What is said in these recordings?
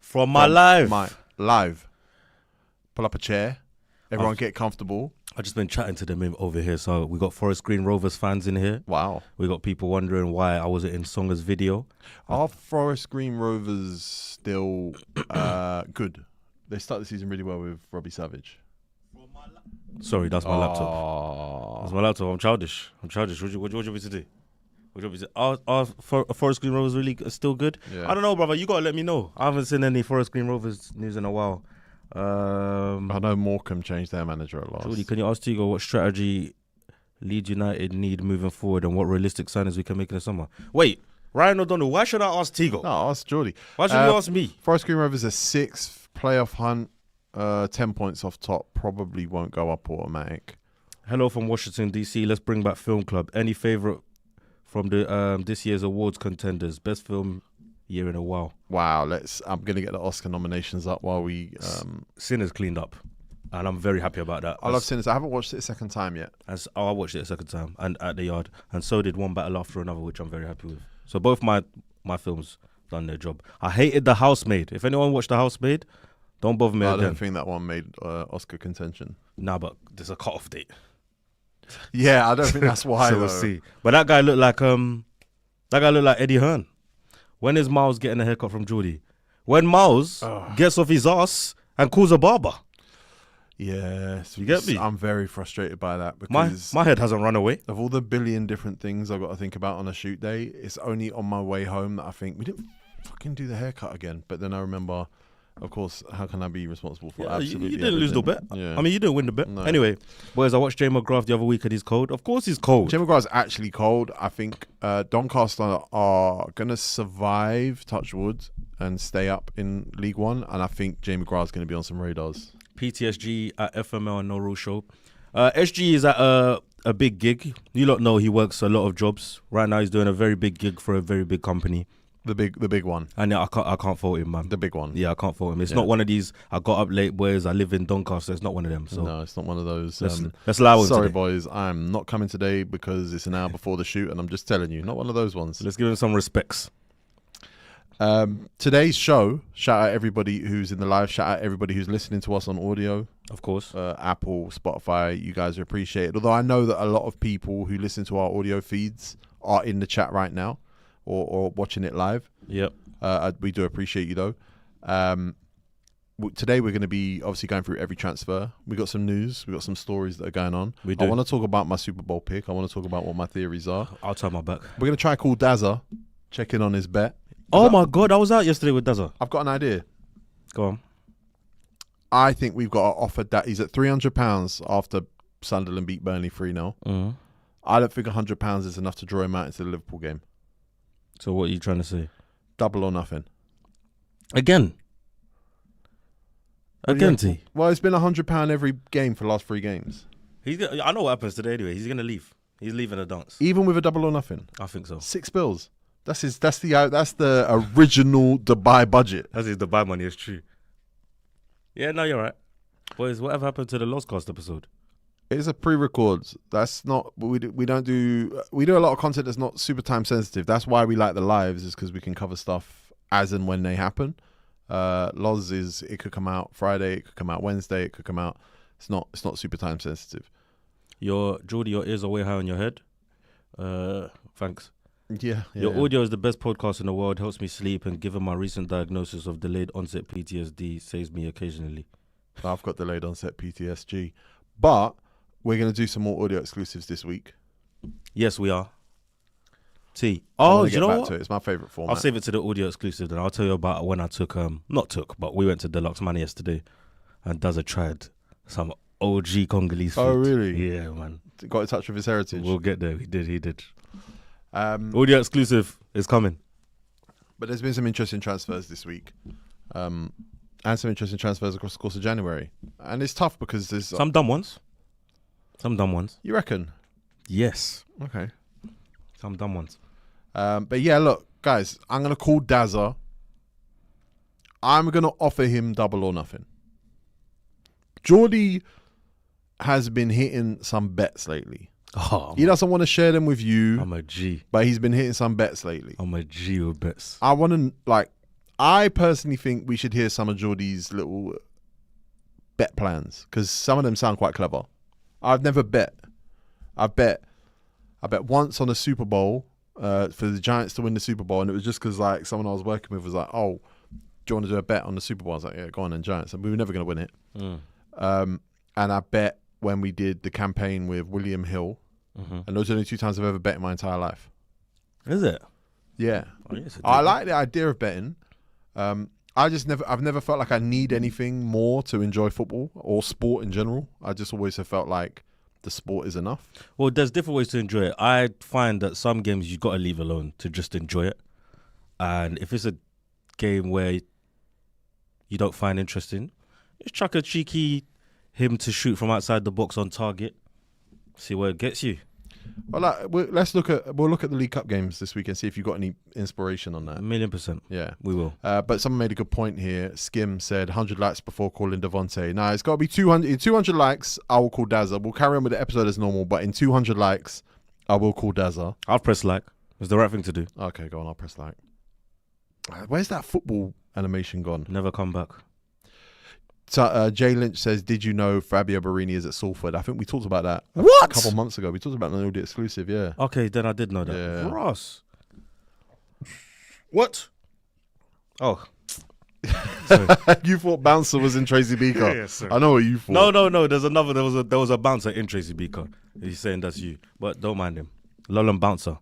From my live. My live. Pull up a chair. Everyone get comfortable. I've just been chatting to them over here. So we got Forest Green Rovers fans in here. Wow. We got people wondering why I wasn't in Songa's video. Are Forest Green Rovers still good? They started the season really well with Robbie Savage. Sorry, that's my laptop. That's my laptop. I'm childish. What do you want me to do? What do you want me to do? Are Forest Green Rovers really still good? Yeah. I don't know, brother. You got to let me know. I haven't seen any Forest Green Rovers news in a while. I know Morecambe changed their manager at last. Jordy, can you ask Tego what strategy Leeds United need moving forward and what realistic signings we can make in the summer? Wait, Ryan O'Donnell, why should I ask Tego? No, ask Jordy. Why should you ask me? Forest Green Rovers are 6th playoff hunt, 10 points off top. Probably won't go up automatic. Hello from Washington, D.C. Let's bring back Film Club. Any favourite from the this year's awards contenders? Best film year in a while. Wow, I'm going to get the Oscar nominations up while we... Sinners cleaned up, and I'm very happy about that. I love Sinners. I haven't watched it a second time yet. I watched it a second time and at the Yard, and so did One Battle After Another, which I'm very happy with. So both my films done their job. I hated The Housemaid. If anyone watched The Housemaid, don't bother me again. I don't think that one made Oscar contention. Nah, but there's a cut-off date. Yeah, I don't think that's why. So we'll see. But that guy looked like Eddie Hearn. When is Miles getting a haircut from Jordy? When Miles gets off his ass and calls a barber. Yes. You get me? I'm very frustrated by that because my head hasn't run away. Of all the billion different things I've got to think about on a shoot day, it's only on my way home that I think we didn't fucking do the haircut again. But then I remember, of course, how can I be responsible for absolutely You didn't lose the bet. Yeah. I mean, you didn't win the bet. No. Anyway, boys, I watched Jay McGrath the other week and he's cold. Of course he's cold. Jay McGrath's actually cold. I think Doncaster are going to survive, touch wood, and stay up in League One. And I think Jay McGrath's going to be on some radars. PTSG at FML and No Rule Show. SG is at a big gig. You lot know he works a lot of jobs. Right now he's doing a very big gig for a very big company. The big one. And I can't fault him, man. The big one. Yeah, I can't fault him. It's not one of these, I got up late, boys, I live in Doncaster. It's not one of them. So no, it's not one of those. Let's allow him sorry, today. boys, I'm not coming today because it's an hour before the shoot and I'm just telling you, not one of those ones. Let's give him some respects. Today's show, shout out everybody who's in the live, shout out everybody who's listening to us on audio. Of course. Apple, Spotify, you guys are appreciated. Although I know that a lot of people who listen to our audio feeds are in the chat right now or watching it live. Yep. We do appreciate you though. Today we're going to be obviously going through every transfer. We got some news. We got some stories that are going on. We do. I want to talk about my Super Bowl pick. I want to talk about what my theories are. I'll turn my back. We're going to try and call Dazza, check in on his bet. Oh my God, I was out yesterday with Daza. I've got an idea. Go on. I think we've got to offer that. He's at £300 after Sunderland beat Burnley 3-0. Mm-hmm. I don't think £100 is enough to draw him out into the Liverpool game. So what are you trying to say? Double or nothing. Again, T. Well, it's been £100 every game for the last 3 games. I know what happens today anyway. He's gonna leave. He's leaving the dance. Even with a double or nothing. I think so. 6 bills. That's the original Dubai budget. That's his Dubai money. It's true. Yeah, no, you're right. Boys, whatever happened to the Lost Cast episode? It's a pre-record. That's not we don't do. We do a lot of content that's not super time sensitive. That's why we like the lives, is because we can cover stuff as and when they happen. Loz is, it could come out Friday, it could come out Wednesday, it could come out. It's not super time sensitive. Jordy, your ears are way high on your head. Thanks. Yeah. Your audio is the best podcast in the world. Helps me sleep, and given my recent diagnosis of delayed onset PTSD, saves me occasionally. I've got delayed onset PTSD, but we're going to do some more audio exclusives this week. Yes, we are. T. Oh, you know what? It's my favorite format. I'll save it to the audio exclusive, then I'll tell you about when I took, but we went to Deluxe Man yesterday, and Dazza tried some OG Congolese food. Oh, really? Yeah, man. Got in touch with his heritage. We'll get there. He did. Audio exclusive is coming. But there's been some interesting transfers this week. And some interesting transfers across the course of January. And it's tough because there's... Some dumb ones. You reckon? Yes. Okay. Some dumb ones. But yeah, look, guys, I'm going to call Dazza. I'm going to offer him double or nothing. Jordy has been hitting some bets lately. Oh, he doesn't want to share them with you. I'm a G. But he's been hitting some bets lately. I'm a G with bets. I want to, I personally think we should hear some of Jordy's little bet plans because some of them sound quite clever. I've never bet. I bet once on a Super Bowl for the Giants to win the Super Bowl, and it was just because like someone I was working with was like, "Oh, do you want to do a bet on the Super Bowl?" I was like, "Yeah, go on then, Giants." And we were never going to win it. And I bet when we did the campaign with William Hill, and those are the only 2 times I've ever bet in my entire life. Is it? Yeah, Oh, yes, I like the idea of betting. I've never felt like I need anything more to enjoy football or sport in general. I just always have felt like the sport is enough. Well, there's different ways to enjoy it. I find that some games you got to leave alone to just enjoy it. And if it's a game where you don't find interesting, just chuck a cheeky him to shoot from outside the box on target. See where it gets you. Well, we'll look at the League Cup games this week and see if you got any inspiration on that. 1,000,000%. Yeah, we will. But someone made a good point here. Skim said 100 likes before calling Devontae. Now it's got to be 200. In 200 likes, I will call Daza. We'll carry on with the episode as normal, but in 200 likes, I will call Daza. I'll press like. It's the right thing to do. Okay, go on. I'll press like. Where's that football animation gone? Never come back. So, Jay Lynch says, "Did you know Fabio Borini is at Salford?" I think we talked about that a couple of months ago. We talked about an audio exclusive, yeah. Okay, then I did know that. Yeah. Ross. What? Oh. You thought Bouncer was in Tracy Beaker? Yes, sir. I know what you thought. No. There was a bouncer in Tracy Beaker. He's saying that's you, but don't mind him. Lolland bouncer.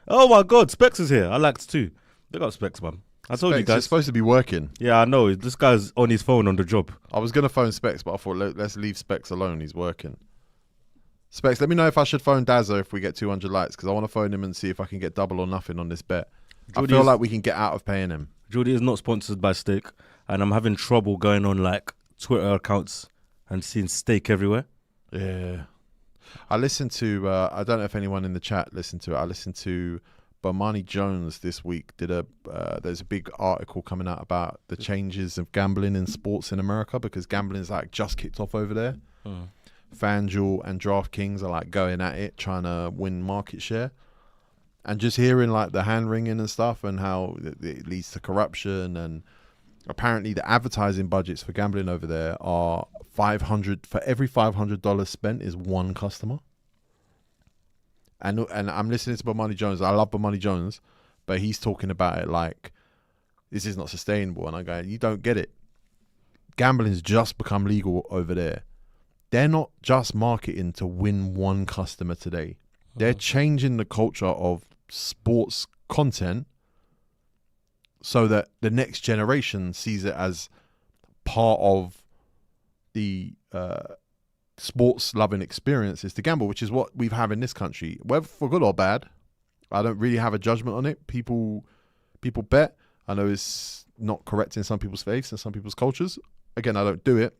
Oh my God, Specs is here. I liked too. They got Specs, man. I told you guys. It's supposed to be working. Yeah, I know. This guy's on his phone on the job. I was going to phone Specs, but I thought, let's leave Specs alone. He's working. Specs, let me know if I should phone Dazza if we get 200 likes, because I want to phone him and see if I can get double or nothing on this bet. Jordy I feel like we can get out of paying him. Jordy is not sponsored by Steak, and I'm having trouble going on like Twitter accounts and seeing steak everywhere. Yeah. I listened to, I don't know if anyone in the chat listened to it. I listened to Bomani Jones this week. There's a big article coming out about the changes of gambling in sports in America, because gambling's like just kicked off over there. FanDuel and DraftKings are like going at it, trying to win market share. And just hearing like the hand wringing and stuff, and how it leads to corruption, and apparently the advertising budgets for gambling over there are $500 for every $500 spent is one customer. And I'm listening to Bomani Jones. I love Bomani Jones, but he's talking about it like this is not sustainable. And I go, you don't get it. Gambling's just become legal over there. They're not just marketing to win one customer today. They're changing the culture of sports content so that the next generation sees it as part of the sports loving experience is to gamble, which is what we've had in this country, whether for good or bad. I don't really have a judgment on it. People bet. I know it's not correct in some people's faiths and some people's cultures. Again, I don't do it.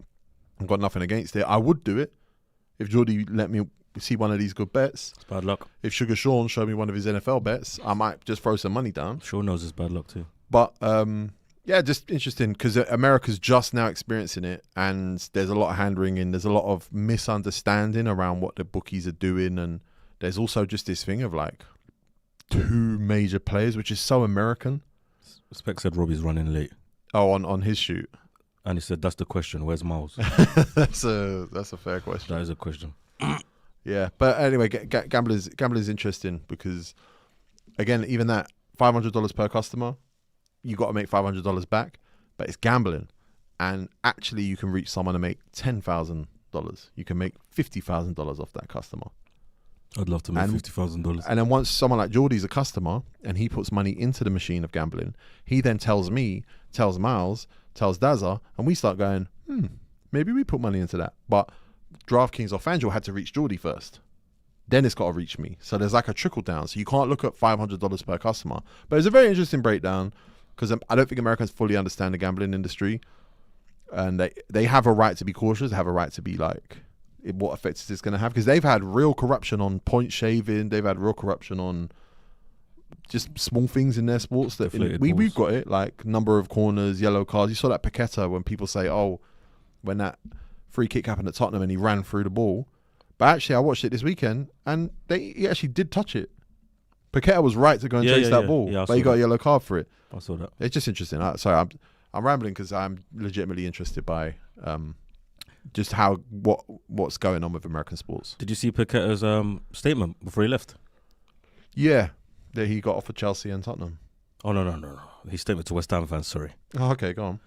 I've got nothing against it. I would do it if Jordy let me see one of these good bets. It's bad luck. If Sugar Sean showed me one of his NFL bets, I might just throw some money down. Sean knows it's bad luck too. But yeah, just interesting because America's just now experiencing it, and there's a lot of hand wringing. There's a lot of misunderstanding around what the bookies are doing, and there's also just this thing of like two major players, which is so American. Spec said Robbie's running late. Oh, on his shoot. And he said, that's the question. Where's Miles? That's a fair question. That is a question. Yeah, but anyway, gambling's interesting because, again, even that $500 per customer, you got to make $500 back, but it's gambling, and actually you can reach someone and make $10,000. You can make $50,000 off that customer. I'd love to make $50,000. And then once someone like Jordy's a customer and he puts money into the machine of gambling, he then tells me, tells Miles, tells Daza, and we start going, maybe we put money into that. But DraftKings or FanDuel had to reach Jordy first. Then it's got to reach me. So there's like a trickle down. So you can't look at $500 per customer. But it's a very interesting breakdown because I don't think Americans fully understand the gambling industry. And they have a right to be cautious. They have a right to be like, what effects is this going to have? Because they've had real corruption on point shaving. They've had real corruption on just small things in their sports. That we've got it, like number of corners, yellow cards. You saw that Paqueta when people say, oh, when that free kick happened at Tottenham and he ran through the ball. But actually, I watched it this weekend and he actually did touch it. Paqueta was right to go and chase that ball, but he got a yellow card for it. I saw that. It's just interesting. Sorry, I'm rambling because I'm legitimately interested by just what's going on with American sports. Did you see Paqueta's statement before he left? Yeah, that he got offered Chelsea and Tottenham. Oh no. His statement to West Ham fans. Sorry. Oh, okay, go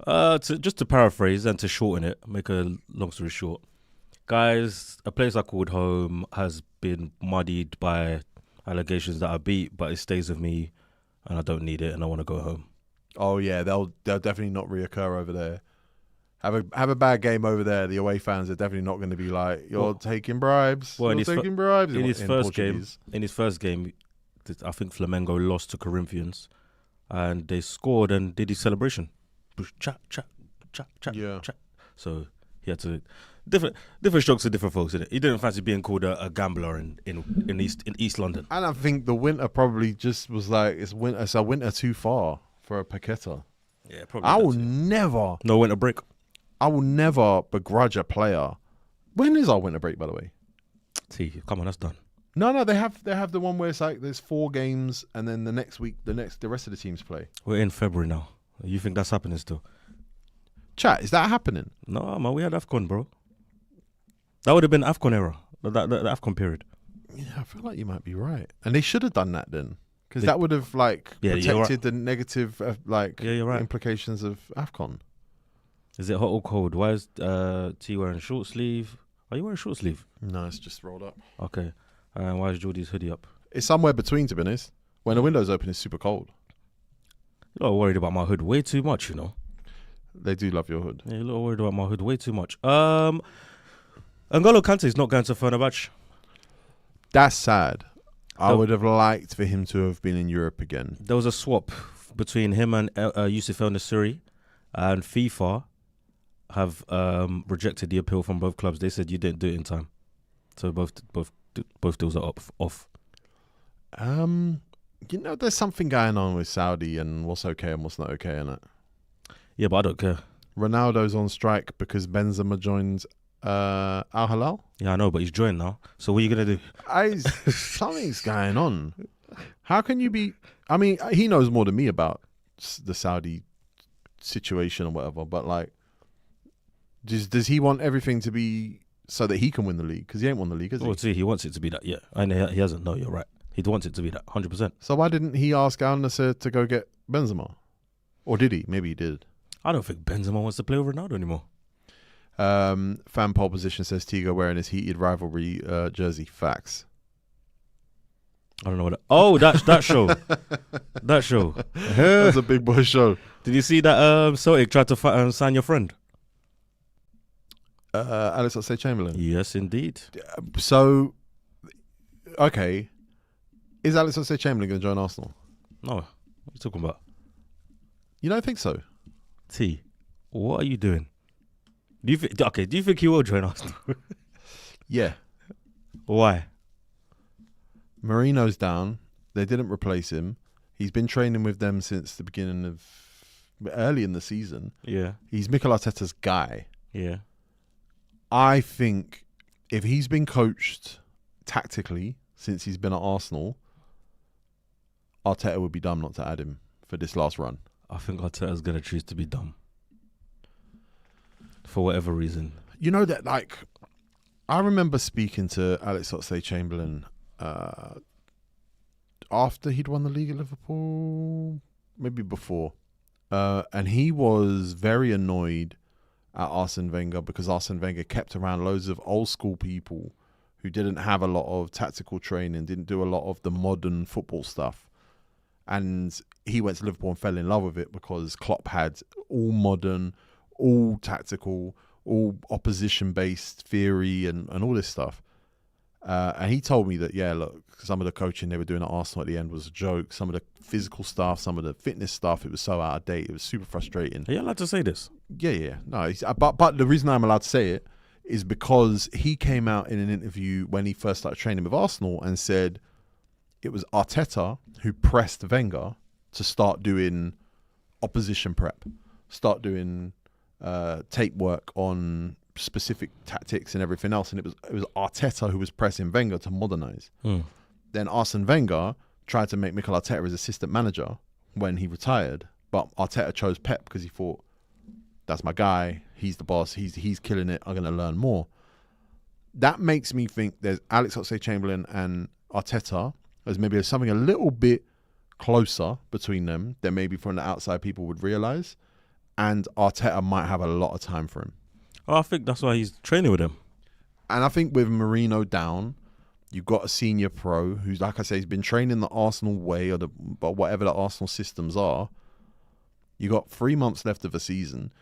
on. To paraphrase and to shorten it, make a long story short, guys, a place I called home has been muddied by allegations that I beat, but it stays with me, and I don't need it, and I want to go home. Oh yeah, they'll definitely not reoccur over there. Have a bad game over there. The away fans are definitely not going to be like, you're taking bribes. Well, you're taking bribes. In his first game, I think Flamengo lost to Corinthians, and they scored and did his celebration. Chat. Yeah. So he had to different strokes for different folks. Innit? He didn't fancy being called a gambler in East London. And I think the winter probably just was like it's a winter too far for a Paqueta. Yeah, probably. I will never. No winter break. I will never begrudge a player. When is our winter break, by the way? See, come on, that's done. No, they have the one where it's like there's 4 games and then the next week the rest of the teams play. We're in February now. You think that's happening still? Chat, is that happening? No, man, we had AFCON, bro. That would have been AFCON era, the AFCON period. Yeah, I feel like you might be right, and they should have done that then, because that would have protected right. the negative you're right. implications of AFCON. Is it hot or cold? Why is T wearing short sleeve? Are you wearing short sleeve? No, it's just rolled up. Okay. And why is Jordy's hoodie up? It's somewhere between, to be honest. When the window's open, it's super cold. You're not worried about my hood way too much, you know. They do love your hood. Yeah, you're not worried about my hood way too much. N'Golo Kante's not going to Fenerbahce. That's sad. I would have liked for him to have been in Europe again. There was a swap between him and Yusuf El Nassiri, and FIFA have rejected the appeal from both clubs. They said you didn't do it in time, so both deals are off. There's something going on with Saudi and what's okay and what's not okay in it. Yeah, but I don't care. Ronaldo's on strike because Benzema joins Al Hilal. Yeah, I know, but he's joined now. So what are you gonna do? Something's going on. How can you be? I mean, he knows more than me about the Saudi situation or whatever. But like, does he want everything to be so that he can win the league? Because he ain't won the league, has he? Well, see, he wants it to be that. Yeah, and he hasn't. No, you're right. He wants it to be that 100%. So why didn't he ask Al Nassr to go get Benzema? Or did he? Maybe he did. I don't think Benzema wants to play with Ronaldo anymore. Fan poll position says Tego wearing his heated rivalry jersey. Facts. I don't know what. That show. That show. That's a big boy show. Did you see that Celtic tried to sign your friend? Alex Oxlade-Chamberlain. Yes, indeed. So, okay, is Alex Oxlade-Chamberlain going to join Arsenal? No. What are you talking about? You don't think so? T, what are you doing? Do you think he will join Arsenal? Yeah. Why? Marino's down. They didn't replace him. He's been training with them since the beginning of early in the season. Yeah. He's Mikel Arteta's guy. Yeah. I think if he's been coached tactically since he's been at Arsenal, Arteta would be dumb not to add him for this last run. I think Arteta's going to choose to be dumb. For whatever reason. You know that, like, I remember speaking to Alex Oxlade-Chamberlain after he'd won the league at Liverpool, maybe before. And he was very annoyed at Arsene Wenger because Arsene Wenger kept around loads of old school people who didn't have a lot of tactical training, didn't do a lot of the modern football stuff. And he went to Liverpool and fell in love with it because Klopp had all modern, all tactical, all opposition-based theory and all this stuff. And he told me that, yeah, look, some of the coaching they were doing at Arsenal at the end was a joke. Some of the physical stuff, some of the fitness stuff, it was so out of date. It was super frustrating. Are you allowed to say this? Yeah. No, but the reason I'm allowed to say it is because he came out in an interview when he first started training with Arsenal and said it was Arteta who pressed Wenger to start doing opposition prep, start doing tape work on specific tactics and everything else, and it was Arteta who was pressing Wenger to modernise. Then Arsene Wenger tried to make Mikel Arteta his assistant manager when he retired, but Arteta chose Pep because he thought, that's my guy, he's the boss, he's killing it, I'm going to learn more. That makes me think there's Alex Oxlade-Chamberlain and Arteta, there's maybe something a little bit closer between them than maybe from the outside people would realise, and Arteta might have a lot of time for him. Oh, I think that's why he's training with him. And I think with Mourinho down, you've got a senior pro who's, like I say, he's been training the Arsenal way or whatever the Arsenal systems are. You got 3 months left of the season.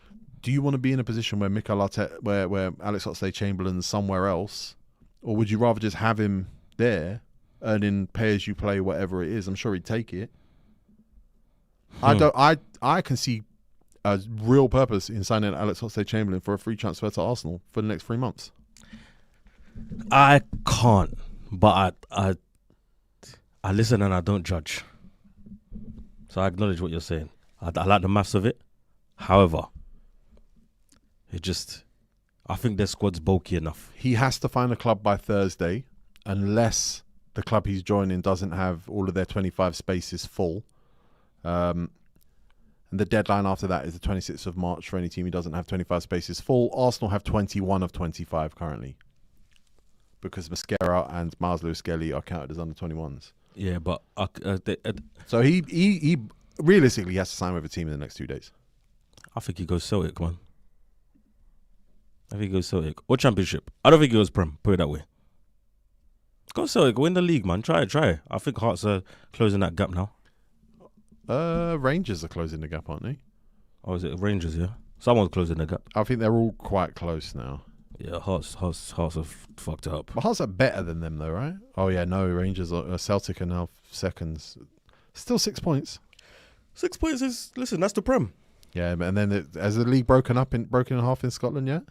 Do you want to be in a position where Mikel Arteta, where Alex Oxlade-Chamberlain's somewhere else, or would you rather just have him there, earning pay as you play, whatever it is? I'm sure he'd take it. I can see a real purpose in signing Alex Oxlade-Chamberlain for a free transfer to Arsenal for the next 3 months. I can't, but I listen and I don't judge. So I acknowledge what you're saying. I like the maths of it. However, I think their squad's bulky enough. He has to find a club by Thursday, unless the club he's joining doesn't have all of their 25 spaces full. And the deadline after that is the 26th of March for any team who doesn't have 25 spaces full. Arsenal have 21 of 25 currently, because Mascara and Miles Lewis-Skelly are counted as under 21s. Yeah, but so he realistically has to sign with a team in the next 2 days. I think he goes Celtic, man. I think he goes Celtic or Championship. I don't think he goes Prem. Put it that way. Go Celtic, win the league, man. Try it. I think Hearts are closing that gap now. Rangers are closing the gap, aren't they? Oh, is it Rangers? Yeah, someone's closing the gap. I think they're all quite close now. Yeah, Hearts have fucked it up. But Hearts are better than them, though, right? Oh yeah, no, Rangers are Celtic are now seconds. Still 6 points. 6 points is that's the Prem. Yeah, and then has the league broken in half in Scotland yet?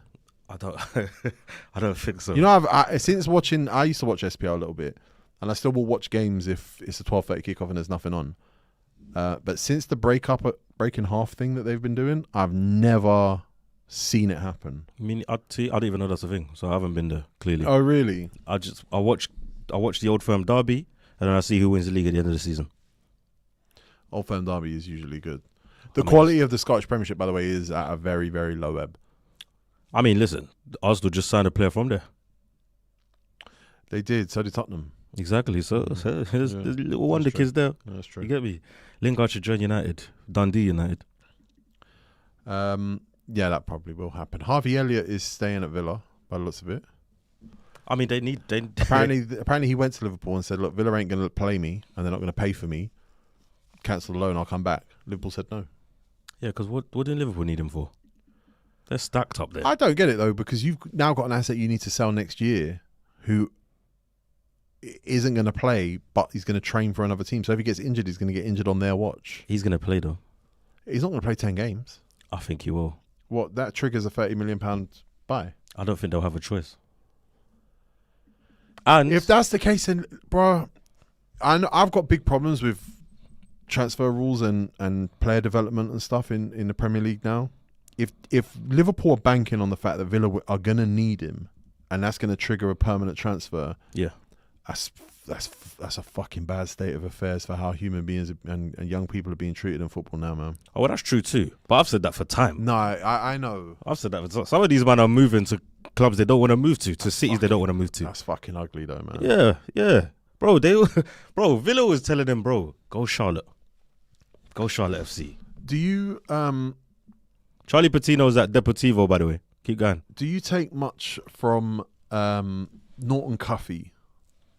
I don't think so. You know, since watching, I used to watch SPL a little bit, and I still will watch games if it's a 12:30 kickoff and there's nothing on. But since the breaking half thing that they've been doing, I've never seen it happen. I mean, I don't even know that's a thing, so I haven't been there, clearly. Oh, really? I watch the Old Firm derby, and then I see who wins the league at the end of the season. Old Firm derby is usually good. The quality of the Scottish Premiership, by the way, is at a very, very low ebb. I mean, listen, Arsenal just signed a player from there. They did. So did Tottenham. Exactly. So there's little wonder kids there. That's true. You get me? Lingard should join United. Dundee United. Yeah, that probably will happen. Harvey Elliott is staying at Villa, by the looks of it. I mean, apparently he went to Liverpool and said, look, Villa ain't going to play me and they're not going to pay for me. Cancel the loan, I'll come back. Liverpool said no. Yeah, because what did Liverpool need him for? They're stacked up there. I don't get it, though, because you've now got an asset you need to sell next year who isn't going to play, but he's going to train for another team. So if he gets injured, he's going to get injured on their watch. He's going to play, though. He's not going to play 10 games. I think he will. What, that triggers a £30 million buy? I don't think they'll have a choice. And if that's the case, then, bro, I've got big problems with transfer rules and player development and stuff in the Premier League now. If Liverpool are banking on the fact that Villa are going to need him, and that's going to trigger a permanent transfer, yeah, that's a fucking bad state of affairs for how human beings and young people are being treated in football now, man. Oh, well, that's true too. But I've said that for time. No, I know. I've said that for time. Some of these men are moving to clubs they don't want to move to cities they don't want to move to. That's fucking ugly, though, man. Yeah, bro. Villa was telling them, bro, go Charlotte FC. Do you Charlie Patino's at Deportivo, by the way. Keep going. Do you take much from Norton Cuffy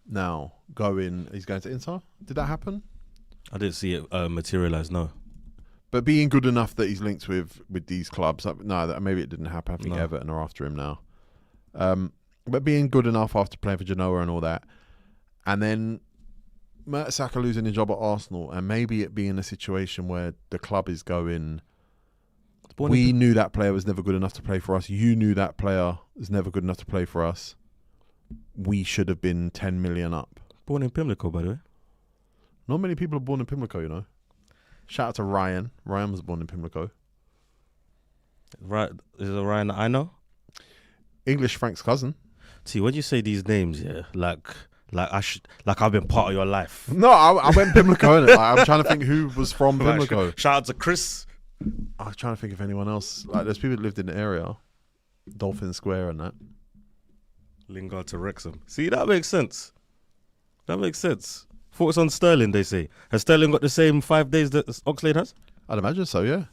now he's going to Inter? Did that happen? I didn't see it materialise, no. But being good enough that he's linked with these clubs, no, maybe it didn't happen. I think Everton are after him now. But being good enough after playing for Genoa and all that, and then Mertesacker losing his job at Arsenal, and maybe it being a situation where the club is going, we knew that player was never good enough to play for us. You knew that player was never good enough to play for us. We should have been 10 million up. Born in Pimlico, by the way. Not many people are born in Pimlico, you know. Shout out to Ryan. Ryan was born in Pimlico. Right, is it Ryan that I know? English Frank's cousin. See, when you say these names, yeah, like Like I've been part of your life. No, I went Pimlico. Innit? Like, I'm trying to think who was from Pimlico. Shout out to Chris. I was trying to think of anyone else. Like, there's people that lived in the area, Dolphin Square and that. Lingard to Wrexham. See, that makes sense. That makes sense. Thoughts on Sterling, they say. Has Sterling got the same 5 days that Oxlade has? I'd imagine so, yeah.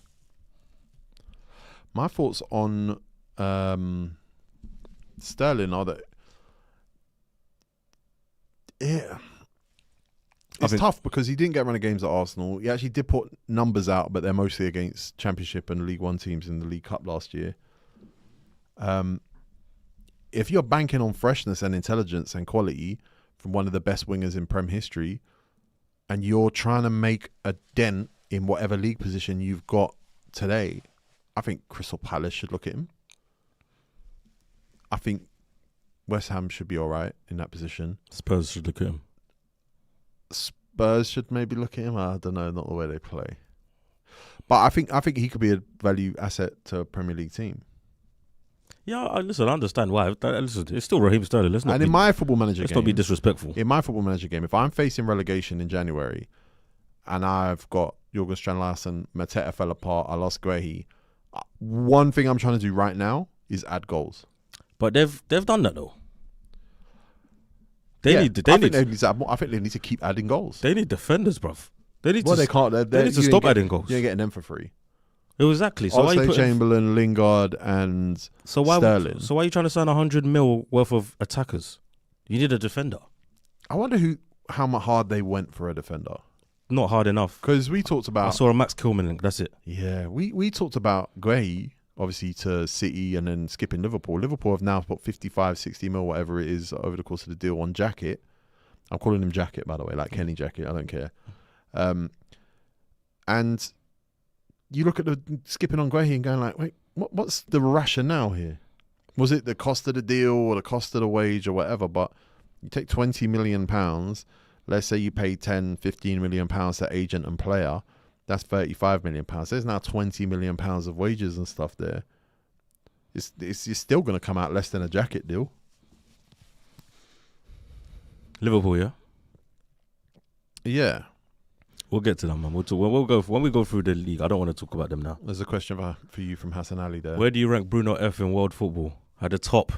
My thoughts on Sterling are that it's tough because he didn't get a run of games at Arsenal. He actually did put numbers out, but they're mostly against Championship and League One teams in the League Cup last year. If you're banking on freshness and intelligence and quality from one of the best wingers in Prem history, and you're trying to make a dent in whatever league position you've got today, I think Crystal Palace should look at him. I think West Ham should be all right in that position. Spurs should look at him. Spurs should maybe look at him. I don't know, not the way they play. But I think he could be a value asset to a Premier League team. Yeah, listen, I understand why. Listen, it's still Raheem Sterling. In my Football Manager game, let's not be disrespectful. In my Football Manager game, if I'm facing relegation in January and I've got Jorgen Strand-Larsen, Mateta fell apart, I lost Guehi, one thing I'm trying to do right now is add goals. But they've done that though. I think they need to keep adding goals. They need defenders, bruv. They need they can't. They need to stop adding goals. You're getting them for free. Exactly. So Oxlade, Chamberlain, Lingard, and Sterling. So why are you trying to sign 100 mil worth of attackers? You need a defender. I wonder how hard they went for a defender. Not hard enough. Because we talked about... I saw a Max Kilman link. That's it. Yeah, we talked about Guehi, obviously, to City and then skipping Liverpool. Liverpool have now put 55, 60 mil, whatever it is, over the course of the deal on Jacket. I'm calling him Jacket, by the way, like Kenny Jacket. I don't care. And you look at the skipping on Guehi and going like, wait, what's the rationale here? Was it the cost of the deal or the cost of the wage or whatever? But you take £20 million, let's say you pay 10, 15 million pounds to agent and player, that's 35 million pounds. There's now 20 million pounds of wages and stuff there. It's still going to come out less than a Jacket deal. Liverpool, yeah? Yeah. We'll get to them, man. When we go through the league. I don't want to talk about them now. There's a question for you from Hassan Ali there. Where do you rank Bruno F in world football? At the top.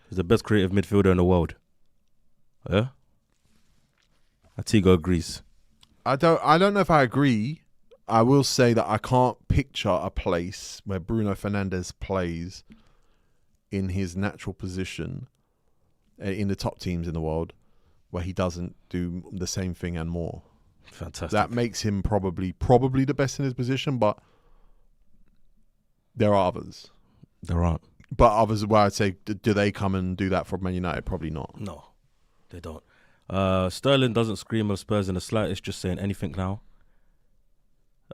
He's the best creative midfielder in the world. Yeah? Tego agrees. I don't know if I agree. I will say that I can't picture a place where Bruno Fernandes plays in his natural position in the top teams in the world where he doesn't do the same thing and more. Fantastic. That makes him probably the best in his position, but there are others. There aren't. But others where I'd say, do they come and do that for Man United? Probably not. No, they don't. Sterling doesn't scream of Spurs in the slightest, just saying anything now.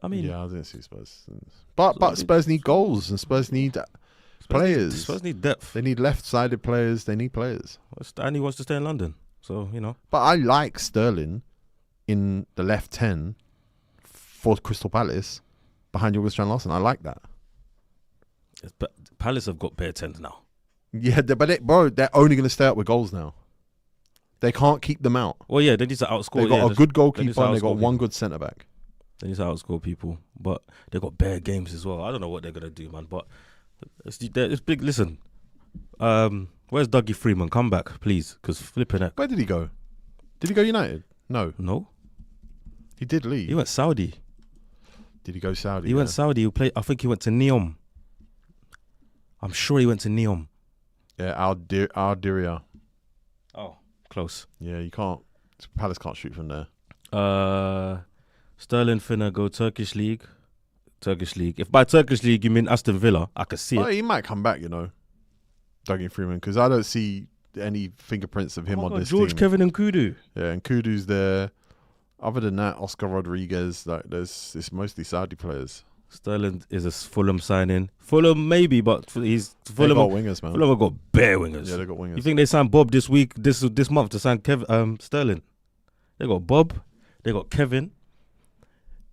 I mean... Yeah, I didn't see Spurs. But Spurs need goals and Spurs need players. Spurs need depth. They need left-sided players. They need players. And he wants to stay in London, so, you know. But I like Sterling in the left 10 for Crystal Palace behind Jorgen Strand-Larsen. I like that. But Palace have got bare 10s now. Yeah, they're only going to stay up with goals now. They can't keep them out. Well, yeah, they need to outscore. They've got a good goalkeeper and they've got one good centre-back. They need to outscore people. But they've got bare games as well. I don't know what they're going to do, man. But it's big. Listen, where's Dougie Freeman? Come back, please. Because flipping it. Where did he go? Did he go United? No. He did leave. He went Saudi. Did he go Saudi? He went Saudi. I think he went to Neom. I'm sure he went to Neom. Yeah, Al Diriyah. Oh, close. Yeah, you can't. Palace can't shoot from there. Sterling finna go Turkish League. If by Turkish League you mean Aston Villa, I could see it. He might come back, you know, Dougie Freeman, because I don't see any fingerprints of him on this George, team. Kevin and Kudu. Yeah, and Kudu's there. Other than that, Oscar Rodriguez, it's mostly Saudi players. Sterling is a Fulham signing. Fulham maybe, but Fulham got wingers, man. Fulham have got bare wingers. Yeah, they got wingers. You think they signed Bob this week, this month to sign Sterling? They got Bob, they got Kevin,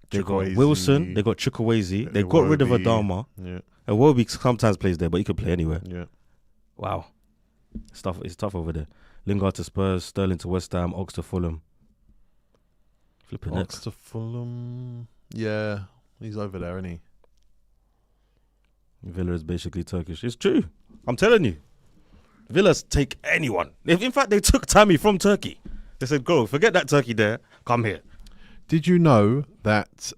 they got Wilson, they got Chukwueze. They got rid of Adama. Yeah, and Wobie sometimes plays there, but he could play anywhere. Yeah. Wow, it's tough over there. Lingard to Spurs, Sterling to West Ham, Ox to Fulham. Flipping Ox next. to Fulham. Yeah, he's over there, isn't he? Villa is basically Turkish. It's true. I'm telling you. Villa's take anyone. In fact, they took Tammy from Turkey. They said, go, forget that Turkey there. Come here. Did you know that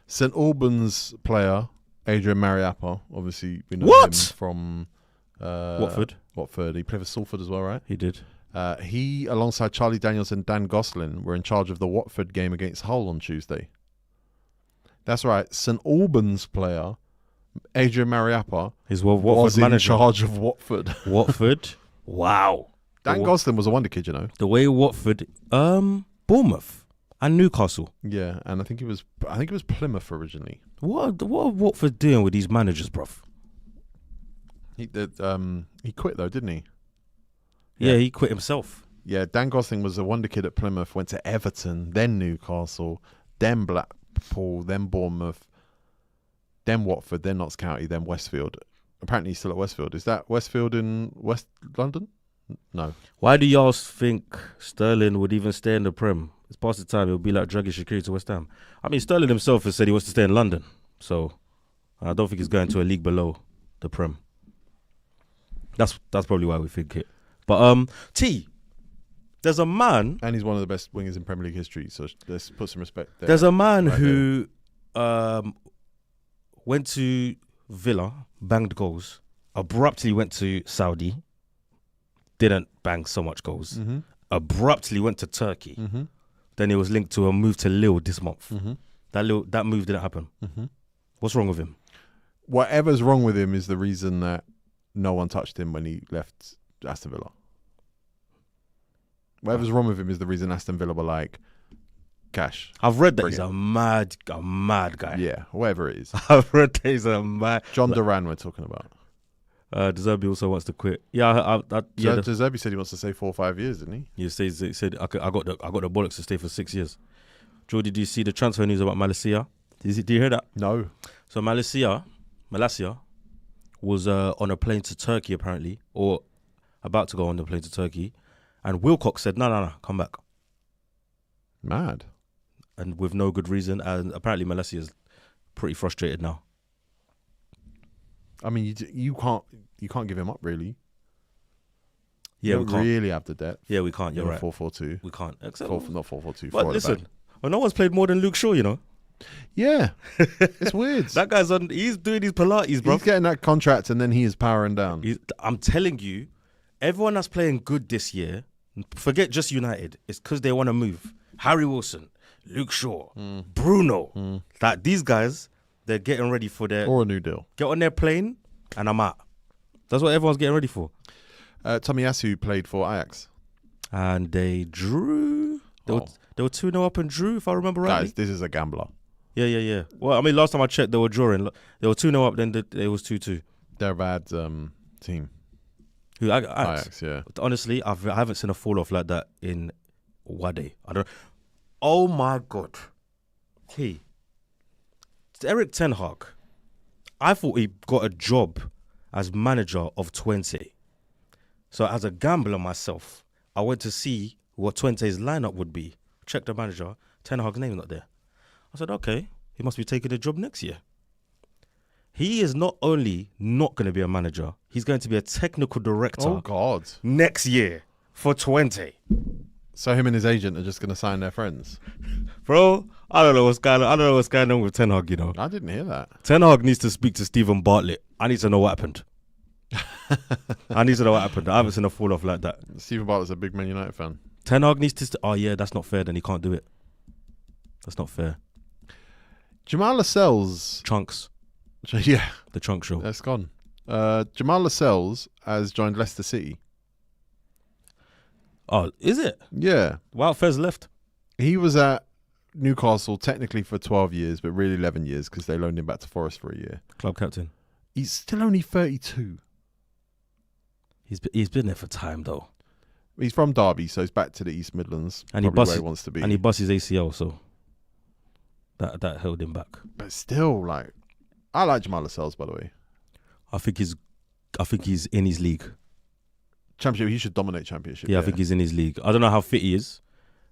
St Albans player, Adrian Mariappa, obviously we know him from Watford. He played for Salford as well, right? He did. He, alongside Charlie Daniels and Dan Gosling, were in charge of the Watford game against Hull on Tuesday. That's right. St Albans player, Adrian Mariappa, was in charge of Watford. Watford? Wow. Dan Gosling was a wonder kid, you know. The way Watford, Bournemouth and Newcastle. Yeah, and I think it was Plymouth originally. What are Watford doing with these managers, bruv? He quit though, didn't he? Yeah, he quit himself. Yeah, Dan Gosling was a wonder kid at Plymouth, went to Everton, then Newcastle, then Blackpool, then Bournemouth, then Watford, then Notts County, then Westfield. Apparently he's still at Westfield. Is that Westfield in West London? No. Why do y'all think Sterling would even stay in the Prem? It's past the time. It would be like drugging Shaqiri to West Ham. I mean, Sterling himself has said he wants to stay in London. So I don't think he's going to a league below the Prem. That's probably why we think it. But there's a man, and he's one of the best wingers in Premier League history. So let's put some respect there. There's a man who went to Villa, banged goals, abruptly went to Saudi, didn't bang so much goals, abruptly went to Turkey. Then he was linked to a move to Lille this month. That move didn't happen. What's wrong with him? Whatever's wrong with him is the reason that no one touched him when he left Aston Villa. Whatever's wrong with him is the reason Aston Villa were like, cash. I've read that he's a mad guy. Yeah, whatever it is. I've read that he's a mad... John Duran we're talking about. De Zerbi also wants to quit. Yeah, De Zerbi said he wants to stay 4 or 5 years, didn't he? He said I got the bollocks to stay for 6 years. Jordy, do you see the transfer news about Malaysia? Do you hear that? No. So Malaysia was on a plane to Turkey apparently, or about to go on the plane to Turkey, and Wilcox said, no, come back. Mad. And with no good reason, and apparently Malaysia is pretty frustrated now. I mean, you can't give him up, really. Yeah, we can't really have the depth. Yeah, we can't. You're right. 4-4-2. We can't. Except not 4-4-2. But listen, no one's played more than Luke Shaw, you know. Yeah, it's weird. That guy's he's doing his Pilates, bro. He's getting that contract, and then he is powering down. I'm telling you, everyone that's playing good this year, forget just United. It's because they want to move. Harry Wilson, Luke Shaw, Bruno. That these guys, they're getting ready for or a new deal. Get on their plane, and I'm out. That's what everyone's getting ready for. Tomiyasu played for Ajax, and they drew. They were 2-0 up and drew, if I remember rightly. Guys, this is a gambler. Yeah. Well, I mean, last time I checked, they were drawing. They were 2-0 up, then it was 2-2. They're a bad team. Who? Ajax, yeah. But honestly, I haven't seen a fall off like that in Wade. I don't. Oh my God. Hey, it's Eric Ten Hag. I thought he got a job as manager of Twente. So as a gambler myself, I went to see what Twente's lineup would be. Check the manager. Ten Hag's name's not there. I said, okay, he must be taking the job next year. He is not only not going to be a manager, he's going to be a technical director. Oh, God. Next year for Twente. So him and his agent are just going to sign their friends? Bro, I don't know what's going on with Ten Hag, you know. I didn't hear that. Ten Hag needs to speak to Stephen Bartlett. I need to know what happened. I haven't seen a fall off like that. Stephen Bartlett's a big Man United fan. Ten Hag needs to... oh, yeah, that's not fair. Then he can't do it. That's not fair. Jamal Lascelles... Chunks. Yeah. The Chunk Show. That's gone. Jamal Lascelles has joined Leicester City. Oh, is it? Yeah. Wow, Fez left. He was at Newcastle technically for 12 years, but really 11 years because they loaned him back to Forest for a year. Club captain. He's still only 32. He's been there for time, though. He's from Derby, so he's back to the East Midlands. And probably where he wants to be. And he bust his ACL, so that held him back. But still, like, I like Jamal Lascelles, by the way. I think he's in his league. Championship, he should dominate Championship. Yeah, I think he's in his league. I don't know how fit he is,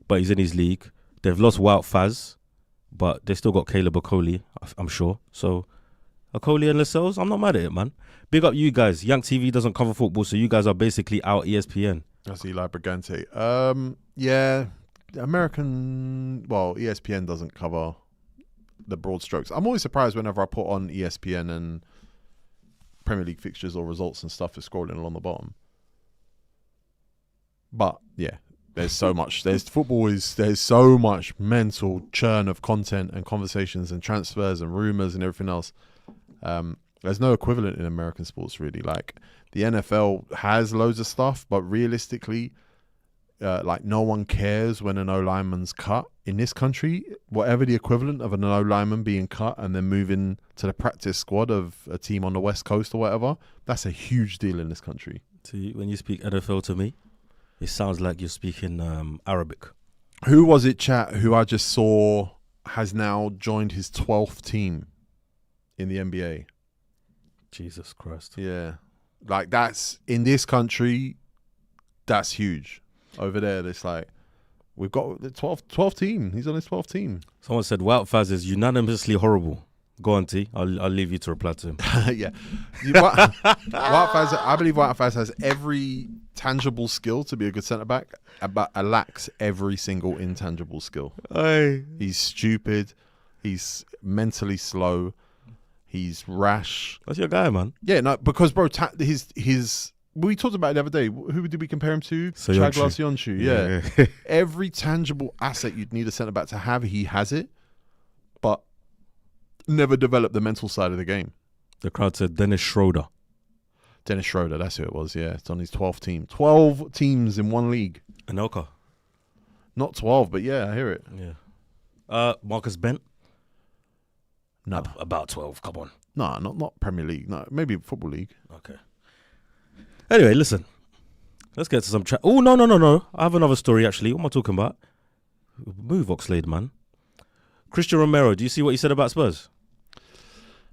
but he's in his league. They've lost Wout Faz, but they still got Caleb Okoli, I'm sure. So, Okoli and Lascelles, I'm not mad at it, man. Big up you guys. Yank TV doesn't cover football, so you guys are basically out ESPN. That's Eli Brigante. Yeah, American... Well, ESPN doesn't cover the broad strokes. I'm always surprised whenever I put on ESPN and Premier League fixtures or results and stuff is scrolling along the bottom. But, yeah. There's so much. There's so much mental churn of content and conversations and transfers and rumors and everything else. There's no equivalent in American sports, really. Like, the NFL has loads of stuff, but realistically, like, no one cares when an O-lineman's cut. In this country, whatever the equivalent of an O-lineman being cut and then moving to the practice squad of a team on the West Coast or whatever, that's a huge deal in this country. See, when you speak NFL to me, it sounds like you're speaking Arabic. Who was it, chat, who I just saw has now joined his 12th team in the NBA? Jesus Christ. Yeah. Like, that's, in this country, that's huge. Over there, it's like, we've got the 12th team. He's on his 12th team. Someone said Wout Faz is unanimously horrible. Go on, T. I'll leave you to reply to him. Yeah. Wout Faz, I believe Wout Faz has every tangible skill to be a good centre-back, but lacks every single intangible skill. Aye. He's stupid. He's mentally slow. He's rash. That's your guy, man. Yeah, no, because, bro, his we talked about it the other day. Who did we compare him to? Chaglas Yonshu. Yeah. Every tangible asset you'd need a centre-back to have, he has it, but never developed the mental side of the game. The crowd said Dennis Schroeder. Dennis Schroeder, that's who it was, yeah. It's on his 12th team. 12 teams in one league. Anelka. Not 12, but yeah, I hear it. Yeah. Marcus Bent? No. About 12, come on. No, not Premier League. No, maybe Football League. Okay. Anyway, listen. Let's get to some chat. Oh, no. I have another story, actually. What am I talking about? Move, Oxlade, man. Christian Romero, do you see what he said about Spurs?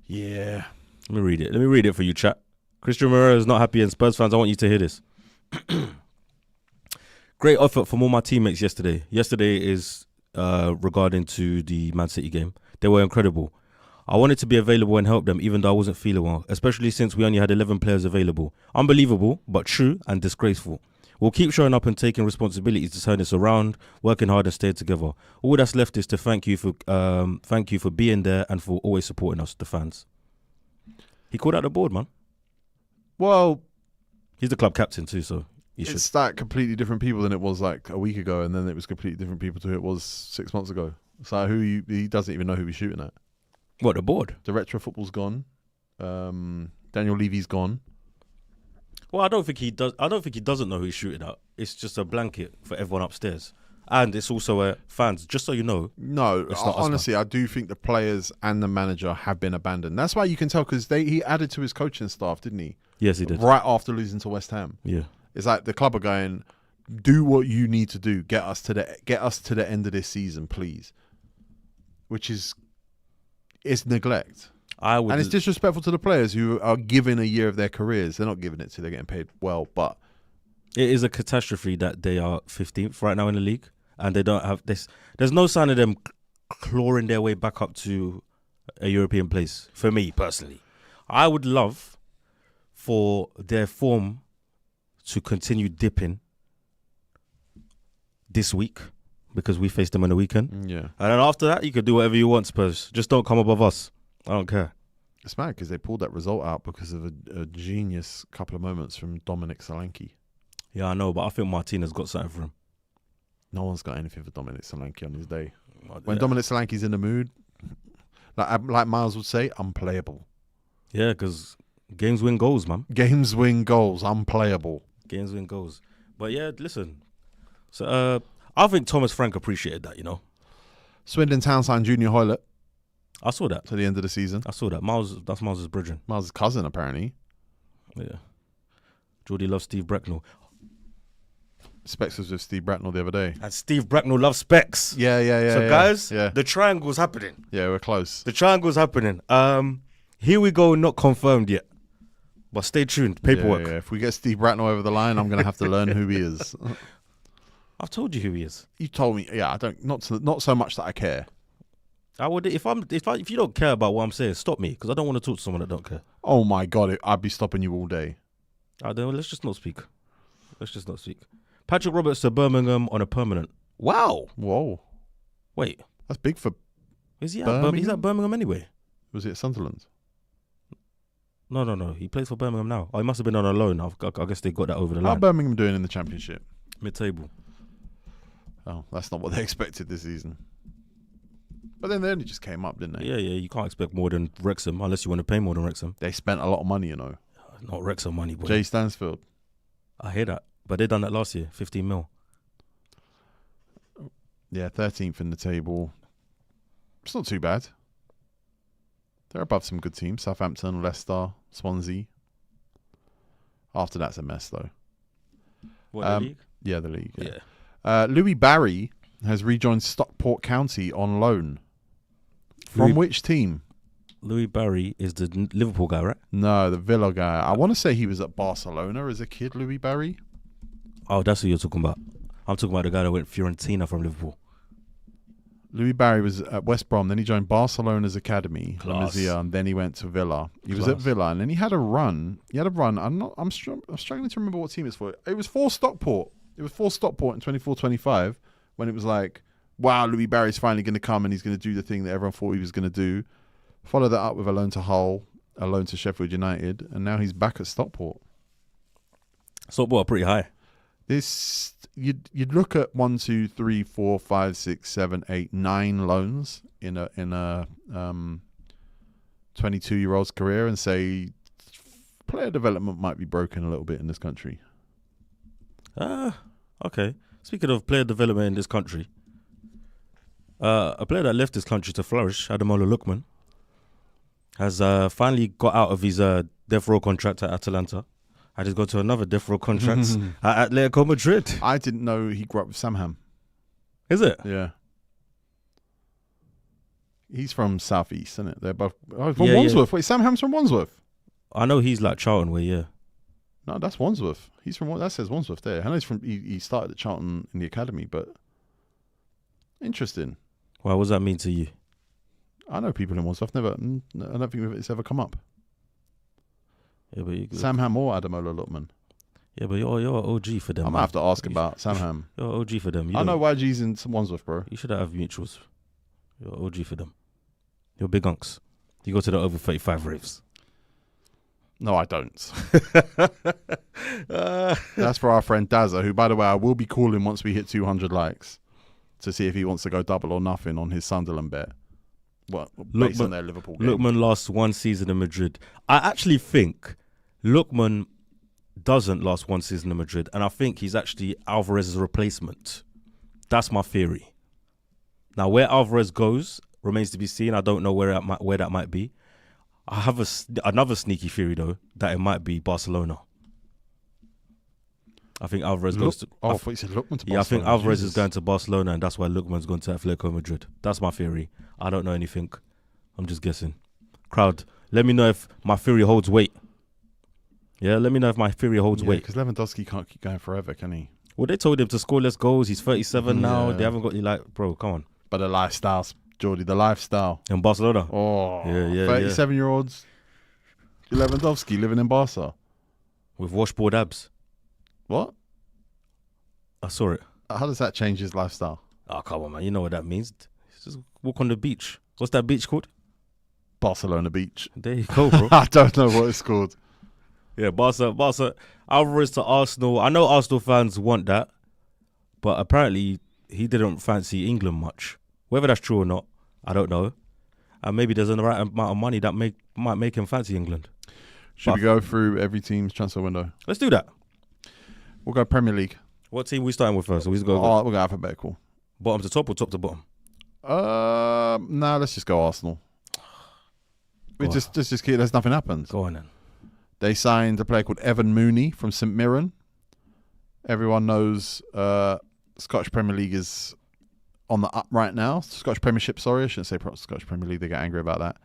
Yeah. Let me read it for you, chat. Christian Romero is not happy, and Spurs fans, I want you to hear this. Great effort from all my teammates yesterday. Yesterday is regarding to the Man City game. They were incredible. I wanted to be available and help them, even though I wasn't feeling well, especially since we only had 11 players available. Unbelievable, but true and disgraceful. We'll keep showing up and taking responsibilities to turn this around, working hard and staying together. All that's left is to thank you for being there and for always supporting us, the fans. He called out the board, man. Well, he's the club captain too, so it's that completely different people than it was like a week ago, and then it was completely different people to who it was 6 months ago. So he doesn't even know who he's shooting at. What, the board? Director of football's gone. Daniel Levy's gone. Well, I don't think he does. I don't think he doesn't know who he's shooting at. It's just a blanket for everyone upstairs, and it's also fans. Just so you know. No, honestly, I do think the players and the manager have been abandoned. That's why you can tell, because he added to his coaching staff, didn't he? Yes, he did. Right after losing to West Ham. Yeah, it's like the club are going, do what you need to do. Get us to the end of this season, please. Which is, it's neglect. And it's disrespectful to the players who are given a year of their careers. They're not giving it to, they're getting paid well, but it is a catastrophe that they are 15th right now in the league, and they don't have this. There's no sign of them clawing their way back up to a European place. For me personally, I would love for their form to continue dipping this week, because we faced them on the weekend. Yeah, and then after that, you could do whatever you want, Spurs. Just don't come above us. I don't care. It's mad because they pulled that result out because of a genius couple of moments from Dominic Solanke. Yeah, I know, but I think Martinez got something for him. No one's got anything for Dominic Solanke on his day. When Dominic Solanke's in the mood, like Miles would say, unplayable. Yeah, because games win goals, man. Games win goals, unplayable. Games win goals. But yeah, listen. So I think Thomas Frank appreciated that, you know. Swindon Town signed Junior Hoylett. I saw that. To the end of the season. I saw that. That's Miles' brethren. Miles' cousin, apparently. Yeah. Jordy loves Steve Bracknell. Specs was with Steve Bracknell the other day. And Steve Bracknell loves Specs. Yeah. So guys, the triangle's happening. Yeah, we're close. The triangle's happening. Here we go, not confirmed yet. But stay tuned. Paperwork. Yeah. If we get Steve Ratnell over the line, I'm going to have to learn who he is. I've told you who he is. You told me. Yeah, I don't. Not so much that I care. I would if you don't care about what I'm saying, stop me because I don't want to talk to someone that don't care. Oh my God, I'd be stopping you all day. Let's just not speak. Patrick Roberts to Birmingham on a permanent. Wow. Whoa. Wait. That's big for. Is he Birmingham? He's at Birmingham anyway. Was he at Sunderland? No. He plays for Birmingham now. Oh, he must have been on a loan. I guess they got that over the How line. Birmingham doing in the Championship? Mid-table. Oh, that's not what they expected this season. But then they only just came up, didn't they? Yeah. You can't expect more than Wrexham unless you want to pay more than Wrexham. They spent a lot of money, you know. Not Wrexham money, boy. Jay Stansfield. I hear that. But they done that last year, 15 mil. Yeah, 13th in the table. It's not too bad. They're above some good teams. Southampton, Leicester, Swansea. After that's a mess, though. What, the league? Yeah, the league. Yeah. Louis Barry has rejoined Stockport County on loan. From which team? Louis Barry is the Liverpool guy, right? No, the Villa guy. I want to say he was at Barcelona as a kid, Louis Barry. Oh, that's who you're talking about. I'm talking about the guy that went Fiorentina from Liverpool. Louis Barry was at West Brom, then he joined Barcelona's academy, Class. and then he went to Villa. He was Class. at Villa, and then he had a run. I'm struggling to remember what team it's for. It was for Stockport. It was for Stockport in 24-25 when it was like, wow, Louis Barry's finally going to come and he's going to do the thing that everyone thought he was going to do. Followed that up with a loan to Hull, a loan to Sheffield United, and now he's back at Stockport. Stockport are pretty high. This you'd look at 1, 2, 3, 4, 5, 6, 7, 8, 9 loans in a 22-year-old's career and say player development might be broken a little bit in this country. Okay. Speaking of player development in this country, a player that left this country to flourish, Ademola Lookman, has finally got out of his death row contract at Atalanta. And he's gone to another death row contract at Atletico Madrid. I didn't know he grew up with Sam Ham. Is it? Yeah. He's from Southeast, isn't it? They're both from Yeah, Wandsworth. Wait, Sam Ham's from Wandsworth? I know he's like Charlton way, yeah. No, that's Wandsworth. He's from that says Wandsworth there. I know he's from. He started at Charlton in the academy, but interesting. Well, what does that mean to you? I know people in Wandsworth. I don't think it's ever come up. Yeah, but Sam Ham or Ademola Lookman. Yeah, but you're an OG for them. I might have to ask about Sam Ham. You're an OG for them. I know YG's in Wandsworth, bro. You should have mutuals. You're an OG for them. You're big unks. You go to the over 35 raves. No, I don't. That's for our friend Daza, who, by the way, I will be calling once we hit 200 likes to see if he wants to go double or nothing on his Sunderland bet. Well, based on their Liverpool game. Lookman lost one season in Madrid. I actually think Lookman doesn't last one season in Madrid, and I think he's actually Alvarez's replacement. That's my theory. Now, where Alvarez goes remains to be seen. I don't know where that might be. I have another sneaky theory, though, that it might be Barcelona. I think Alvarez goes to... I thought you said Lookman to Barcelona. Yeah, I think Alvarez is going to Barcelona, and that's why Lookman's going to Atletico Madrid. That's my theory. I don't know anything. I'm just guessing. Crowd, let me know if my theory holds weight. Yeah, let me know if my theory holds weight. Because Lewandowski can't keep going forever, can he? Well, they told him to score less goals. He's 37 now. They haven't got you like, bro, come on. But the lifestyle, Jordy, the lifestyle. In Barcelona. Oh, yeah. 37-year-olds. Lewandowski living in Barca. With washboard abs. What? I saw it. How does that change his lifestyle? Oh, come on, man. You know what that means. Just walk on the beach. What's that beach called? Barcelona Beach. There you go, bro. I don't know what it's called. Yeah, Barca. Alvarez to Arsenal. I know Arsenal fans want that, but apparently he didn't fancy England much. Whether that's true or not, I don't know. And maybe there's the right amount of money that might make him fancy England. Should we go through every team's transfer window? Let's do that. We'll go Premier League. What team we starting with first? We'll go alphabetical. Bottom to top or top to bottom? Let's just go Arsenal. Just keep. There's nothing happened. Go on then. They signed a player called Evan Mooney from St Mirren. Everyone knows Scottish Premier League is on the up right now. Scottish Premiership, sorry. I shouldn't say Scottish Premier League. They get angry about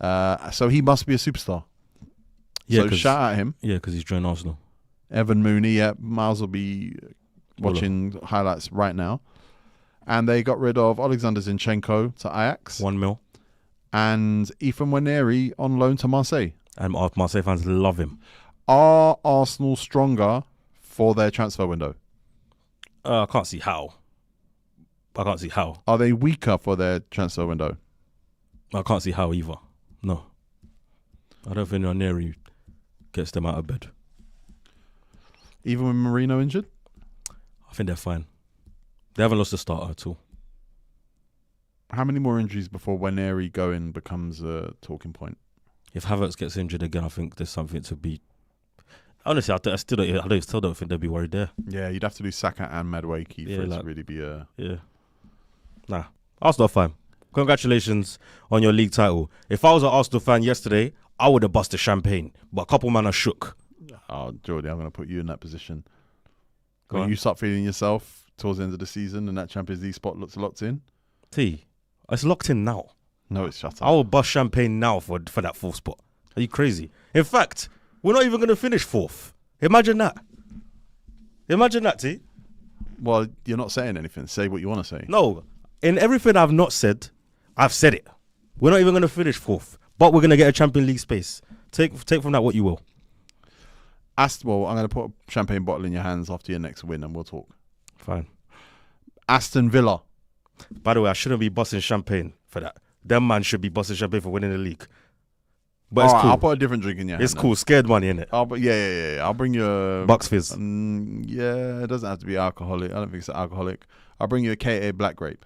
that. So he must be a superstar. So shout out him. Yeah, because he's joined Arsenal. Evan Mooney, yeah. Miles will be watching highlights right now. And they got rid of Alexander Zinchenko to Ajax. 1 mil. And Ethan Waneri on loan to Marseille. And Marseille fans love him. Are Arsenal stronger for their transfer window? I can't see how. Are they weaker for their transfer window? I can't see how either. No. I don't think Neri gets them out of bed. Even with Marino injured? I think they're fine. They haven't lost a starter at all. How many more injuries before Waneri going becomes a talking point? If Havertz gets injured again, I think there's something to be... Honestly, I still don't think they'll be worried there. Yeah, you'd have to do Saka and Madueke for it to really be a... Yeah. Nah. Arsenal fine. Congratulations on your league title. If I was an Arsenal fan yesterday, I would have busted champagne. But a couple man are shook. Oh, Jordy, I'm going to put you in that position. When you start feeling yourself towards the end of the season and that Champions League spot looks locked in? It's locked in now. No, it's shut up. I will bust champagne now for that fourth spot. Are you crazy? In fact, we're not even going to finish fourth. Imagine that. T. Well, you're not saying anything. Say what you want to say. No. In everything I've not said, I've said it. We're not even going to finish fourth. But we're going to get a Champions League space. Take from that what you will. I'm going to put a champagne bottle in your hands after your next win and we'll talk. Fine. Aston Villa. By the way, I shouldn't be busting champagne for that. Them man should be busting champagne for winning the league. But it's cool. I'll put a different drink in your hand. It's cool. Scared money, innit? Yeah. I'll bring you a... Bucks Fizz. Yeah, it doesn't have to be alcoholic. I don't think it's alcoholic. I'll bring you a KA Black Grape.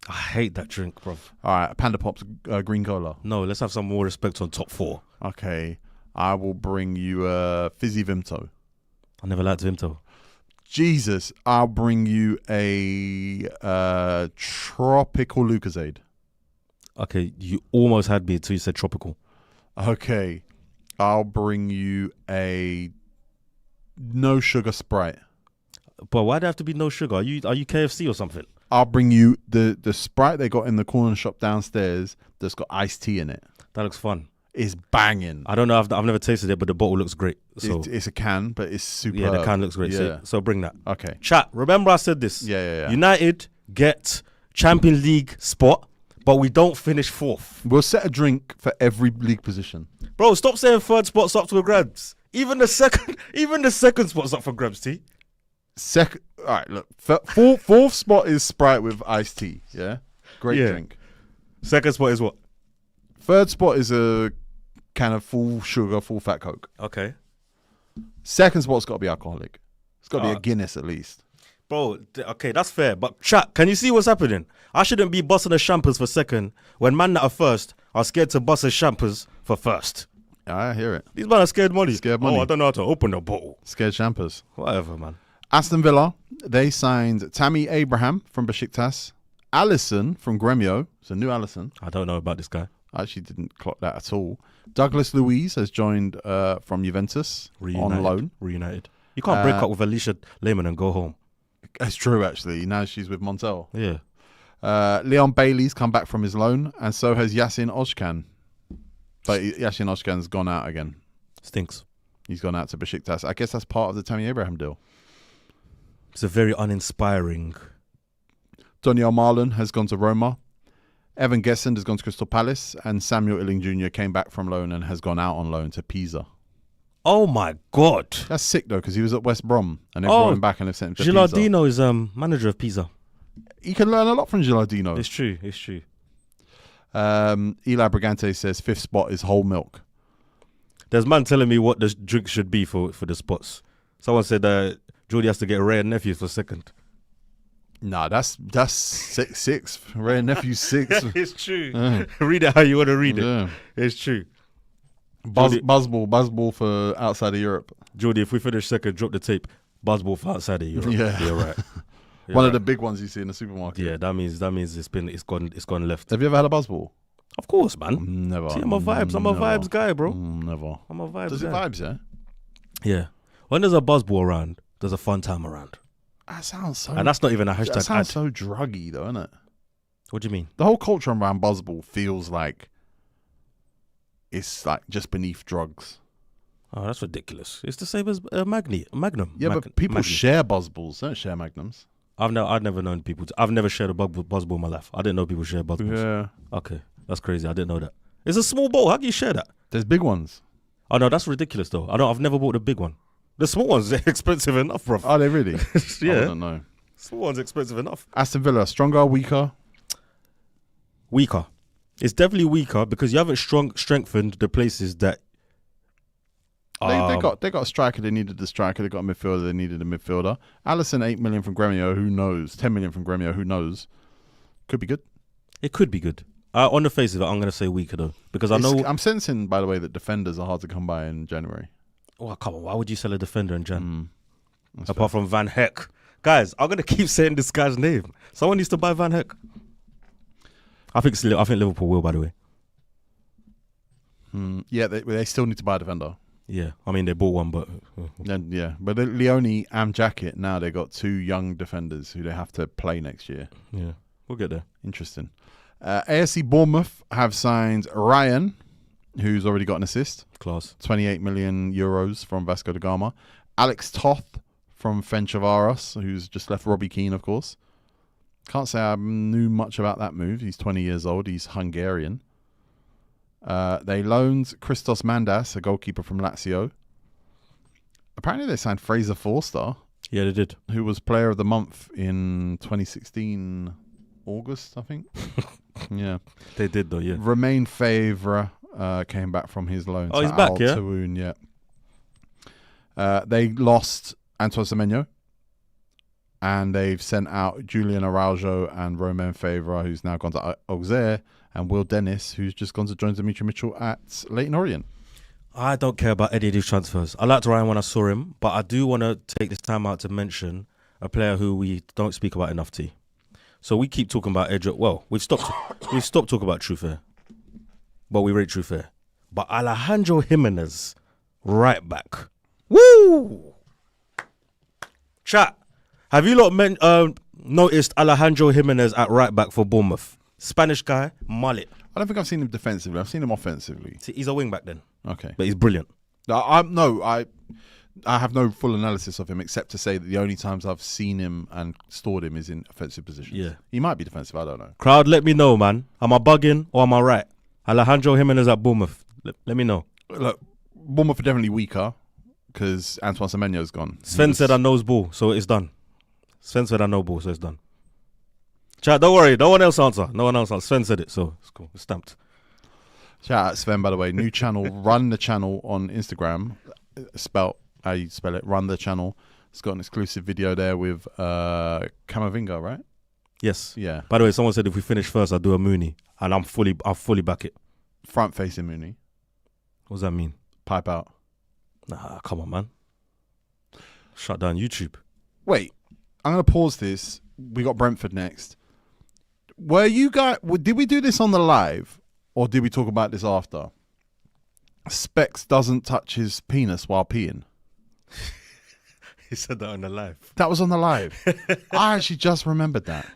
I hate that drink, bro. All right, Panda Pops Green Cola. No, let's have some more respect on top four. Okay. I will bring you a Fizzy Vimto. I never liked Vimto. Jesus, I'll bring you a tropical Lucozade. Okay, you almost had me until you said tropical. Okay, I'll bring you a no sugar Sprite. But why'd there have to be no sugar? Are you KFC or something? I'll bring you the Sprite they got in the corner shop downstairs that's got iced tea in it. That looks fun. It's banging. I don't know. I've never tasted it, but the bottle looks great. So it's a can, but it's super. Yeah, the can looks great. Yeah. So bring that. Okay. Chat. Remember I said this. Yeah. United get Champions League spot, but we don't finish fourth. We'll set a drink for every league position. Bro, stop saying third spot's up to grabs. Even the second spot's up for grabs, T. All right, look. Fourth spot is Sprite with iced tea. Yeah, great drink. Second spot is what? Third spot is a can of full sugar, full fat Coke. Okay. Second spot's got to be alcoholic. It's got to be a Guinness at least. Bro, okay, that's fair. But chat, can you see what's happening? I shouldn't be busting the champers for second when man that are first are scared to bust the champers for first. I hear it. These men are scared money. Scared money. Oh, I don't know how to open the bottle. Scared champers. Whatever, man. Aston Villa, they signed Tammy Abraham from Besiktas, Allison from Gremio. It's a new Allison. I don't know about this guy. I actually didn't clock that at all. Douglas Luiz has joined from Juventus on loan. Reunited. You can't break up with Alicia Lehmann and go home. It's true, actually. Now she's with Montel. Yeah. Leon Bailey's come back from his loan, and so has Yasin Ozcan. But Yasin Ozcan's gone out again. Stinks. He's gone out to Besiktas. I guess that's part of the Tammy Abraham deal. It's a very uninspiring. Daniel Marlon has gone to Roma. Evan Gessend has gone to Crystal Palace, and Samuel Illing Jr. came back from loan and has gone out on loan to Pisa. Oh my God. That's sick though, because he was at West Brom and they brought him back and they've sent him to Pisa. Gilardino is manager of Pisa. You can learn a lot from Gilardino. It's true. Eli Brigante says fifth spot is whole milk. There's man telling me what the drink should be for the spots. Someone said Jordy has to get Rare Nephews for second. Nah, that's six. Rare Nephews 6. It's true. Read it how you want to read it. Yeah. It's true. Buzzball for outside of Europe. Jordy, if we finish second, drop the tape. Buzzball for outside of Europe. Yeah, you're right. One of the big ones you see in the supermarket. Yeah, that means it's gone left. Have you ever had a buzzball? Of course, man. Never. See, I'm a vibes guy, bro. Never. I'm a vibes guy. Does it vibes, yeah? Yeah. When there's a buzzball around, there's a fun time around. That sounds so... And that's not even a hashtag. That sounds so druggy, though, isn't it? What do you mean? The whole culture around buzzball feels like it's like just beneath drugs. Oh, that's ridiculous. It's the same as Magnum. Yeah, but people share buzzballs. Don't share Magnums. I've never known people. I've never shared a buzzball in my life. I didn't know people share buzzballs. Yeah. Okay, that's crazy. I didn't know that. It's a small ball. How can you share that? There's big ones. Oh no, that's ridiculous though. I've never bought the big one. The small ones are expensive enough, bro. Are they really? Yeah. I don't know. Small ones expensive enough. Aston Villa, stronger, weaker? Weaker. It's definitely weaker because you haven't strengthened the places that. They got a striker. They needed the striker. They got a midfielder. They needed a midfielder. Allison, 8 million from Gremio. Who knows? 10 million from Gremio. Who knows? Could be good. It could be good. On the face of it, I'm going to say weaker though because I know. I'm sensing, by the way, that defenders are hard to come by in January. Oh come on! Why would you sell a defender in Jan? fair. Apart from Van Heck, guys, I'm going to keep saying this guy's name. Someone needs to buy Van Heck. I think Liverpool will, by the way. Yeah, they still need to buy a defender. Yeah, I mean they bought one, but but Leone and Jacket now they got 2 young defenders who they have to play next year. Yeah, we'll get there. Interesting. AFC Bournemouth have signed Ryan, who's already got an assist. Class. 28 million euros from Vasco da Gama. Alex Toth from Ferencváros, who's just left Robbie Keane, of course. Can't say I knew much about that move. He's 20 years old. He's Hungarian. They loaned Christos Mandas, a goalkeeper from Lazio. Apparently they signed Fraser Forster. Yeah, they did. Who was player of the month in 2016 August, I think. Yeah. They did though, yeah. Romain Favre came back from his loan. Oh, he's back, yeah? Toon, yeah. They lost Antoine Semenyo. And they've sent out Julian Araujo and Romain Favre, who's now gone to Auxerre, and Will Dennis, who's just gone to join Dimitri Mitchell at Leyton Orient. I don't care about any of these transfers. I liked Ryan when I saw him, but I do want to take this time out to mention a player who we don't speak about enough, T. So we keep talking about Edric. Well, we've stopped talking about Trufair, but we rate Trufair. But Alejandro Jimenez, right back. Woo! Chat. Have you lot noticed Alejandro Jimenez at right back for Bournemouth? Spanish guy, mullet. I don't think I've seen him defensively. I've seen him offensively. See, he's a wing back then. Okay. But he's brilliant. I have no full analysis of him except to say that the only times I've seen him and stored him is in offensive positions. Yeah. He might be defensive. I don't know. Crowd, let me know, man. Am I bugging or am I right? Alejandro Jimenez at Bournemouth. Let me know. Look, Bournemouth are definitely weaker because Antoine Semenyo's gone. Sven said I knows ball, so it's done. Sven said I know ball, so it's done. Chat, don't worry. No one else answer. Sven said it, so it's cool. It's stamped. Shout out Sven, by the way. New channel, Run the Channel on Instagram. Spelt how you spell it. Run the Channel. It's got an exclusive video there with Camavinga, right? Yes. Yeah. By the way, someone said if we finish first, I'll do a Mooney, and I'll fully back it. Front facing Mooney. What does that mean? Pipe out. Nah, come on, man. Shut down YouTube. Wait, I'm gonna pause this. We got Brentford next. Were you guys? Did we do this on the live, or did we talk about this after? Specs doesn't touch his penis while peeing. He said that on the live. That was on the live. I actually just remembered that.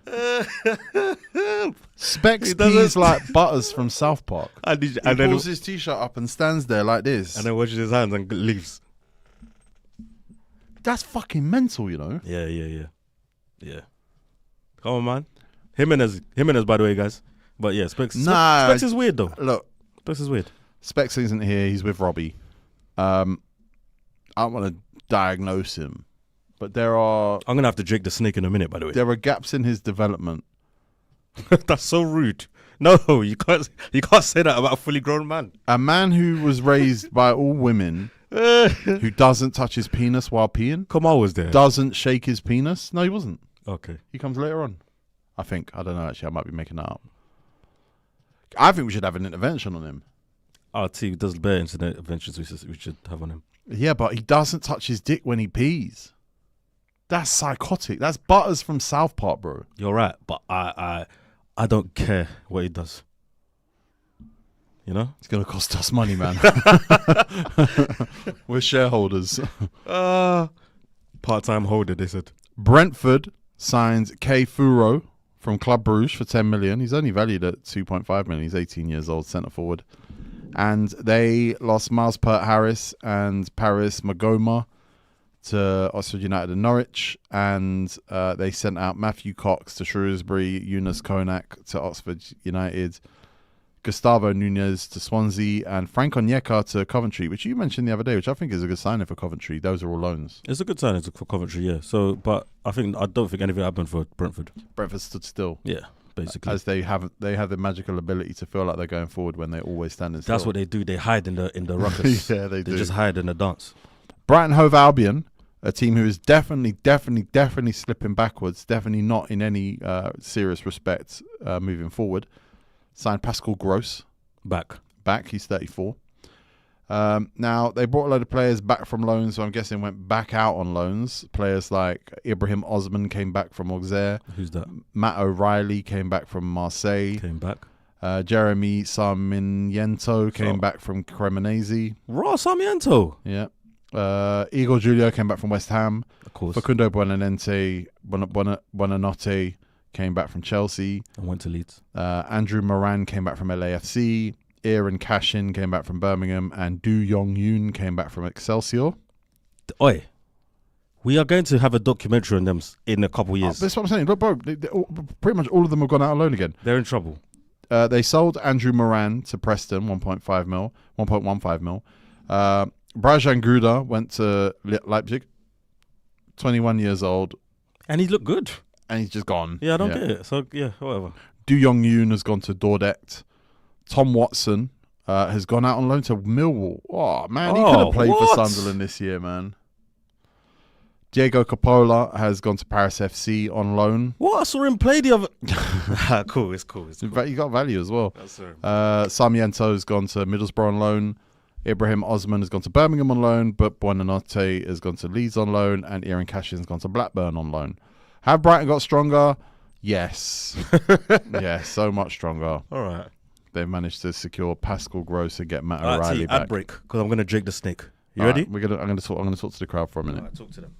Specs pees like Butters from South Park. He pulls his t-shirt up and stands there like this. And then washes his hands and leaves. That's fucking mental, you know? Yeah. Come on, man. Jimenez, by the way, guys. But yeah, Specs is weird, though. Look. Specs is weird. Specs isn't here. He's with Robbie. I don't want to diagnose him, but I'm going to have to drink the snake in a minute, by the way. There are gaps in his development. That's so rude. No, you can't say that about a fully grown man. A man who was raised by all women, who doesn't touch his penis while peeing. Kamal was there. Doesn't shake his penis. No, he wasn't. Okay. He comes later on. I think. I don't know, actually. I might be making that up. I think we should have an intervention on him. RT does better interventions we should have on him. Yeah, but he doesn't touch his dick when he pees. That's psychotic. That's Butters from South Park, bro. You're right, but I don't care what he does. You know? It's going to cost us money, man. We're shareholders. Part-time holder, they said. Brentford signs Kay Furo from Club Brugge for 10 million. He's only valued at 2.5 million. He's 18 years old, centre forward. And they lost Miles Pert-Harris and Paris Magoma to Oxford United and Norwich. And they sent out Matthew Cox to Shrewsbury, Yunus Konak to Oxford United, Gustavo Nunez to Swansea, and Frank Onyeka to Coventry, which you mentioned the other day, which I think is a good signing for Coventry. Those are all loans. It's a good signing for Coventry, yeah. So, but I don't think anything happened for Brentford. Brentford stood still. Yeah, basically. As they have the magical ability to feel like they're going forward when they're always standing still. That's what they do. They hide in the ruckus. Yeah, they do. They just hide in the dance. Brighton Hove Albion, a team who is definitely slipping backwards, definitely not in any serious respect moving forward, signed Pascal Gross. Back. He's 34. Now, they brought a load of players back from loans, so I'm guessing went back out on loans. Players like Ibrahim Osman came back from Auxerre. Who's that? Matt O'Reilly came back from Marseille. Came back. Jeremy Sarmiento came back from Cremonese. Raw Sarmiento. Yeah. Igor Julio came back from West Ham. Of course. Facundo Buonanotte came back from Chelsea. And went to Leeds. Andrew Moran came back from LAFC. Aaron Cashin came back from Birmingham. And Du Yong-yoon came back from Excelsior. Oi. We are going to have a documentary on them in a couple of years. That's what I'm saying. Look, bro, pretty much all of them have gone out on loan again. They're in trouble. They sold Andrew Moran to Preston, 1.15 mil. Brajan Gruda went to Leipzig, 21 years old. And he looked good. And he's just gone. Yeah, I don't get it. So, yeah, whatever. Du Yong-yoon has gone to Dordrecht. Tom Watson has gone out on loan to Millwall. Oh, man, he could have played for Sunderland this year, man. Diego Coppola has gone to Paris FC on loan. What? I saw him play the other... Cool, it's cool. In fact, he got value as well. That's Sarmiento has gone to Middlesbrough on loan. Ibrahim Osman has gone to Birmingham on loan, but Buonanotte has gone to Leeds on loan, and Aaron Cashin has gone to Blackburn on loan. Have Brighton got stronger? Yes. Yeah, so much stronger. All right. They've managed to secure Pascal Gross and get Matt O'Reilly back. Ad break, because I'm going to drink the snake. You All ready? Right, I'm going to talk to the crowd for a minute. All right, talk to them.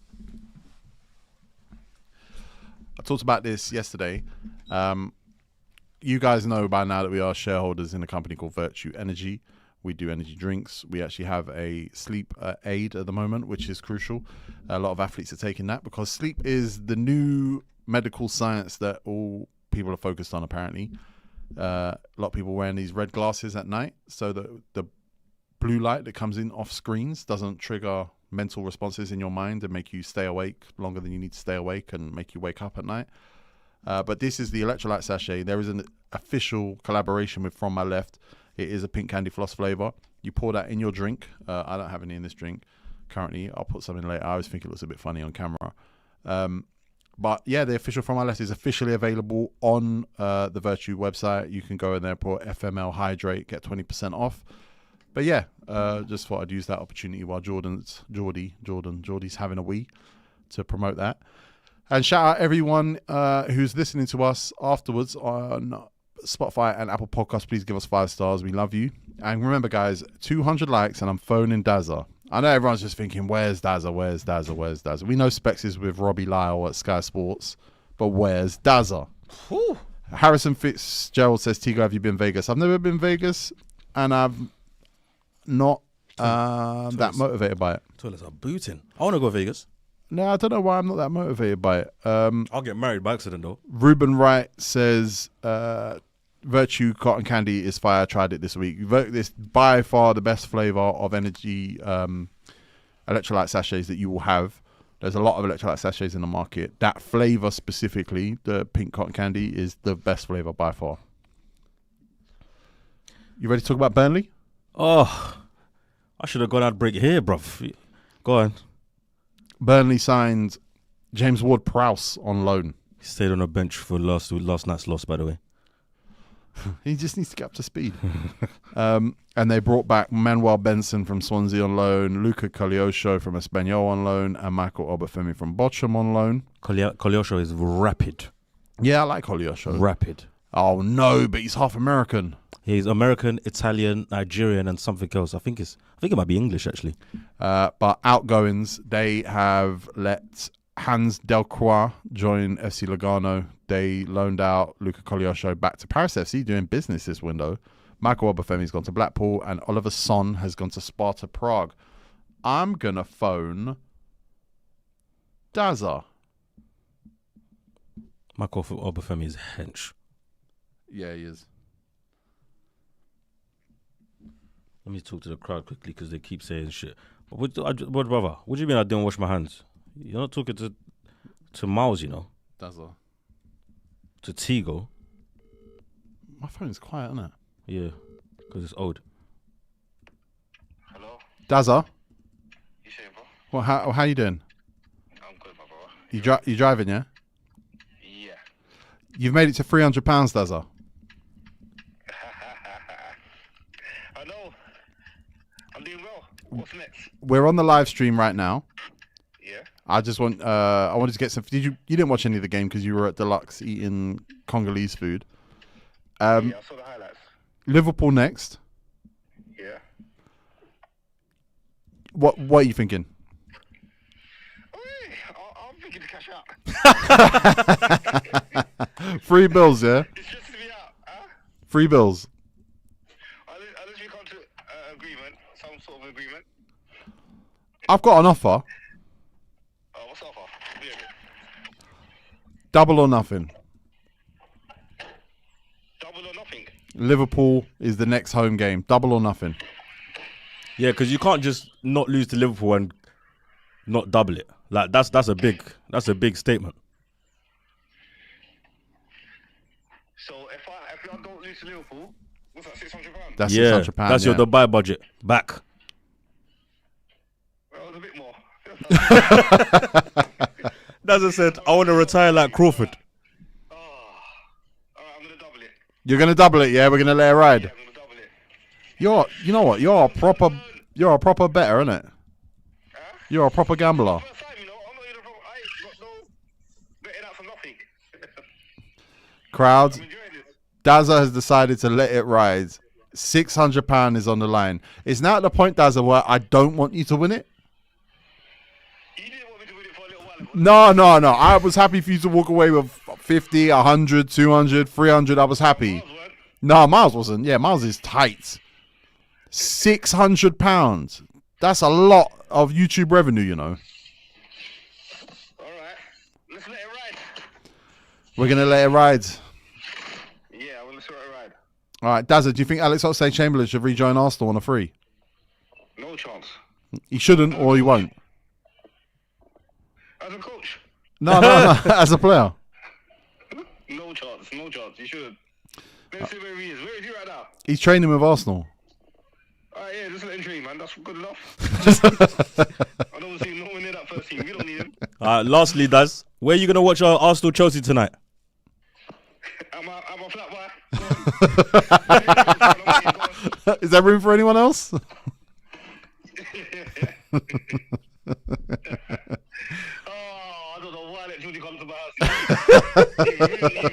I talked about this yesterday. You guys know by now that we are shareholders in a company called Virtue Energy. We do energy drinks. We actually have a sleep aid at the moment, which is crucial. A lot of athletes are taking that because sleep is the new medical science that all people are focused on, apparently. A lot of people wearing these red glasses at night so that the blue light that comes in off screens doesn't trigger mental responses in your mind and make you stay awake longer than you need to stay awake and make you wake up at night. But this is the electrolyte sachet. There is an official collaboration with From My Left. It is a pink candy floss flavor. You pour that in your drink. I don't have any in this drink currently. I'll put some in later. I always think it looks a bit funny on camera. But yeah, the official From My Left is officially available on the Virtue website. You can go in there, put FML Hydrate, get 20% off. But yeah, just thought I'd use that opportunity while Jordy's having a wee to promote that. And shout out everyone who's listening to us afterwards on Spotify and Apple Podcasts. Please give us 5 stars. We love you. And remember, guys, 200 likes and I'm phoning Dazza. I know everyone's just thinking, where's Dazza? Where's Dazza? Where's Dazza? We know Specs is with Robbie Lyle at Sky Sports, but where's Dazza? Whew. Harrison Fitzgerald says, Tego, have you been Vegas? I've never been Vegas, and I've not that motivated by it. Toilets are booting. I want to go to Vegas. No, I don't know why I'm not that motivated by it. I'll get married by accident, though. Ruben Wright says, Virtue Cotton Candy is fire. I tried it this week. This by far the best flavor of energy electrolyte sachets that you will have. There's a lot of electrolyte sachets in the market. That flavor specifically, the pink cotton candy, is the best flavor by far. You ready to talk about Burnley? Oh, I should have gone out break here, bruv. Go on. Burnley signed James Ward-Prowse on loan. He stayed on the bench for last night's loss, by the way. He just needs to get up to speed. And they brought back Manuel Benson from Swansea on loan, Luca Cogliosho from Espanyol on loan, and Michael Obafemi from Bochum on loan. Cogliosho is rapid. Yeah, I like Cogliosho. Rapid. Oh, no, but he's half American. He's American, Italian, Nigerian, and something else. I think it might be English, actually. But outgoings, they have let Hans Delcroix join FC Lugano. They loaned out Luca Cogliosho back to Paris FC, doing business this window. Michael Obafemi's gone to Blackpool, and Oliver Son has gone to Sparta Prague. I'm going to phone Daza. Michael Obafemi is hench. Yeah, he is. Let me talk to the crowd quickly because they keep saying shit. What, brother? What do you mean I didn't wash my hands? You're not talking to Miles, you know. Daza. To Tego. My phone's quiet, isn't it? Yeah, because it's old. Hello? Daza. You saying, bro? Well, how you doing? I'm good, my brother. You driving, yeah? Yeah. You've made it to £300, Daza. I know. I'm doing well. What's next? We're on the live stream right now. Yeah. I just want. I wanted to get some. You didn't watch any of the game because you were at Deluxe eating Congolese food. Yeah, I saw the highlights. Liverpool next. Yeah. What are you thinking? I'm thinking to cash out. Free bills, yeah. It's just to be out, huh? Free bills. Unless we come to agreement, some sort of agreement. I've got an offer. What's the offer? Yeah. Double or nothing. Double or nothing. Liverpool is the next home game. Double or nothing. Yeah, because you can't just not lose to Liverpool and not double it. Like that's a big statement. So if I don't lose to Liverpool, what's that, £600? That's Yeah, £600. that's your Dubai budget back. Well, a bit more. Dazza said, I want to retire like Crawford. Alright, I'm gonna double it. You're gonna double it, yeah. We're gonna let it ride. Yeah, I'm gonna double it. You know what? You're a proper better, innit? Huh? You're a proper gambler. First time, you know, I'm not even from. I ain't got no betting out for nothing. Crowd, I'm enjoying this. Daza has decided to let it ride. £600 is on the line. It's now at the point, Daza, where I don't want you to win it. You didn't want me to win it for a little while ago. No. I was happy for you to walk away with 50, 100, 200, 300. I was happy. Miles weren't. No, Miles wasn't. Yeah, Miles is tight. £600. That's a lot of YouTube revenue, you know. Alright, let's let it ride. We're going to let it ride. Yeah, well, let's let it ride. All right, Daza, do you think Alex Oxlade-Chamberlain should rejoin Arsenal on a free? No chance. He shouldn't or he won't? As a coach, No, as a player. no chance. You should. Let's see where he is. Where is he right now? He's training with Arsenal. Alright, yeah, just let him train, man. That's good enough. I don't see no one in that first team. We don't need him. Lastly, Daz, where are you going to watch Arsenal Chelsea tonight? I'm a flat boy. Is there room for anyone else? Oh, I don't know why let Judy come to my house. You really my flat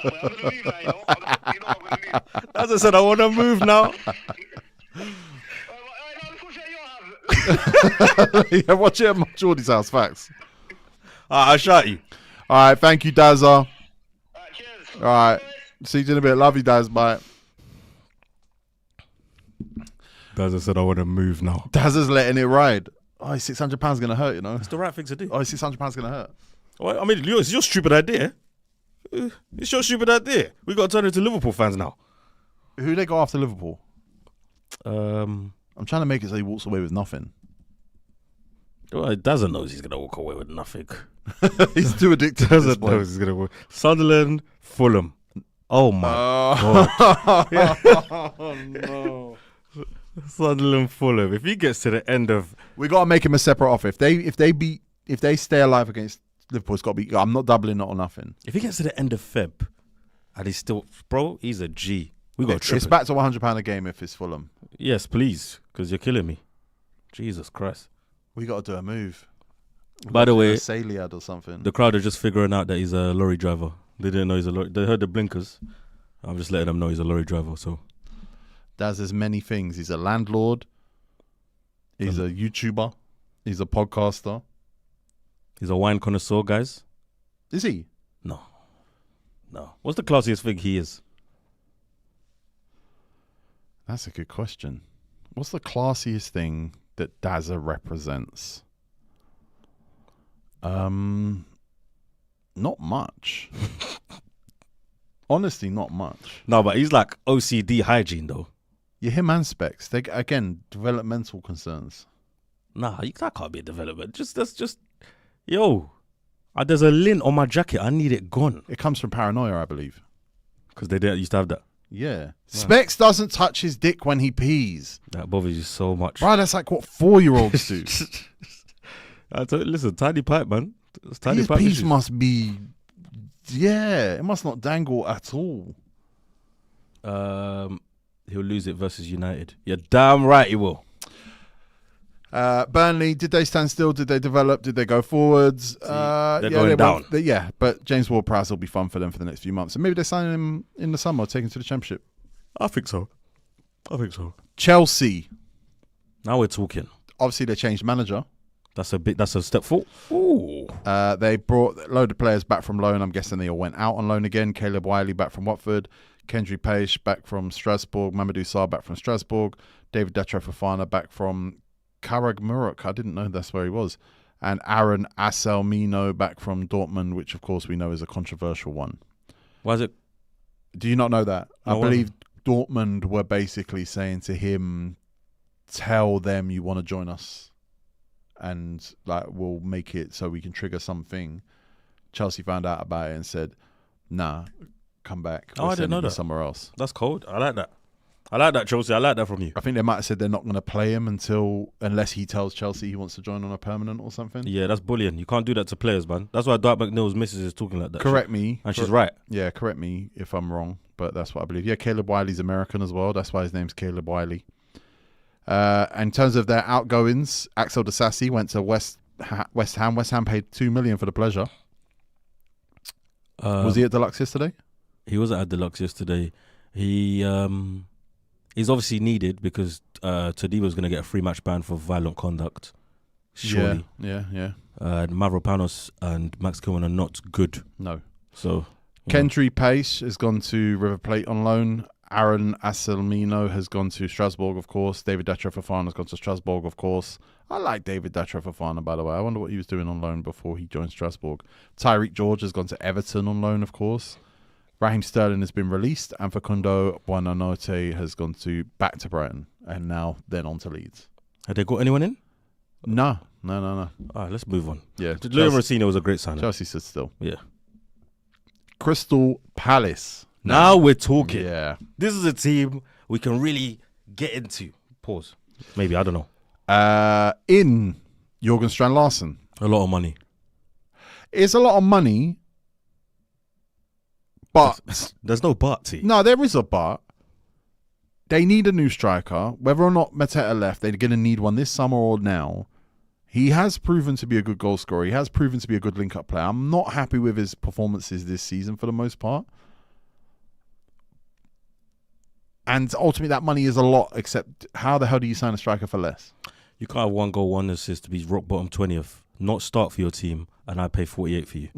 boy. I'm gonna leave now, you know. I'm gonna leave. As I said, I want to move now. Alright, now let's push at your house. Yeah, watch it at Jordy's house, facts. I'll shout you. All right, thank you, Daza. Alright, cheers. All right, see you in a bit. Love you, Daz. Bye. Dazza said, I want to move now. Daza's letting it ride. Oh, £600 going to hurt, you know. It's the right thing to do. Oh, £600 going to hurt. Well, I mean, it's your stupid idea. It's your stupid idea. We got to turn into Liverpool fans now. Who they go after Liverpool? Um, I'm trying to make it so he walks away with nothing. well, Dazza knows he's going to walk away with nothing. He's too addicted to this Dazza point. knows he's going to walk. Sunderland, Fulham. Oh, my God. Oh, no. Sunderland, Fulham. If he gets to the end of... We got to make him a separate offer. If they stay alive against Liverpool, it's got to be. I'm not doubling it or nothing. If he gets to the end of Feb and he's still... Bro, he's a G. We got to trip It's it. back to £100 a game if it's Fulham. Yes, please, because you're killing me. Jesus Christ. We got to do a move. By the way, a Saliad or something. the crowd are just figuring out that he's a lorry driver. They didn't know he's a lorry. They heard the blinkers. I'm just letting them know he's a lorry driver. So Daz has many things. He's a landlord. He's a YouTuber. He's a podcaster. he's a wine connoisseur, guys. Is he? No. What's the classiest thing he is? That's a good question. What's the classiest thing that Dazza represents? Not much. Honestly, not much. No, but he's like OCD hygiene though. Yeah, him and Specs. They again developmental concerns. Nah, that can't be a development. Yo. There's a lint on my jacket. I need it gone. It comes from paranoia, I believe. Because they used to have that. Yeah. Specs doesn't touch his dick when he pees. That bothers you so much. Right, that's like what 4-year-olds do. Listen, tiny pipe, man. Tiny His pipe piece issues. must be, it must not dangle at all. He'll lose it versus United. You're damn right he will. Burnley, did they stand still? Did they develop? Did they go forwards? They're going down. But James Ward-Prowse will be fun for them for the next few months. And maybe they sign him in the summer, take him to the Championship. I think so. Chelsea. Now we're talking. Obviously, they changed manager. That's a step forward. Ooh. They brought a load of players back from loan. I'm guessing they all went out on loan again. Caleb Wiley back from Watford. Kendry Page back from Strasbourg. Mamadou Sarr back from Strasbourg. David Datro Fofana back from Karagmuruk. I didn't know that's where he was. And Aaron Aselmino back from Dortmund, which of course we know is a controversial one. Why is it? Do you not know that? No, I believe Dortmund were basically saying to him, tell them you want to join us and like we'll make it so we can trigger something. Chelsea found out about it and said, nah, come back. I didn't know that. Somewhere else. That's cold. I like that. I like that, Chelsea. I like that from you. I think they might have said they're not going to play him unless he tells Chelsea he wants to join on a permanent or something. Yeah, that's bullying. You can't do that to players, man. That's why Dwight McNeil's missus is talking like that. Correct me. And she's right. Yeah, correct me if I'm wrong, but that's what I believe. Yeah, Caleb Wiley's American as well. That's why his name's Caleb Wiley. In terms of their outgoings, Axel Disasi went to West Ham. West Ham paid $2 million for the pleasure. Was he at Deluxe yesterday? He was at Deluxe yesterday. He's obviously needed because Todibo was going to get a free match ban for violent conduct. Surely. Yeah. Mavropanos and Max Kilman are not good. No. So Kendry Page has gone to River Plate on loan. Aaron Aselmino has gone to Strasbourg, of course. David Datro Fofana has gone to Strasbourg, of course. I like David Datro Fofana, by the way. I wonder what he was doing on loan before he joined Strasbourg. Tyreek George has gone to Everton on loan, of course. Raheem Sterling has been released, and Facundo Buonanotte has gone back to Brighton, and now then on to Leeds. Have they got anyone in? No. All right, let's move on. Yeah, Leo Rossini was a great signing. Chelsea stood still. Yeah. Crystal Palace. Now we're talking. Yeah. This is a team we can really get into. Pause. Maybe, I don't know. In Jorgen Strand Larsen. A lot of money. It's a lot of money, but there's no but, T. No, there is a but. They need a new striker. Whether or not Mateta left, they're going to need one this summer or now. He has proven to be a good goal scorer. He has proven to be a good link-up player. I'm not happy with his performances this season for the most part. And ultimately, that money is a lot, except how the hell do you sign a striker for less? You can't have 1 goal, 1 assist to be rock bottom 20th, not start for your team, and I pay 48 for you.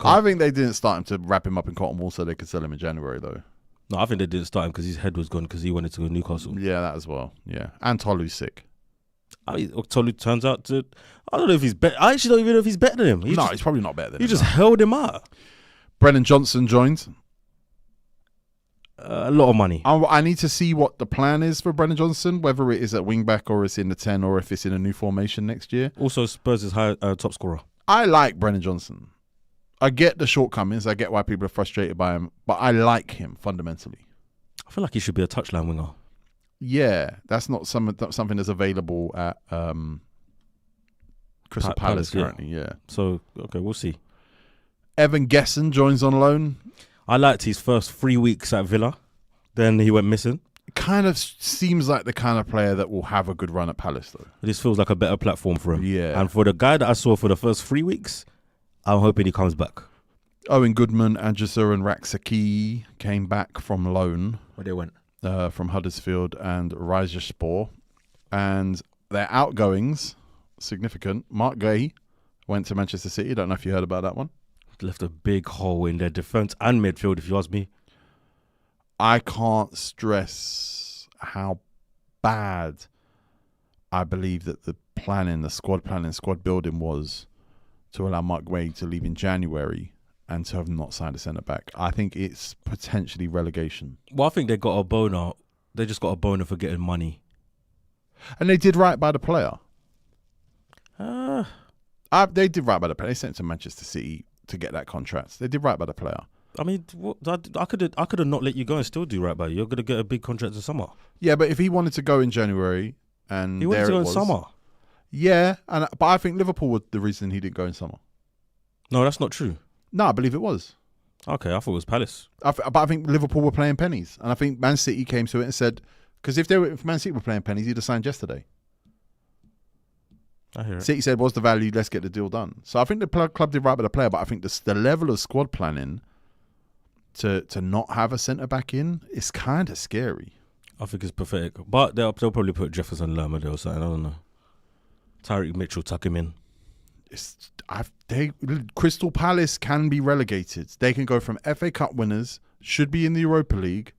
I think they didn't start him to wrap him up in cotton wool so they could sell him in January, though. No, I think they didn't start him because his head was gone because he wanted to go to Newcastle. Yeah, that as well. Yeah. And Tolu's sick. Tolu turns out to... I don't know if he's better. I actually don't even know if he's better than him. He's probably not better than him. You just held him out. Brennan Johnson joined. A lot of money. I need to see what the plan is for Brennan Johnson, whether it is at wing back or it's in the 10 or if it's in a new formation next year. Also, Spurs is top scorer. I like Brennan Johnson. I get the shortcomings. I get why people are frustrated by him, but I like him fundamentally. I feel like he should be a touchline winger. Yeah, that's not something that's available at Crystal Palace currently. Yeah. So, okay, we'll see. Evan Gesson joins on loan. I liked his first 3 weeks at Villa. Then he went missing. Kind of seems like the kind of player that will have a good run at Palace, though. This feels like a better platform for him. Yeah. And for the guy that I saw for the first 3 weeks, I'm hoping he comes back. Owen Goodman, Andresa and Raksaki came back from loan. Where they went? From Huddersfield and Rizespor. And their outgoings, significant. Mark Gay went to Manchester City. Don't know if you heard about that one. Left a big hole in their defence and midfield, if you ask me. I can't stress how bad I believe that the squad planning, squad building was to allow Mark Gray to leave in January and to have not signed a centre back. I think it's potentially relegation. Well, I think they got a boner. They just got a boner for getting money. And they did right by the player. Uh, They did right by the player. They sent him to Manchester City to get that contract. They did right by the player. I mean, I could have not let you go and still do right by you. You're going to get a big contract in summer. Yeah, but if he wanted to go in January and He wanted to go in summer. Yeah, but I think Liverpool was the reason he didn't go in summer. No, that's not true. No, I believe it was. Okay, I thought it was Palace. But I think Liverpool were playing pennies. And I think Man City came to it and said, because if Man City were playing pennies, he'd have signed yesterday. I hear it. City said, what's the value? Let's get the deal done. So I think the club did right by the player, but I think the level of squad planning to not have a centre-back in is kind of scary. I think it's pathetic. But they'll probably put Jefferson Lerma there or something. I don't know. Tyreek Mitchell, tuck him in. Crystal Palace can be relegated. They can go from FA Cup winners, should be in the Europa League,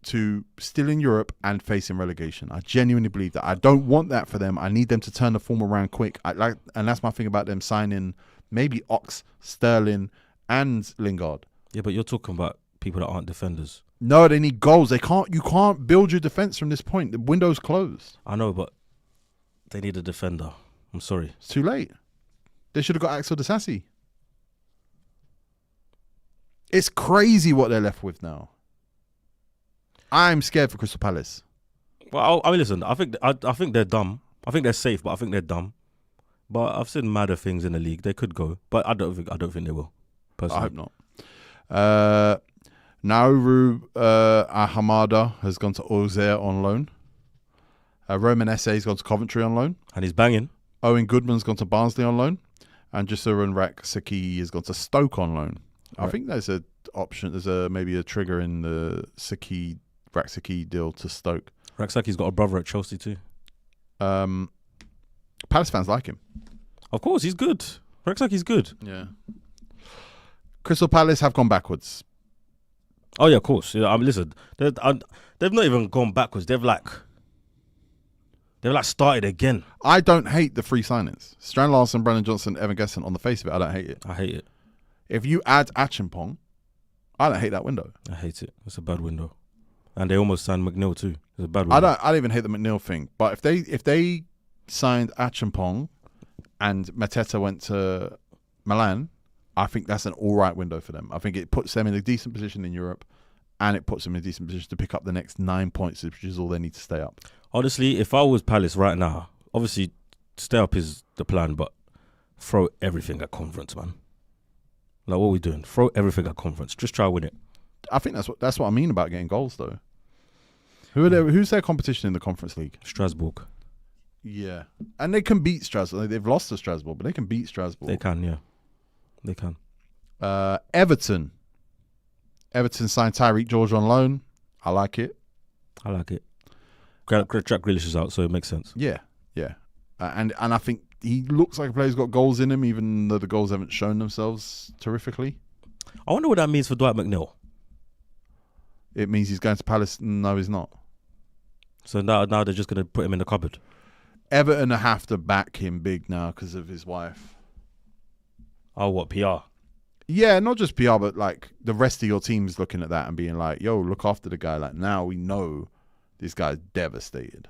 to still in Europe and facing relegation. I genuinely believe that. I don't want that for them. I need them to turn the form around quick. And that's my thing about them signing maybe Ox, Sterling, and Lingard. Yeah, but you're talking about people that aren't defenders. No, they need goals. You can't build your defense from this point. The window's closed. I know, but they need a defender. I'm sorry. It's too late. They should have got Axel Disasi. It's crazy what they're left with now. I'm scared for Crystal Palace. Well, I mean, listen. I think they're dumb. I think they're safe, but I think they're dumb. But I've seen madder things in the league. They could go, but I don't think they will. Personally, I hope not. Nauru Ahamada has gone to Auxerre on loan. Roman Esse's gone to Coventry on loan. And he's banging. Owen Goodman's gone to Barnsley on loan. And Jasurin Raksaki has gone to Stoke on loan. Right. I think there's an option. There's maybe a trigger in the Raksaki deal to Stoke. Raksaki's got a brother at Chelsea too. Palace fans like him. Of course, he's good. Raksaki's good. Yeah. Crystal Palace have gone backwards. Oh yeah, of course. Yeah, I mean, listen, they've not even gone backwards. They've started again. I don't hate the free signings. Strand Larson, Brennan Johnson, Evan Gesson. On the face of it, I don't hate it. I hate it. If you add Achimpong, I don't hate that window. I hate it. It's a bad window. And they almost signed McNeil too. It's a bad window. I don't even hate the McNeil thing. But if they signed Achimpong and Mateta went to Milan, I think that's an all right window for them. I think it puts them in a decent position in Europe, and it puts them in a decent position to pick up the next 9 points, which is all they need to stay up. Honestly, if I was Palace right now, obviously stay up is the plan, but throw everything at Conference, man. Like, what are we doing? Throw everything at Conference. Just try to win it. I think that's what I mean about getting goals, though. Who's their competition in the Conference League? Strasbourg. Yeah, and they can beat Strasbourg. They've lost to Strasbourg, but they can beat Strasbourg. They can, yeah. They can. Everton signed Tyreek George on loan. I like it. Jack Grealish is out, so it makes sense. Yeah. And I think he looks like a player who's got goals in him, even though the goals haven't shown themselves terrifically. I wonder what that means for Dwight McNeil. It means he's going to Palace. No, he's not. So now they're just going to put him in the cupboard. Everton have to back him big now because of his wife. Oh, what, PR? Yeah, not just PR, but like the rest of your team's looking at that and being like, yo, look after the guy. Like, now we know this guy's devastated.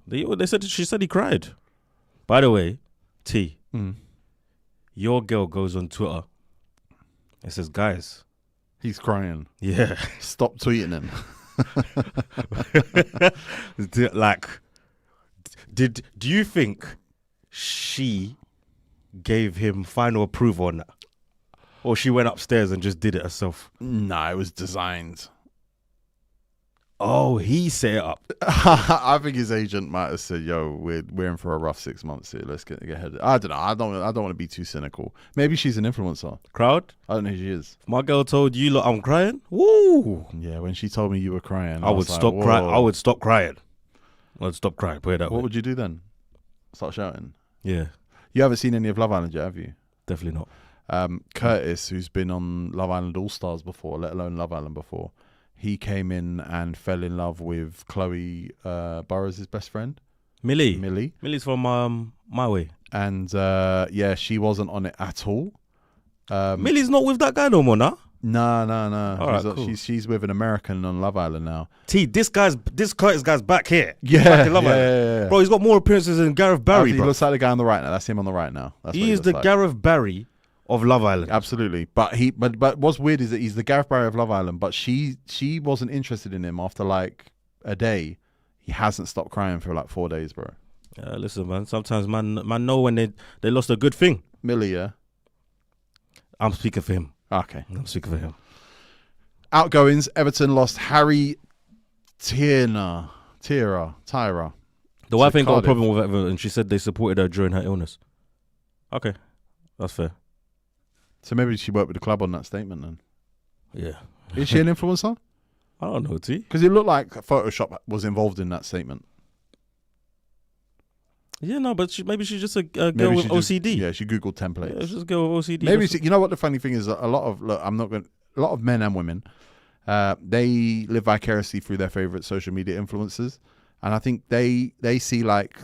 She said he cried. By the way, T, your girl goes on Twitter and says, guys. He's crying. Yeah. Stop tweeting him. Do you think she gave him final approval on that? Or she went upstairs and just did it herself? Nah, it was designed. Oh, he set it up. I think his agent might have said, yo, we're in for a rough 6 months here. Let's get ahead. I don't know. I don't want to be too cynical. Maybe she's an influencer. Crowd? I don't know who she is. My girl told you, look, I'm crying. Woo! Yeah, when she told me you were crying, I would stop crying. I would stop crying. Put it that way. What would you do then? Start shouting? Yeah. You haven't seen any of Love Island yet, have you? Definitely not. Curtis, who's been on Love Island All Stars before, let alone Love Island before, he came in and fell in love with Chloe Burrows' best friend, Millie. Millie. Millie's from my way. And she wasn't on it at all. Millie's not with that guy no more, nah? No. All right, cool. She's with an American on Love Island now. This Curtis guy's back here. Yeah, Back in Love Island. yeah. Bro, he's got more appearances than Gareth Barry, He bro. looks like the guy on the right now. That's him on the right now. That's what He is looks the like. Gareth Barry of Love Island. Absolutely. But what's weird is that he's the Gareth Barry of Love Island, but she wasn't interested in him after like a day. He hasn't stopped crying for like 4 days, bro. Listen, man. Sometimes man know when they lost a good thing. Millie, yeah? I'm speaking for him. Okay. I'm speaking for him. Outgoings, Everton lost Harry Tyra. The wife ain't got a Cardiff. problem with Everton. She said they supported her during her illness. Okay, that's fair. So maybe she worked with the club on that statement then. Yeah. Is she an influencer? I don't know, T. Because it looked like Photoshop was involved in that statement. Yeah, no, but maybe she's just a girl Maybe with she just- OCD. Yeah, she Googled templates. Yeah, she's just a girl with OCD. Maybe you know what the funny thing is? A lot of men and women, they live vicariously through their favorite social media influencers, and I think they see like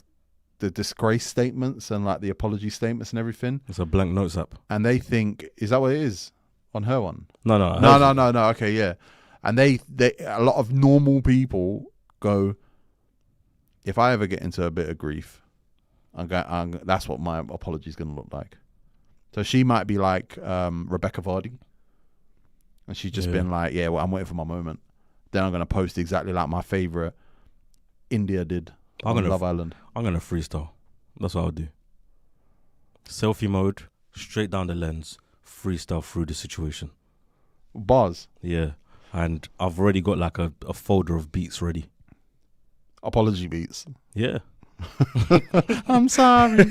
the disgrace statements and like the apology statements and everything, It's a blank notes app. and they think, is that what it is on her one? No. No. Okay, yeah, and they a lot of normal people go, if I ever get into a bit of grief, that's what my apology is going to look like. So she might be like Rebecca Vardy. And she's just been like, yeah, well, I'm waiting for my moment. Then I'm going to post exactly like my favourite India did on Love Island. I'm going to freestyle. That's what I'll do. Selfie mode, straight down the lens, freestyle through the situation. Bars. Yeah. And I've already got like a folder of beats ready. Apology beats. Yeah. I'm sorry.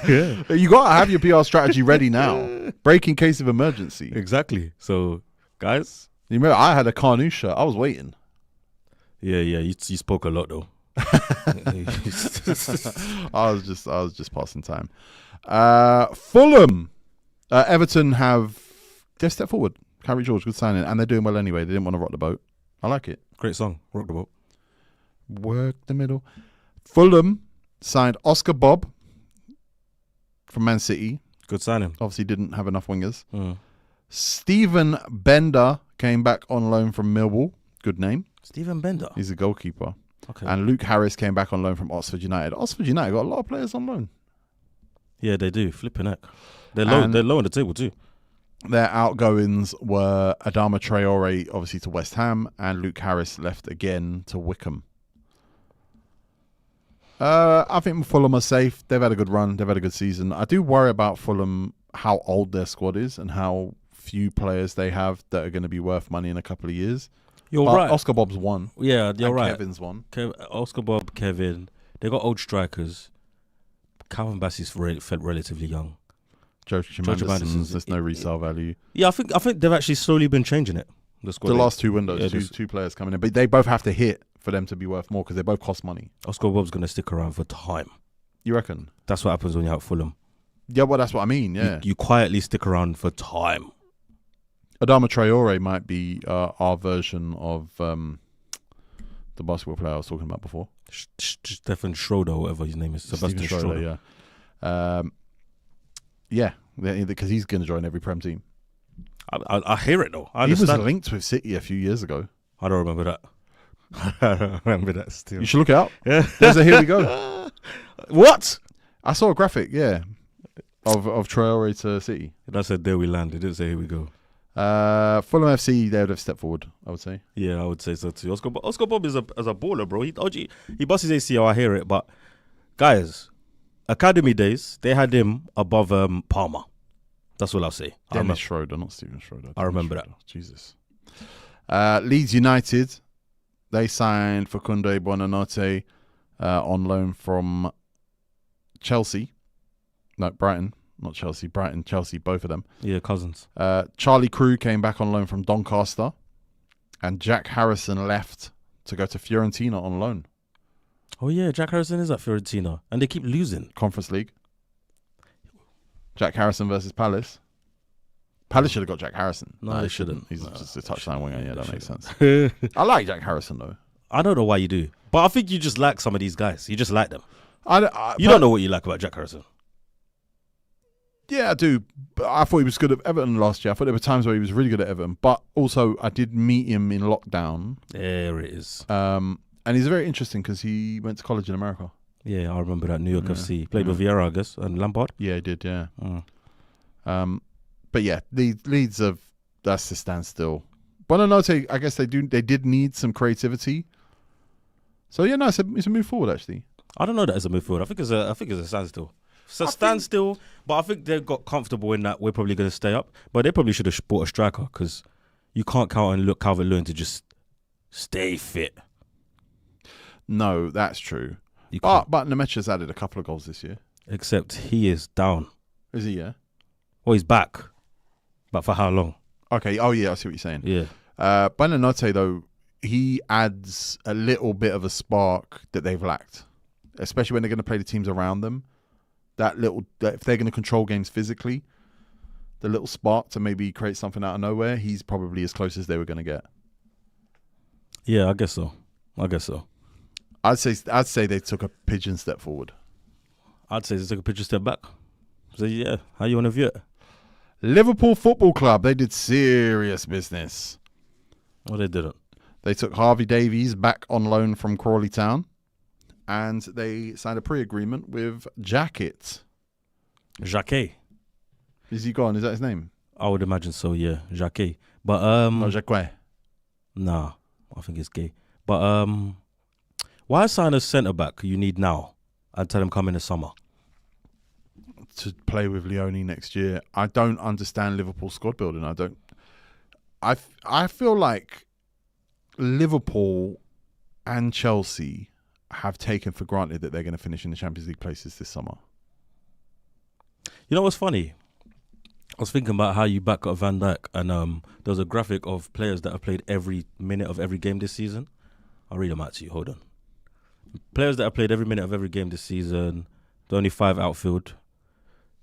Yeah. You got to have your PR strategy ready now. Break in case of emergency. Exactly. So, guys. You remember, I had a Carnu shirt. I was waiting. Yeah. You spoke a lot though. I was just passing time. Fulham, Everton they've stepped forward. Harry George, good signing, and they're doing well anyway. They didn't want to rock the boat. I like it. Great song. Rock the boat. Work the middle. Fulham signed Oscar Bob from Man City. Good signing. Obviously didn't have enough wingers. Stephen Bender came back on loan from Millwall. Good name. Stephen Bender. He's a goalkeeper. Okay. And Luke Harris came back on loan from Oxford United. Oxford United got a lot of players on loan. Yeah, they do. Flipping heck. They're low on the table too. Their outgoings were Adama Traore, obviously, to West Ham, and Luke Harris left again to Wickham. I think Fulham are safe. They've had a good run. They've had a good season. I do worry about Fulham, how old their squad is and how few players they have that are going to be worth money in a couple of years. You're But right. Oscar Bob's one. Yeah, you're and right. Kevin's one. Oscar Bob, Kevin. They got old strikers. Calvin Bassey's felt relatively young. Joachim Joachim Anderson's, Anderson's- there's no resale value. Yeah, I think they've actually slowly been changing it. The squad. The last two windows, Yeah, two players coming in. But they both have to hit for them to be worth more because they both cost money. Oscar Bob's going to stick around for time. You reckon? That's what happens when you're at Fulham. Yeah, well, that's what I mean, yeah. You quietly stick around for time. Adama Traore might be our version of the basketball player I was talking about before. Stefan Schroeder, whatever his name is. Sebastian Steven Schroeder. yeah. Yeah, because he's going to join every Prem team. I hear it though. I He was understand. linked with City a few years ago. I don't remember that. I don't remember that still. You should look it up. Yeah. There's a here we go. What? I saw a graphic, yeah, of Traore to City. I said there we landed. It didn't say here we go. Fulham FC, they would have stepped forward, I would say. Yeah, I would say so too. Oscar Bob is a baller, bro. He busts his ACL, I hear it. But guys, academy days, they had him above Palmer. That's all I'll say. Dennis Schroeder, not Steven Schroeder. I remember that. Jesus. Leeds United, they signed Facundo Buonanotte on loan from Chelsea. No, Brighton. Not Chelsea. Brighton, Chelsea, both of them. Yeah, cousins. Charlie Crew came back on loan from Doncaster. And Jack Harrison left to go to Fiorentina on loan. Oh yeah, Jack Harrison is at Fiorentina. And they keep losing. Conference League. Jack Harrison versus Palace. Palace should have got Jack Harrison. No, they shouldn't. He's No, just a touchline winger. Yeah, that makes sense. I I like Jack Harrison though. don't know why you do, but I think you just like some of these guys. You just like them. I You don't know what you like about Jack Harrison. Yeah, I do. But I thought he was good at Everton last year. I thought there were times where he was really good at Everton. But also, I did meet him in lockdown. There it is. And he's very interesting because he went to college in America. Yeah, I remember that New York FC. Played with Vieira, I guess, and Lampard. Yeah, he did, yeah. Mm. But yeah, the Leeds have, that's the standstill. Buonanotte, I guess they did need some creativity. So yeah, no, it's a move forward actually. I don't know that as a move forward. I think it's a standstill. It's a standstill, but I think they got comfortable in that we're probably going to stay up. But they probably should have bought a striker because you can't count on Calvert-Lewin to just stay fit. No, that's true. But Nemecha's added a couple of goals this year. Except he is down. Is he? Yeah. Well, he's back. But for how long? Okay. Oh yeah, I see what you're saying. Yeah. Buonanotte though, he adds a little bit of a spark that they've lacked, especially when they're going to play the teams around them. That if they're going to control games physically, the little spark to maybe create something out of nowhere, he's probably as close as they were going to get. Yeah, I guess so. I'd say they took a pigeon step forward. I'd say they took a pigeon step back. So yeah, how you want to view it? Liverpool Football Club, they did serious business. Well, they didn't. They took Harvey Davies back on loan from Crawley Town, and they signed a pre-agreement with Jacket. Jacquet. Is he gone? Is that his name? I would imagine so, yeah. Jacquet. But No, Jacquet. nah, I think it's gay. But why sign a centre back you need now and tell him come in the summer? To play with Leone next year. I don't understand Liverpool squad building. I feel like Liverpool and Chelsea have taken for granted that they're going to finish in the Champions League places this summer. You know what's funny? I was thinking about how you back up Van Dijk, and there was a graphic of players that have played every minute of every game this season. I'll read them out to you. Hold on. Players that have played every minute of every game this season. There are only 5 outfield.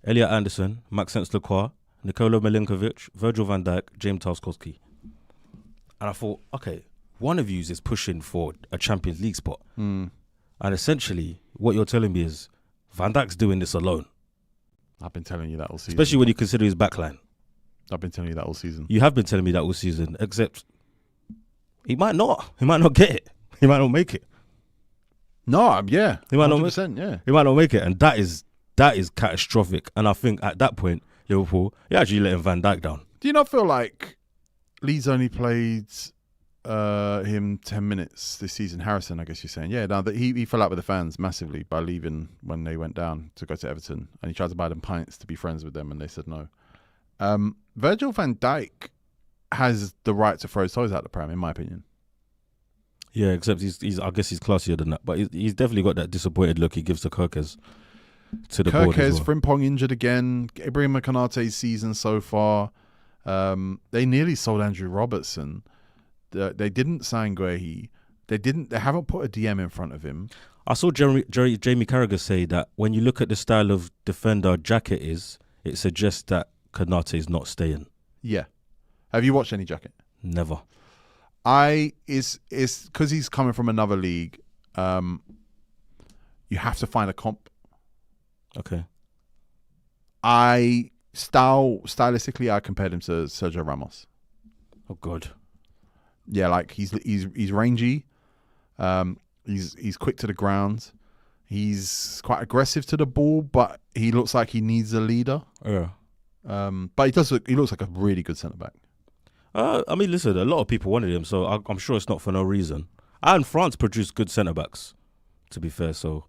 Elliot Anderson, Maxence Lacroix, Nikola Milinkovic, Virgil van Dijk, James Tarkowski. And I thought, okay, one of you is pushing for a Champions League spot. And essentially, what you're telling me is Van Dijk's doing this alone. I've been telling you that all season. Especially when you consider his backline. I've been telling you that all season. You have been telling me that all season, except he might not. He might not get it. He might not make it. No, yeah. He might 100%, yeah. He might not make it. And that is catastrophic. And I think at that point, Liverpool, you're actually letting Van Dijk down. Do you not feel like Leeds only played him 10 minutes this season? Harrison, I guess you're saying. Yeah, no, that he fell out with the fans massively by leaving when they went down to go to Everton. And he tried to buy them pints to be friends with them, and they said no. Virgil van Dijk has the right to throw his toys out the pram, in my opinion. Yeah, except he's I guess he's classier than that. But he's definitely got that disappointed look he gives to Kirkes. To the board as well. Frimpong injured again. Ibrahim Konate's season so far. They nearly sold Andrew Robertson. They didn't sign Guehi. They haven't put a DM in front of him. I saw Jamie Carragher say that when you look at the style of defender Jacket is, it suggests that Konate is not staying. Yeah. Have you watched any Jacket? Never. It's because he's coming from another league. You have to find a comp. Okay. Stylistically, I compared him to Sergio Ramos. Oh God. Yeah, like he's rangy. He's quick to the ground. He's quite aggressive to the ball, but he looks like he needs a leader. Yeah. But he looks like a really good centre back. I mean, listen, a lot of people wanted him, so I'm sure it's not for no reason. And France produced good centre backs, to be fair. So.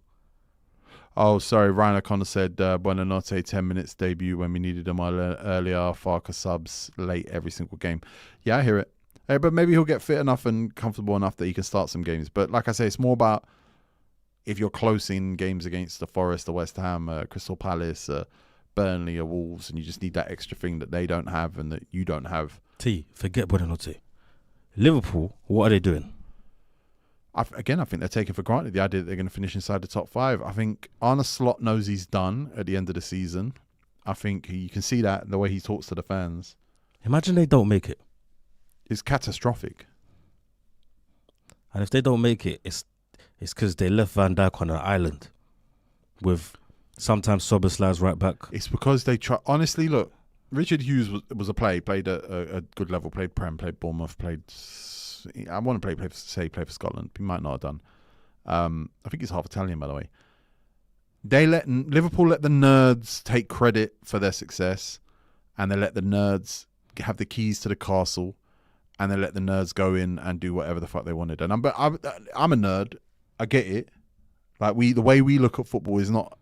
Oh, sorry. Ryan O'Connor said, Buonanotte, 10 minutes debut when we needed him earlier. Farker subs late every single game. Yeah, I hear it. But maybe he'll get fit enough and comfortable enough that he can start some games. But like I say, it's more about if you're close in games against the Forest, the West Ham, Crystal Palace, Burnley, or Wolves, and you just need that extra thing that they don't have and that you don't have. Forget Buonanotte. Liverpool, what are they doing? I think they're taking for granted the idea that they're going to finish inside the top 5. I think Arne Slot knows he's done at the end of the season. I think you can see that in the way he talks to the fans. Imagine they don't make it. It's catastrophic. And if they don't make it, it's because they left Van Dijk on an island with sometimes Sobersla's right back. It's because they try. Honestly, look, Richard Hughes was a player. Played at a good level. Played Prem. Played Bournemouth. Played. I want to play for Scotland. He might not have done. I think he's half Italian, by the way. Liverpool let the nerds take credit for their success, and they let the nerds have the keys to the castle, and they let the nerds go in and do whatever the fuck they wanted. And I'm a nerd. I get it. Like the way we look at football is not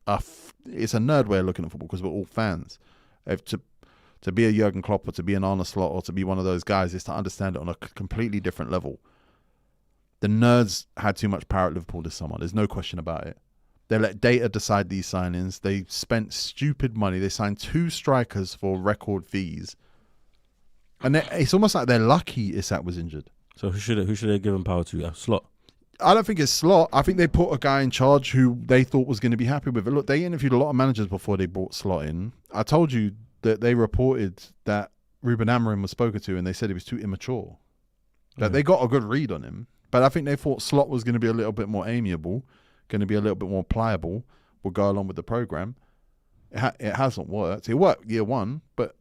it's a nerd way of looking at football because we're all fans. To be a Jurgen Klopp or to be an Arne Slot or to be one of those guys is to understand it on a completely different level. The nerds had too much power at Liverpool this summer. There's no question about it. They let data decide these signings. They spent stupid money. They signed 2 strikers for record fees. And it's almost like they're lucky Isak was injured. So who should they give him power to? Slot? I don't think it's Slot. I think they put a guy in charge who they thought was going to be happy with it. Look, they interviewed a lot of managers before they brought Slot in. I told you that they reported that Ruben Amorim was spoken to and they said he was too immature. That they got a good read on him. But I think they thought Slot was going to be a little bit more amiable, going to be a little bit more pliable, will go along with the program. It hasn't worked. It worked year one, but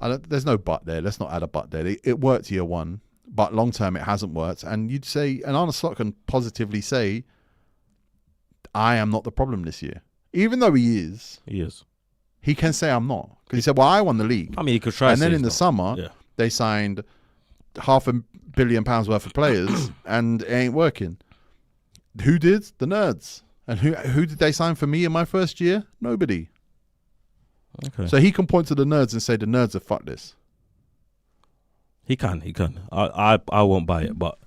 there's no but there. Let's not add a but there. It worked year one, but long term it hasn't worked. And you'd say, and Arne Slot can positively say, I am not the problem this year. Even though he is. He is. He can say I'm not. Because he said, well, I won the league. I mean, he could try. And then in the summer, they signed £500 million worth of players and it ain't working. Who did? The nerds. And who did they sign for me in my first year? Nobody. Okay. So he can point to the nerds and say the nerds have fucked this. He can. I won't buy it. But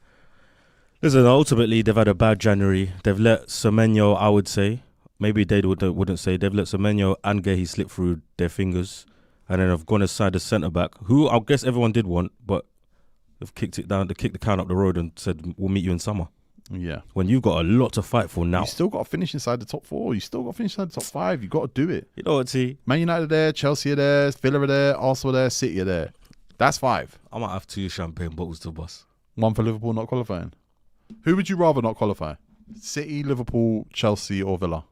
listen, ultimately they've had a bad January. They've let Semenyo, I would say, maybe they wouldn't say, they've let Semenyo and Gehi slip through their fingers. And then have gone aside the centre back, who I guess everyone did want, but they've kicked it down. They kicked the can up the road and said, we'll meet you in summer. Yeah. When you've got a lot to fight for now. You still got to finish inside the top 4. You still got to finish inside the top 5. You got to do it. You know what, T? Man United are there, Chelsea are there, Villa are there, Arsenal are there, City are there. That's 5. I might have 2 champagne bottles to bust. 1 for Liverpool not qualifying. Who would you rather not qualify? City, Liverpool, Chelsea or Villa?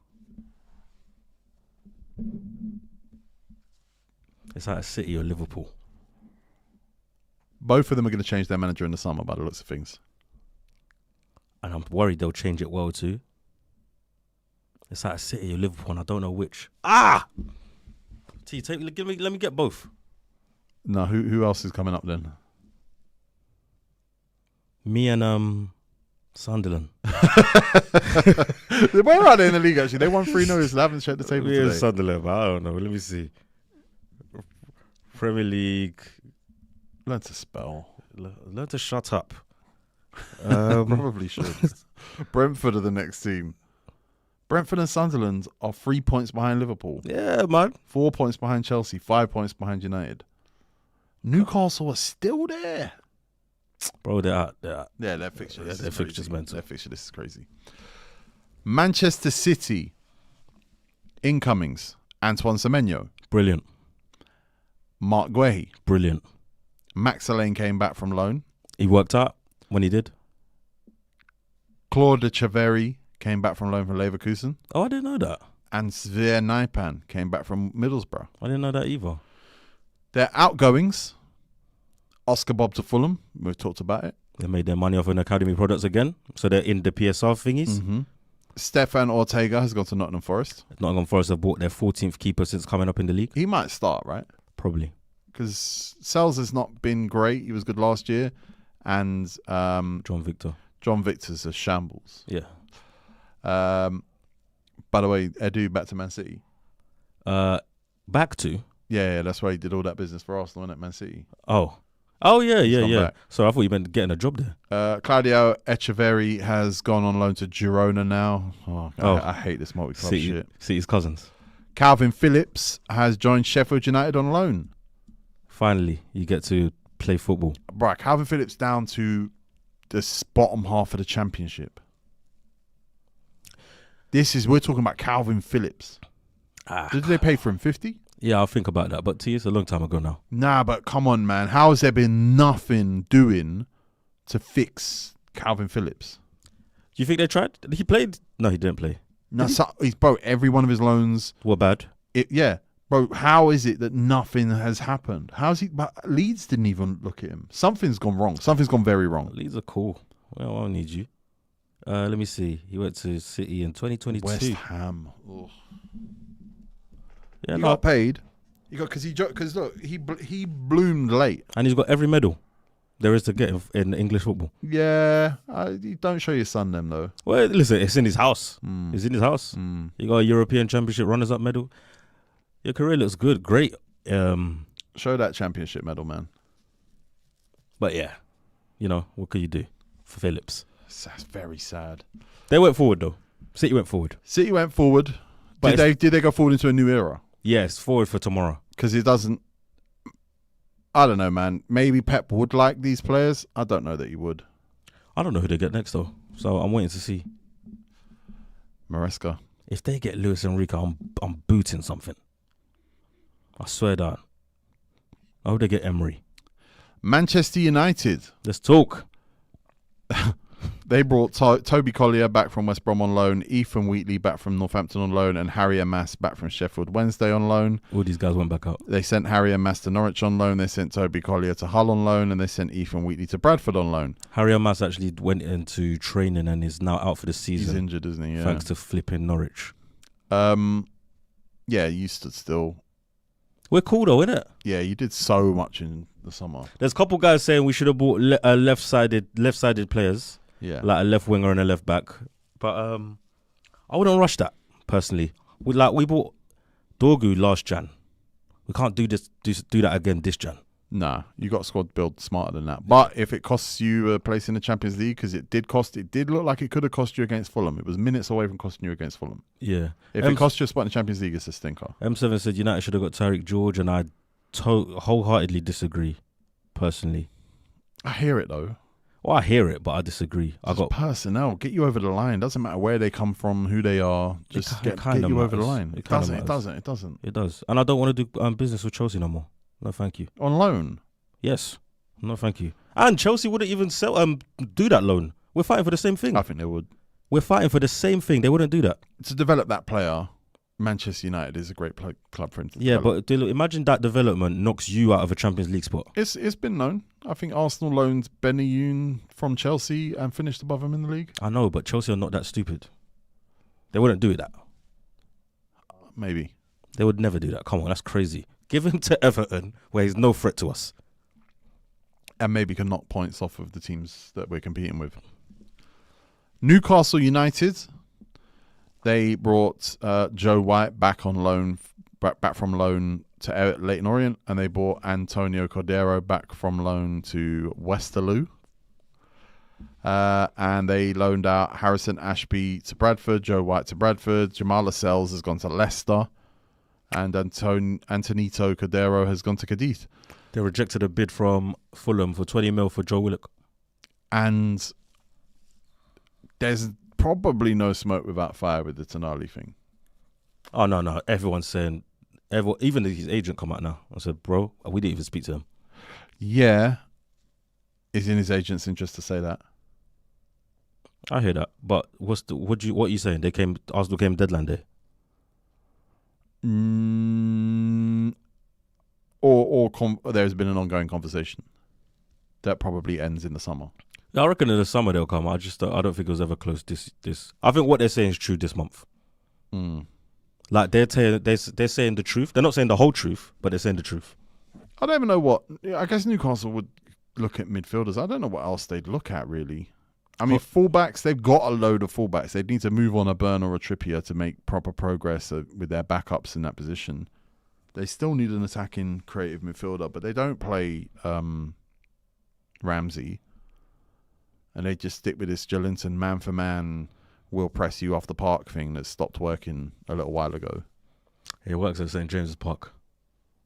It's like City or Liverpool. Both of them are going to change their manager in the summer by the looks of things. And I'm worried they'll change it well too. It's like City or Liverpool, and I don't know which. T, let me get both. No, who else is coming up then? Me and Sunderland. Where are they in the league actually? They won 3-0, so they haven't checked the table today. Sunderland, but I don't know. Let me see. Premier League. Learn to spell. Learn to shut up. Probably should. Brentford are the next team. Brentford and Sunderland are 3 points behind Liverpool. Yeah, man. 4 points behind Chelsea. 5 points behind United. Newcastle are still there. Bro, they're out. Yeah, their fixture. Yeah, their fixture's mental. Their fixture, this is crazy. Manchester City. Incomings. Antoine Semenyo. Brilliant. Mark Guehi. Brilliant. Max Alane came back from loan. He worked out when he did. Claude Echeverri came back from loan from Leverkusen. Oh, I didn't know that. And Svir Naipan came back from Middlesbrough. I didn't know that either. Their outgoings. Oscar Bob to Fulham. We've talked about it. They made their money off an academy products again. So they're in the PSR thingies. Mm-hmm. Stefan Ortega has gone to Nottingham Forest. Nottingham Forest have bought their 14th keeper since coming up in the league. He might start, right? Probably. Because Sells has not been great. He was good last year. And John Victor. John Victor's a shambles. Yeah. By the way, Edu back to Man City. Back to? Yeah, that's why he did all that business for Arsenal at Man City. Oh, yeah. Back. So I thought you meant getting a job there. Claudio Echeverri has gone on loan to Girona now. I hate this multi-club shit. City's cousins. Calvin Phillips has joined Sheffield United on loan. Finally, you get to play football. Right, Calvin Phillips down to the bottom half of the Championship. We're talking about Calvin Phillips. Did they pay for him 50? Yeah, I'll think about that. But it's a long time ago now. Nah, but come on, man. How has there been nothing doing to fix Calvin Phillips? Do you think they tried? He played? No, he didn't play. No, he's bro. Every one of his loans Were bad. Yeah, bro. How is it that nothing has happened? How's he? But Leeds didn't even look at him. Something's gone wrong. Something's gone very wrong. Leeds are cool. Well, I don't need you. Let me see. He went to City in 2022. West Ham. Ugh. Yeah, He got paid. Because look, he bloomed late. And he's got every medal there is to get in English football. Yeah, you don't show your son them though. Well, listen, it's in his house. It's in his house. You got a European Championship runners-up medal. Your career looks good, great. Show that championship medal, man. But yeah, what could you do for Phillips? That's very sad. They went forward though. City went forward. City went forward. But did they go forward into a new era? Yes, forward for tomorrow. Because it doesn't. I don't know, man. Maybe Pep would like these players. I don't know that he would. I don't know who they get next though, so I'm waiting to see. Maresca. If they get Luis Enrique, I'm booting something. I swear down. I hope they get Emery. Manchester United. Let's talk. They brought Toby Collier back from West Brom on loan, Ethan Wheatley back from Northampton on loan, and Harry Amass back from Sheffield Wednesday on loan. All these guys went back out. They sent Harry Amass to Norwich on loan. They sent Toby Collier to Hull on loan, and they sent Ethan Wheatley to Bradford on loan. Harry Amass actually went into training and is now out for the season. He's injured, isn't he? Yeah. Thanks to flipping Norwich. Yeah, you stood still. We're cool though, innit? Yeah, you did so much in the summer. There's a couple guys saying we should have bought left-sided players. Yeah, like a left winger and a left back, but I wouldn't rush that personally. We bought Dorgu last Jan. We can't do that again this Jan. Nah, you got squad build smarter than that. But if it costs you a place in the Champions League, because it did look like it could have cost you against Fulham. It was minutes away from costing you against Fulham. Yeah, if it costs you a spot in the Champions League, it's a stinker. M7 said United should have got Tariq George, and I wholeheartedly disagree. Personally, I hear it though. Well, I hear it, but I disagree. I got personnel. Get you over the line. Doesn't matter where they come from, who they are. Just get you over the line. It doesn't. It does. And I don't want to do business with Chelsea no more. No, thank you. On loan? Yes. No, thank you. And Chelsea wouldn't even do that loan. We're fighting for the same thing. I think they would. We're fighting for the same thing. They wouldn't do that. To develop that player, Manchester United is a great club for him to develop. But imagine that development knocks you out of a Champions League spot. It's been known. I think Arsenal loaned Benny Yoon from Chelsea and finished above him in the league. I know, but Chelsea are not that stupid. They wouldn't do that. Maybe. They would never do that. Come on, that's crazy. Give him to Everton, where he's no threat to us. And maybe can knock points off of the teams that we're competing with. Newcastle United. They brought Joe White back on loan, back from loan to Leyton Orient, and they brought Antonio Cordero back from loan to Westerlo. And they loaned out Harrison Ashby to Bradford, Joe White to Bradford, Jamal Lascelles has gone to Leicester, and Antonito Cordero has gone to Cadiz. They rejected a bid from Fulham for 20 mil for Joe Willock. And there's probably no smoke without fire with the Tonali thing. Oh, no. Everyone's saying, even his agent come out now. I said, bro, we didn't even speak to him. Yeah. It's in his agent's interest to say that. I hear that. But what are you saying? Arsenal came deadline day? Or there's been an ongoing conversation that probably ends in the summer. Yeah, I reckon in the summer they'll come. I don't think it was ever close. This. I think what they're saying is true this month. Like they're saying the truth. They're not saying the whole truth, but they're saying the truth. I don't even know what. I guess Newcastle would look at midfielders. I don't know what else they'd look at really. I mean, fullbacks. They've got a load of fullbacks. They'd need to move on a Burn or a Trippier to make proper progress with their backups in that position. They still need an attacking creative midfielder, but they don't play Ramsey. And they just stick with this Jolinton man for man, will press you off the park thing that stopped working a little while ago. It works at St. James's Park.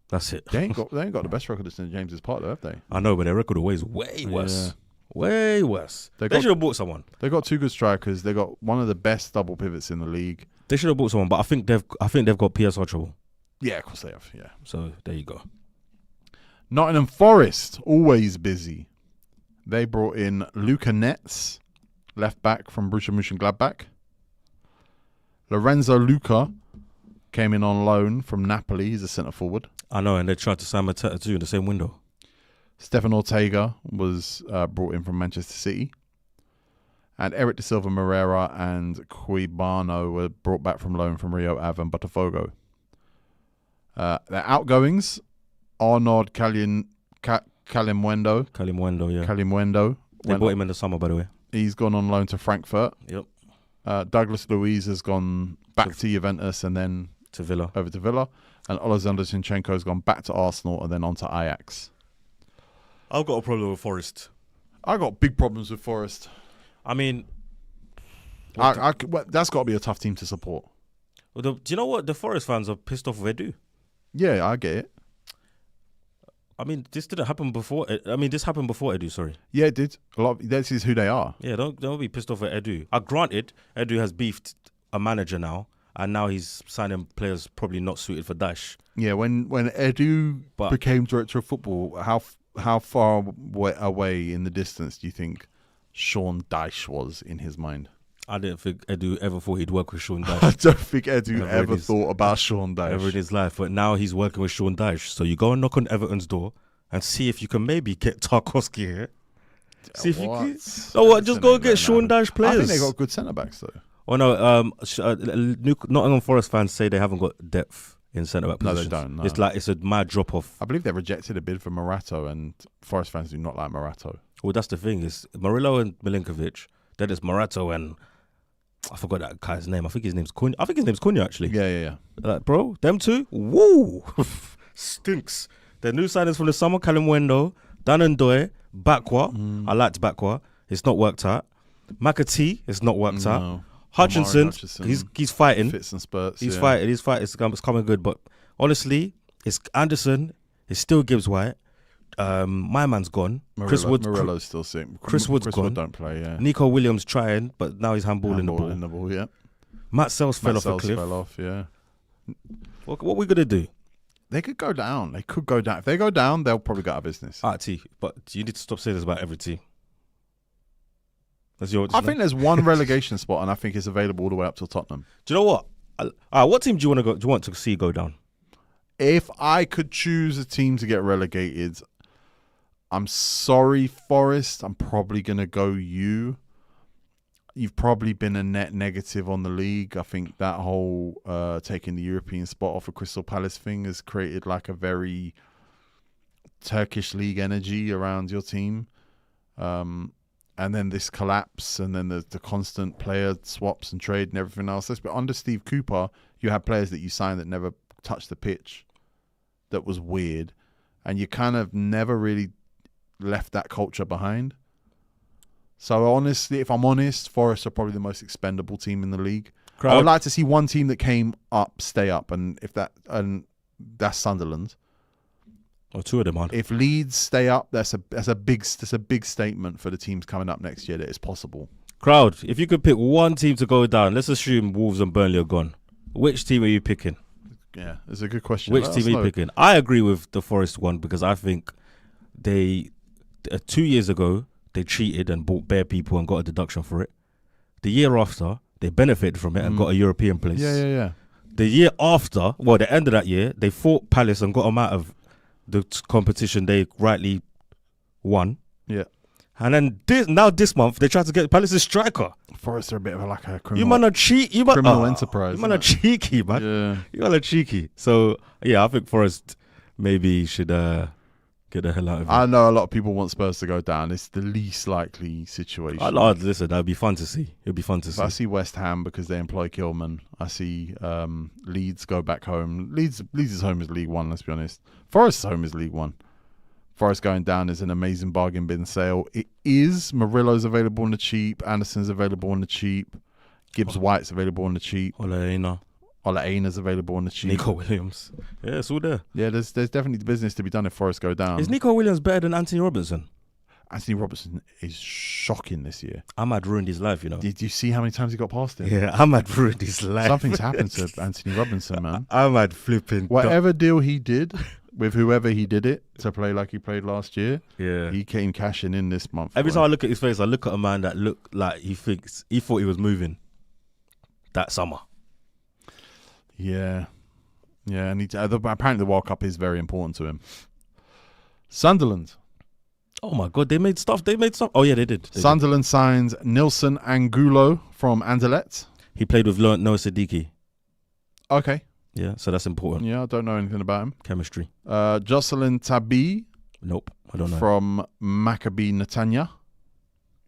That's it. They ain't got the best record at St. James's Park, though, have they? I know, but their record away is way worse. Yeah. Way worse. They should have bought someone. They got two good strikers. They got one of the best double pivots in the league. They should have bought someone, but I think they've got PSR trouble. Yeah, of course they have. Yeah. So there you go. Nottingham Forest, always busy. They brought in Luca Netz, left back from Borussia Mönchengladbach. Lorenzo Luca came in on loan from Napoli. He's a centre forward. I know, and they tried to sign Mateta too in the same window. Stefan Ortega was brought in from Manchester City. And Eric da Silva Moreira and Cuibano were brought back from loan from Rio Ave and Botafogo. Their outgoings, Arnaud Kalimwendo. Kalimwendo, yeah. Kalimwendo. They bought him in the summer, by the way. He's gone on loan to Frankfurt. Yep. Douglas Luiz has gone back to Juventus and then To Villa. over to Villa. And Alexander Zinchenko has gone back to Arsenal and then on to Ajax. I've got a problem with Forest. I got big problems with Forest. I mean, Well, that's got to be a tough team to support. do you know what? The Forest fans are pissed off with Edu. Yeah, I get it. I mean, this didn't happen before. This happened before Edu, sorry. Yeah, it did. This is who they are. Yeah, don't be pissed off at Edu. Granted, Edu has beefed a manager now, and now he's signing players probably not suited for Dash. Yeah, when Edu became director of football, how far away in the distance do you think Sean Dyche was in his mind? I didn't think Edu ever thought he'd work with Sean I Dyche don't think Edu ever thought about Sean ever in Dyche. his life, but now he's working with Sean Dyche. So you go and knock on Everton's door and see if you can maybe get Tarkowski here. See if you can. No, what? Just go and get Sean Dyche players. I think they got good centre backs though. Oh no, Nottingham Forest fans say they haven't got depth in centre back No, positions. they don't. No. It's a mad drop off. I believe they rejected a bid for Morato, and Forest fans do not like Morato. Well, that's the thing. Is Murillo and Milinkovic. Then it's Morato and I forgot that guy's name. I think his name's Cunha. Actually. Yeah. Like, bro, them two, woo, stinks. The new signings from the summer: Kalimwendo, Danandoy, Bakwa. I liked Bakwa. It's not worked out. McAtee, it's not worked out. Hutchinson, he's fighting. Fits and spurts. He's fighting. It's coming good. But honestly, it's Anderson. It's still Gibbs White. My man's gone. Murillo's still sick. Chris Wood's gone. Wood don't play. Yeah. Nico Williams trying, but now he's handballing the ball. Yeah. Matt Sells fell off a cliff. Fell off. Yeah. What are we gonna do? They could go down. If they go down, they'll probably go out of business. T, but you need to stop saying this about every team. I think there's one relegation spot, and I think it's available all the way up to Tottenham. Do you know what? What team do you want to go? Do you want to see go down? If I could choose a team to get relegated, I'm sorry, Forest. I'm probably gonna go you. You've probably been a net negative on the league. I think that whole taking the European spot off of Crystal Palace thing has created like a very Turkish league energy around your team. And then this collapse, and then the constant player swaps and trade and everything else. But under Steve Cooper, you had players that you signed that never touched the pitch. That was weird. And you kind of never really left that culture behind. So honestly, if I'm honest, Forest are probably the most expendable team in the league. I would like to see one team that came up stay up, and that's Sunderland. Or two of them are. If Leeds stay up, that's a big statement for the teams coming up next year that it's possible. Crowd, if you could pick one team to go down, let's assume Wolves and Burnley are gone. Which team are you picking? Yeah, it's a good question. Which team are you picking? I agree with the Forest one because I think they 2 years ago they cheated and bought bare people and got a deduction for it. The year after they benefited from it and got a European place. Yeah. The year after, the end of that year, they fought Palace and got them out of the competition they rightly won. Yeah. And then this month they tried to get Palace's striker. Forest are a bit of like a criminal. You man are cheeky. Criminal enterprise. You man are cheeky, man. Yeah. You man are cheeky. So yeah, I think Forest maybe should get the hell out of it. I know a lot of people want Spurs to go down. It's the least likely situation. Listen, that'd be fun to see. It'd be fun to see. I see West Ham because they employ Kilman. I see Leeds go back home. Leeds' home is League One, let's be honest. Forest's home is League One. Forest going down is an amazing bargain bin sale. It is. Murillo's available on the cheap. Anderson's available on the cheap. Gibbs White's available on the cheap. Olaina's available on the cheap. Nico Williams. Yeah, it's all there. Yeah, there's definitely business to be done if Forest go down. Is Nico Williams better than Anthony Robinson? Anthony Robertson is shocking this year. Ahmad ruined his life, you know. Did you see how many times he got past him? Yeah, Ahmad ruined his life. Something's happened to Anthony Robinson, man. Ahmad flipping. Whatever deal he did with whoever he did it to play like he played last year, he came cashing in this month. Every time I look at his face, I look at a man that looked like he thought he was moving that summer. Yeah. Yeah, and apparently the World Cup is very important to him. Sunderland. Oh my God, they made stuff. Oh yeah, they did. Sunderland signs Nilson Angulo from Anderlecht. He played with Noah Siddiqui. Okay. Yeah, so that's important. Yeah, I don't know anything about him. Chemistry. Jocelyn Tabi. Nope, I don't know. From Maccabi Netanya.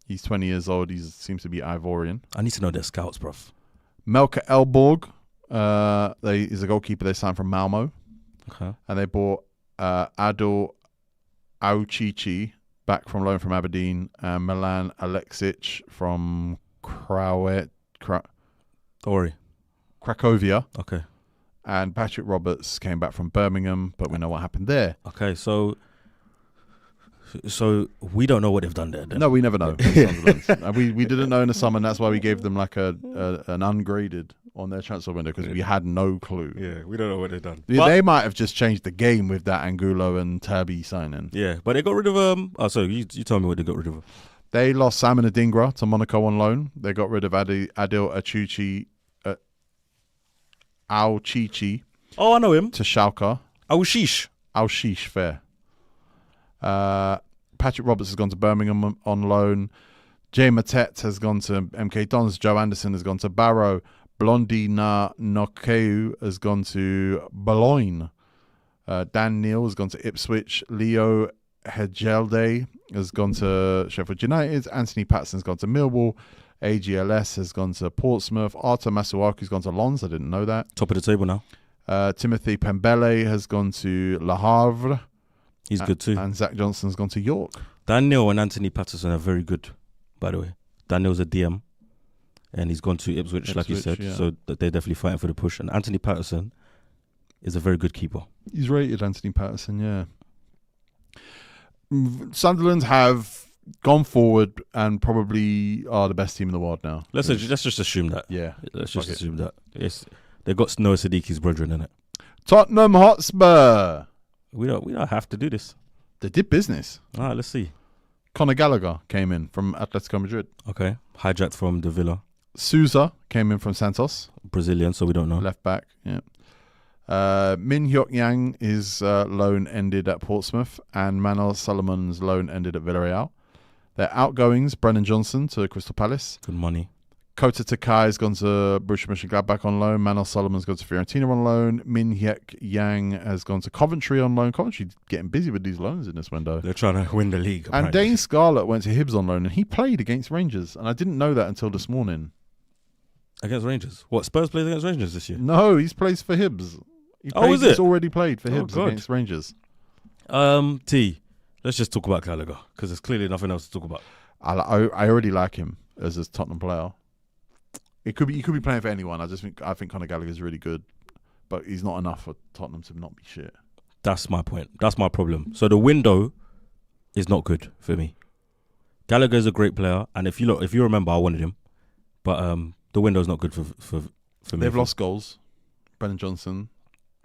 He's 20 years old. He seems to be Ivorian. I need to know their scouts, bruv. Melker Elborg. He's a goalkeeper they signed from Malmo. Okay. And they bought Adil Auchichi back from loan from Aberdeen, and Milan Alexic from Don't worry. Cracovia. Okay. And Patrick Roberts came back from Birmingham, but we know what happened there. Okay, so we don't know what they've done there then. No, we never know. we didn't know in the summer, and that's why we gave them like an ungraded on their transfer window, because we had no clue. Yeah, we don't know what they've done. They might have just changed the game with that Angulo and Tabi signing. Yeah, but they got rid of you tell me what they got rid of. They lost Simon Adingra to Monaco on loan. They got rid of Adil Auchichi. Oh, I know him. To Schalke. Al-Shish, fair. Patrick Roberts has gone to Birmingham on loan. Jay Matet has gone to MK Dons. Joe Anderson has gone to Barrow. Blondie Nokeu has gone to Boulogne. Dan Neal has gone to Ipswich. Leo Hegelde has gone to Sheffield United. Anthony Patson has gone to Millwall. AGLS has gone to Portsmouth. Arthur Masuaku has gone to Lens. I didn't know that. Top of the table now. Timothy Pembele has gone to Le Havre. He's good too. And Zach Johnson's gone to York. Daniel and Anthony Patterson are very good, by the way. Daniel's a DM, and he's gone to Ipswich like you said. Yeah. So they're definitely fighting for the push. And Anthony Patterson is a very good keeper. He's rated, Anthony Patterson, yeah. Sunderland have gone forward and probably are the best team in the world now. Let's just assume that. Yeah. Let's just assume that. Yes, they've got Noah Siddiqui's brethren in it. Tottenham Hotspur. We don't have to do this. They did business. All right, let's see. Conor Gallagher came in from Atletico Madrid. Okay. Hijacked from the Villa. Sousa came in from Santos. Brazilian, so we don't know. Left back, yeah. Min Hyuk Yang, his loan ended at Portsmouth, and Manuel Solomon's loan ended at Villarreal. Their outgoings, Brennan Johnson to Crystal Palace. Good money. Kota Takai has gone to Borussia Mönchengladbach on loan. Manuel Solomon's gone to Fiorentina on loan. Min Hyuk Yang has gone to Coventry on loan. Coventry getting busy with these loans in this window. They're trying to win the league. And Dane Scarlett went to Hibs on loan, and he played against Rangers. And I didn't know that until this morning. Against Rangers? What, Spurs played against Rangers this year? No, he's plays for Hibs. He's already played for Hibs against Rangers. Let's just talk about Gallagher, because there's clearly nothing else to talk about. I already like him as a Tottenham player. He could be playing for anyone. I think Conor Gallagher is really good, but he's not enough for Tottenham to not be shit. That's my point. That's my problem. So the window is not good for me. Gallagher is a great player, and if you remember, I wanted him, but the window is not good for me. They've lost goals. Brennan Johnson,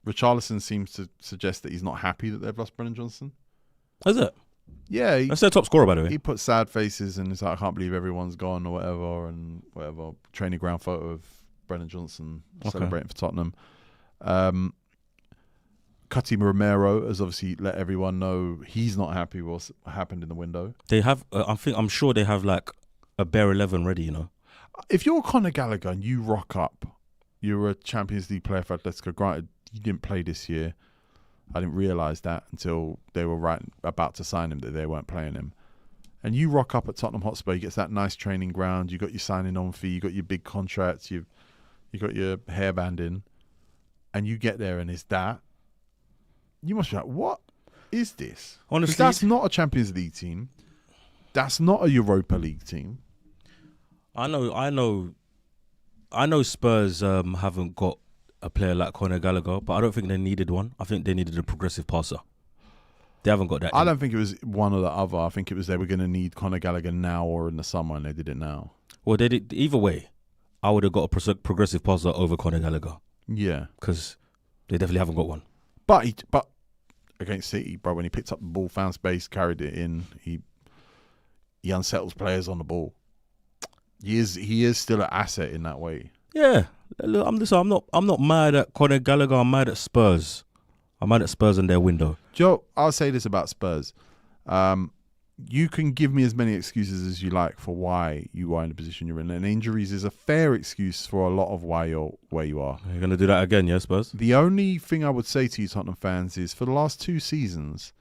Richarlison seems to suggest that he's not happy that they've lost Brennan Johnson. Is it? Yeah, that's their top scorer, by the way. He put sad faces and he's like, I can't believe everyone's gone or whatever, and whatever. Training ground photo of Brennan Johnson celebrating for Tottenham. Cutty Romero has obviously let everyone know he's not happy with what happened in the window. They have, I'm sure they have like a bare 11 ready, you know. If you're Conor Gallagher and you rock up, you're a Champions League player for Atletico. Granted, you didn't play this year. I didn't realise that until they were about to sign him, that they weren't playing him. And you rock up at Tottenham Hotspur, you get that nice training ground, you got your signing on fee, you got your big contracts, you got your hairband in, and you get there and it's that. You must be like, what is this? Honestly, that's not a Champions League team. That's not a Europa League team. I know Spurs haven't got a player like Conor Gallagher, but I don't think they needed one. I think they needed a progressive passer. They haven't got that. I don't think it was one or the other. I think it was they were going to need Conor Gallagher now or in the summer, and they did it now. Well, they did either way. I would have got a progressive passer over Conor Gallagher. Yeah, because they definitely haven't got one. But against City, bro, when he picked up the ball, found space, carried it in, he unsettles players on the ball. He is still an asset in that way. Yeah, look, I'm not mad at Conor Gallagher. I'm mad at Spurs. I'm mad at Spurs and their window. Joe, I'll say this about Spurs. You can give me as many excuses as you like for why you are in the position you're in. And injuries is a fair excuse for a lot of why you're where you are. You're going to do that again, yeah, Spurs? The only thing I would say to you, Tottenham fans, is for the last 2 seasons,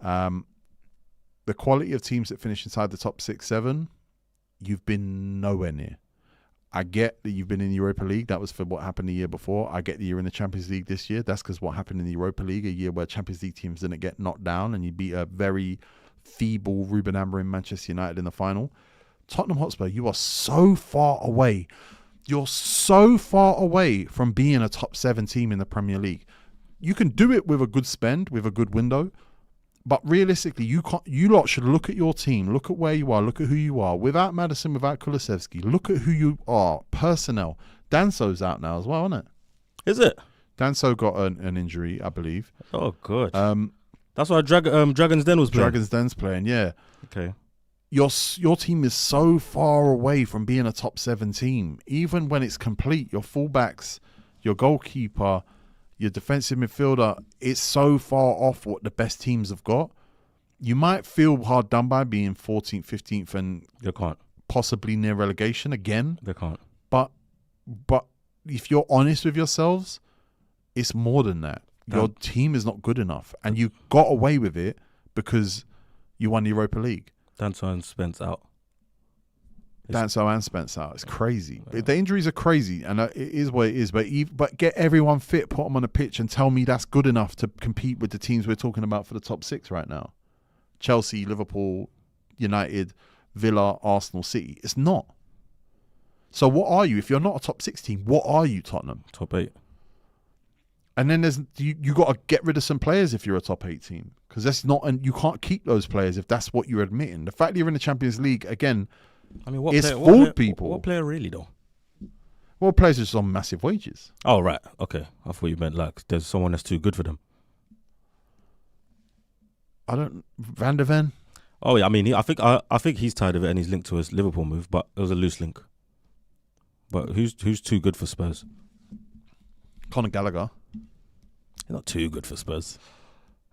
the quality of teams that finish inside the top 6, 7, you've been nowhere near. I get that you've been in the Europa League. That was for what happened the year before. I get that you're in the Champions League this year. That's because what happened in the Europa League, a year where Champions League teams didn't get knocked down and you beat a very feeble Ruben Amorim Manchester United in the final. Tottenham Hotspur, you are so far away. You're so far away from being a top 7 team in the Premier League. You can do it with a good spend, with a good window. But realistically, you lot should look at your team, look at where you are, look at who you are. Without Maddison, without Kulusevski, look at who you are. Personnel. Danso's out now as well, isn't it? Is it? Danso got an injury, I believe. Oh, good. That's why Dragon's Den was playing. Dragon's Den's playing, yeah. Okay. Your team is so far away from being a top 7 team. Even when it's complete, your fullbacks, your goalkeeper, your defensive midfielder, it's so far off what the best teams have got. You might feel hard done by being 14th, 15th, and they can't. Possibly near relegation again. They can't. But if you're honest with yourselves, it's more than that. Your team is not good enough, and you got away with it because you won the Europa League. Danso and Spence out. Danso and Spence out. It's crazy. Yeah. The injuries are crazy, and it is what it is. But get everyone fit, put them on a pitch, and tell me that's good enough to compete with the teams we're talking about for the top 6 right now. Chelsea, Liverpool, United, Villa, Arsenal, City. It's not. So what are you? If you're not a top 6 team, what are you, Tottenham? Top 8. And then you got to get rid of some players if you're a top 8 team, because that's not, and you can't keep those players if that's what you're admitting. The fact that you're in the Champions League again, I mean, it's fooled people. What player really though? Well, players are just on massive wages. Oh right, okay. I thought you meant like there's someone that's too good for them. Van der Ven. Oh yeah, I mean, I think he's tired of it and he's linked to his Liverpool move, but it was a loose link. But who's too good for Spurs? Conor Gallagher. He's not too good for Spurs.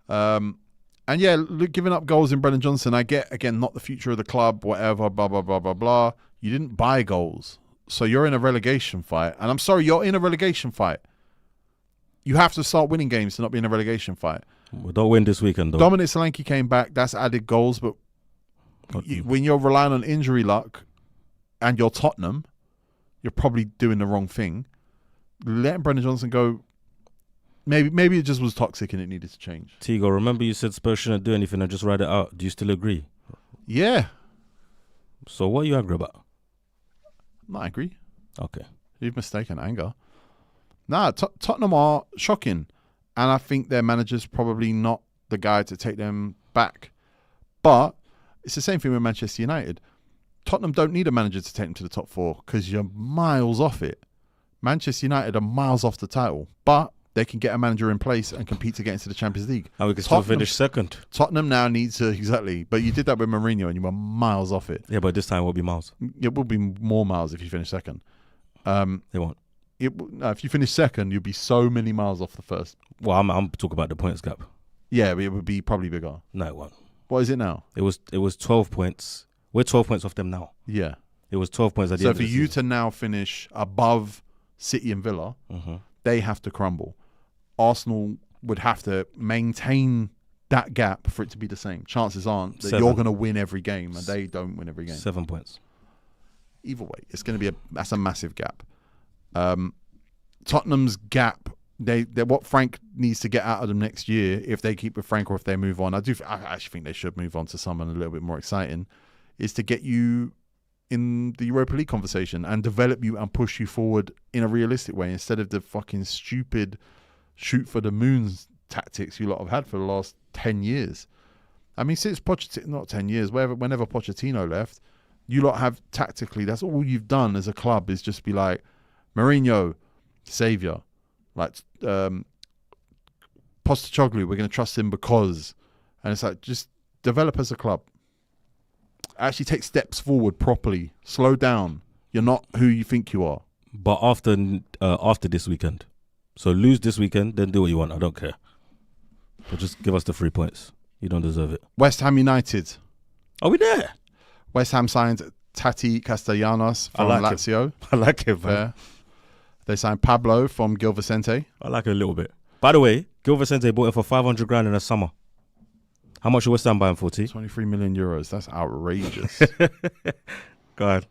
And yeah, look, giving up goals in Brennan Johnson, I get, again, not the future of the club, whatever, blah, blah, blah, blah, blah. You didn't buy goals. So you're in a relegation fight. And I'm sorry, you're in a relegation fight. You have to start winning games to not be in a relegation fight. Well, don't win this weekend, though. Dominic Solanke came back. That's added goals. But when you're relying on injury luck and you're Tottenham, you're probably doing the wrong thing. Letting Brennan Johnson go, maybe it just was toxic and it needed to change. Tego, remember you said Spurs shouldn't do anything and just ride it out. Do you still agree? Yeah. So what are you angry about? I'm not angry. Okay. You've mistaken anger. Nah, Tottenham are shocking. And I think their manager's probably not the guy to take them back. But it's the same thing with Manchester United. Tottenham don't need a manager to take them to the top 4 because you're miles off it. Manchester United are miles off the title. But they can get a manager in place and compete to get into the Champions League. And we can still finish second. Tottenham now needs to, exactly. But you did that with Mourinho and you were miles off it. Yeah, but this time it will be miles. It will be more miles if you finish second. They won't. If you finish second, you'll be so many miles off the first. Well, I'm talking about the points gap. Yeah, it would be probably bigger. No, it won't. What is it now? It was 12 points. We're 12 points off them now. Yeah. It was 12 points at the end of the season. So for you to now finish above City and Villa, they have to crumble. Arsenal would have to maintain that gap for it to be the same. Chances aren't that you're going to win every game and they don't win every game. 7 points. Either way, it's going to be that's a massive gap. Tottenham's gap, they what Frank needs to get out of them next year, if they keep with Frank or if they move on. I actually think they should move on to someone a little bit more exciting, is to get you in the Europa League conversation and develop you and push you forward in a realistic way instead of the fucking stupid shoot for the moon tactics you lot have had for the last 10 years. I mean, since Pochettino, not 10 years, whenever Pochettino left, you lot have tactically, that's all you've done as a club is just be like, Mourinho, saviour. Like, Postecoglou, we're going to trust him because. And it's like, just develop as a club. Actually take steps forward properly. Slow down. You're not who you think you are. But after this weekend. So lose this weekend, then do what you want. I don't care. But just give us the 3 points. You don't deserve it. West Ham United. Are we there? West Ham signed Tati Castellanos from Lazio. I like it, man. They signed Pablo from Gil Vicente. I like it a little bit. By the way, Gil Vicente bought him for 500 grand in the summer. How much West Ham buying for, T? 23 million euros. That's outrageous. Go ahead.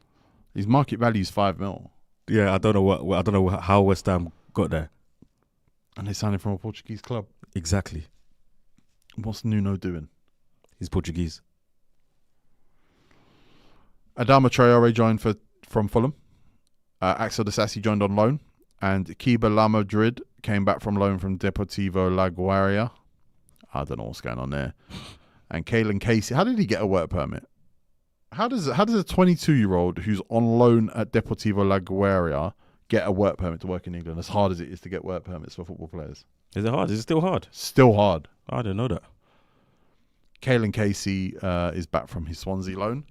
His market value is 5 mil. Yeah, I don't know how West Ham got there. And they signed him from a Portuguese club. Exactly. What's Nuno doing? He's Portuguese. Adama Traore joined from Fulham. Axel Disasi joined on loan. And Kiba La Madrid came back from loan from Deportivo La Guaira. I don't know what's going on there. And Kalen Casey, how did he get a work permit? How does a 22-year-old who's on loan at Deportivo La Guaira get a work permit to work in England, as hard as it is to get work permits for football players? Is it hard? Is it still hard? Still hard. I didn't know that. Kalen Casey is back from his Swansea loan.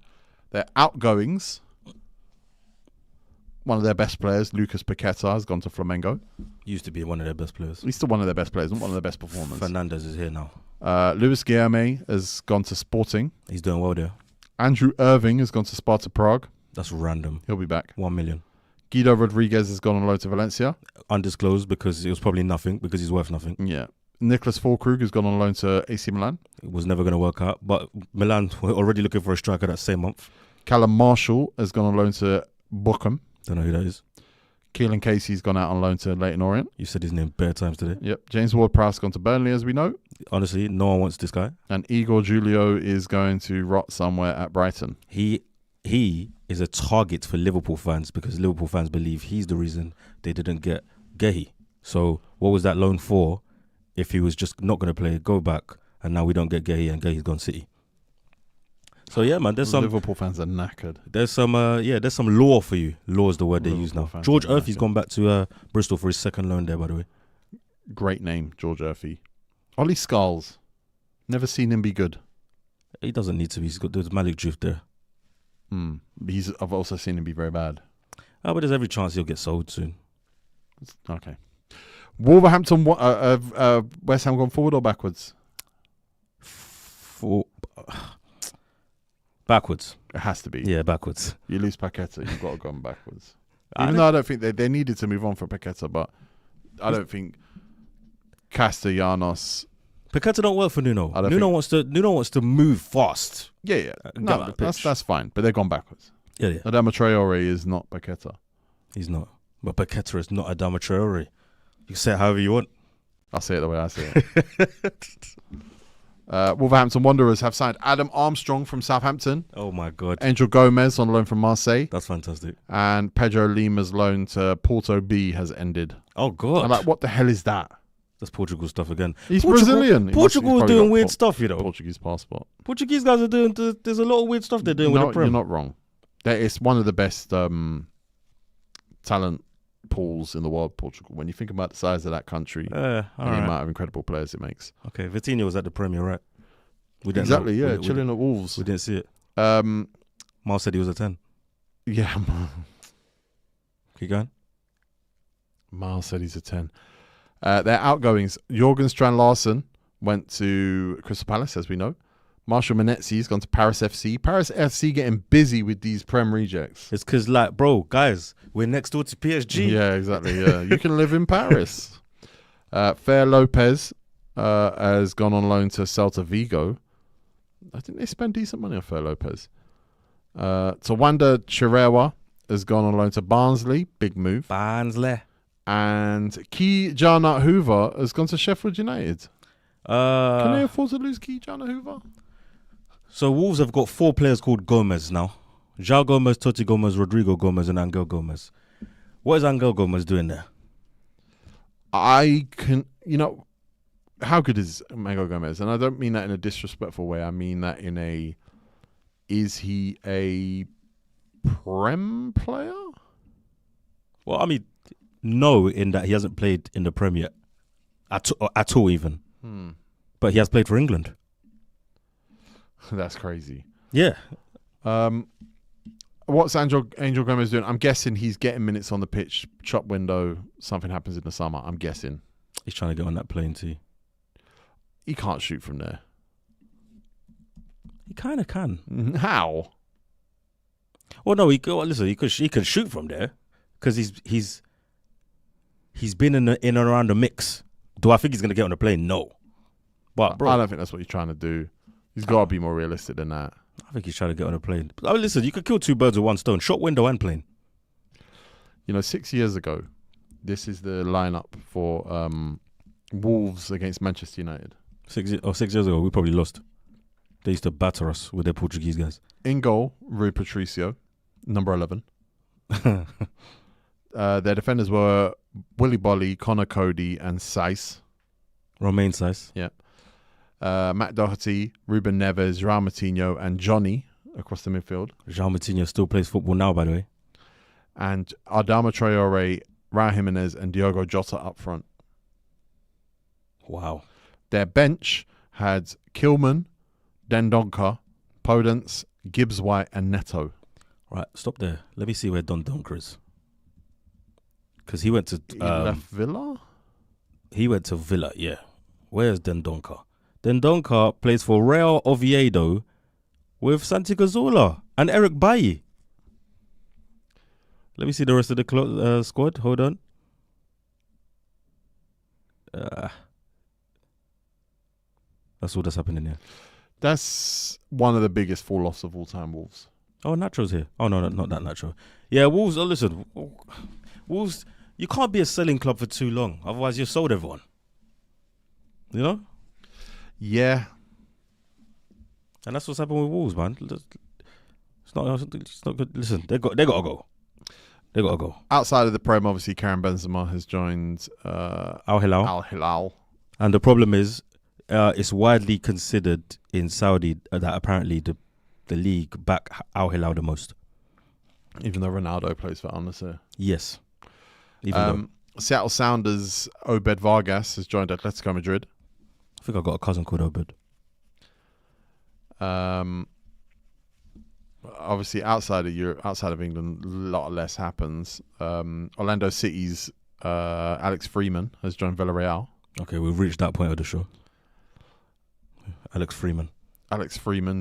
Their outgoings, one of their best players, Lucas Paqueta, has gone to Flamengo. Used to be one of their best players. He's still one of their best players, not one of their best performers. Fernandez is here now. Luis Guilherme has gone to Sporting. He's doing well there. Andrew Irving has gone to Sparta Prague. That's random. He'll be back. 1 million. Guido Rodriguez has gone on loan to Valencia. Undisclosed because it was probably nothing, because he's worth nothing. Yeah. Nicholas Füllkrug has gone on loan to AC Milan. It was never going to work out, but Milan were already looking for a striker that same month. Callum Marshall has gone on loan to Bochum. Don't know who that is. Keelan Casey's gone out on loan to Leyton Orient. You said his name bare times today. Yep. James Ward-Prowse gone to Burnley, as we know. Honestly, no one wants this guy. And Igor Julio is going to rot somewhere at Brighton. He is a target for Liverpool fans because Liverpool fans believe he's the reason they didn't get Gehi. So what was that loan for if he was just not going to play, go back, and now we don't get Gehi and Gehi's gone City? So yeah, man, there's some Liverpool fans are knackered. There's some law for you. Law is the word Liverpool they use now. fans George are Urphy's knackered. gone back to Bristol for his second loan there, by the way. Great name, George Urphy. Ollie Skulls. Never seen him be good. He doesn't need to be. He's got there's Malik Drift there. I've also seen him be very bad. But there's every chance he'll get sold soon. Okay. Wolverhampton, West Ham gone forward or backwards? Backwards. It has to be. Yeah, backwards. You lose Paqueta, you've got to go backwards. Even though I don't think they needed to move on from Paqueta, but I don't think Castellanos. Paqueta don't work for Nuno. I don't Nuno wants to move fast. Yeah. Get No, up the pitch. that's fine. But they've gone backwards. Yeah. Adama Traore is not Paqueta. He's not. But Paqueta is not Adama Traore. You can say it however you want. I'll say it the way I say it. Wolverhampton Wanderers have signed Adam Armstrong from Southampton. Oh my God. Angel Gomez on loan from Marseille. That's fantastic. And Pedro Lima's loan to Porto B has ended. Oh God. I'm like, what the hell is that? That's Portugal stuff again. He's Brazilian. Portugal is doing weird stuff, you know. Portuguese passport. Portuguese guys are doing. There's a lot of weird stuff they're doing with the Prem. You're not wrong. It's one of the best talent pools in the world, Portugal. When you think about the size of that country and the amount of incredible players it makes. Okay, Vitinha was at the Premier, right? We didn't Exactly, know. yeah. Chilling at Wolves. We didn't see it. Miles said he was a 10. Yeah. Keep going. Miles said he's a 10. Their outgoings, Jorgen Strand Larsen went to Crystal Palace, as we know. Marshall Menezzi's gone to Paris FC. Paris FC getting busy with these Prem rejects. It's because, like, bro, guys, we're next door to PSG. Yeah, exactly. Yeah, you can live in Paris. Fer Lopez has gone on loan to Celta Vigo. I think they spend decent money on Fer Lopez. Tawanda Chirewa has gone on loan to Barnsley. Big move. Barnsley. And Key Jarnut Hoover has gone to Sheffield United. Can they afford to lose Key Jarnut Hoover? So Wolves have got 4 players called Gomez now. João Gomez, Totti Gomez, Rodrigo Gomez, and Angel Gomez. What is Angel Gomez doing there? how good is Mango Gomez? And I don't mean that in a disrespectful way. I mean that in a, is he a Prem player? Well, I mean, no, in that he hasn't played in the Premier at all even. But he has played for England. That's crazy. Yeah. What's Angel Gomez doing? I'm guessing he's getting minutes on the pitch, shop window, something happens in the summer. I'm guessing. He's trying to get on that plane too. He can't shoot from there. He kind of can. How? Well, no, he could shoot from there because he's been in and around the mix. Do I think he's going to get on the plane? No. But bro, I don't think that's what he's trying to do. He's got to be more realistic than that. I think he's trying to get on a plane. But, listen, you could kill two birds with one stone. Shot window and plane. 6 years ago, this is the lineup for Wolves against Manchester United. 6 years ago, we probably lost. They used to batter us with their Portuguese guys. In goal, Rui Patricio, number 11. Their defenders were Willy Bolly, Connor Cody, and Saiss. Romain Saiss. Yeah. Matt Doherty, Ruben Neves, João Moutinho, and Johnny across the midfield. João Moutinho still plays football now, by the way. And Adama Traore, Raul Jimenez, and Diogo Jota up front. Wow. Their bench had Kilman, Dendonka, Podence, Gibbs White, and Neto. Right, stop there. Let me see where Dendonka is. Because he went to... He left Villa? He went to Villa, yeah. Where's Dendonka? Dendonka plays for Real Oviedo with Santi Cazorla and Eric Bailly. Let me see the rest of the squad. Hold on. That's all that's happening here. That's one of the biggest fall-offs of all time, Wolves. Oh, Nacho's here. Oh, no, not that Nacho. Yeah, Wolves, listen. Wolves, you can't be a selling club for too long. Otherwise, you've sold everyone. You know? Yeah. And that's what's happened with Wolves, man. It's not good. Listen, they got to go. They got to go. Outside of the Prem, obviously, Karim Benzema has joined Al Hilal. Al Hilal. And the problem is, it's widely considered in Saudi that apparently the league back Al Hilal the most. Even though Ronaldo plays for Al Nassr. Yes. Even Seattle Sounders' Obed Vargas has joined Atletico Madrid. I think I got a cousin called Obed. Obviously, outside of Europe, outside of England, a lot less happens. Orlando City's Alex Freeman has joined Villarreal. Okay, we've reached that point of the show. Alex Freeman,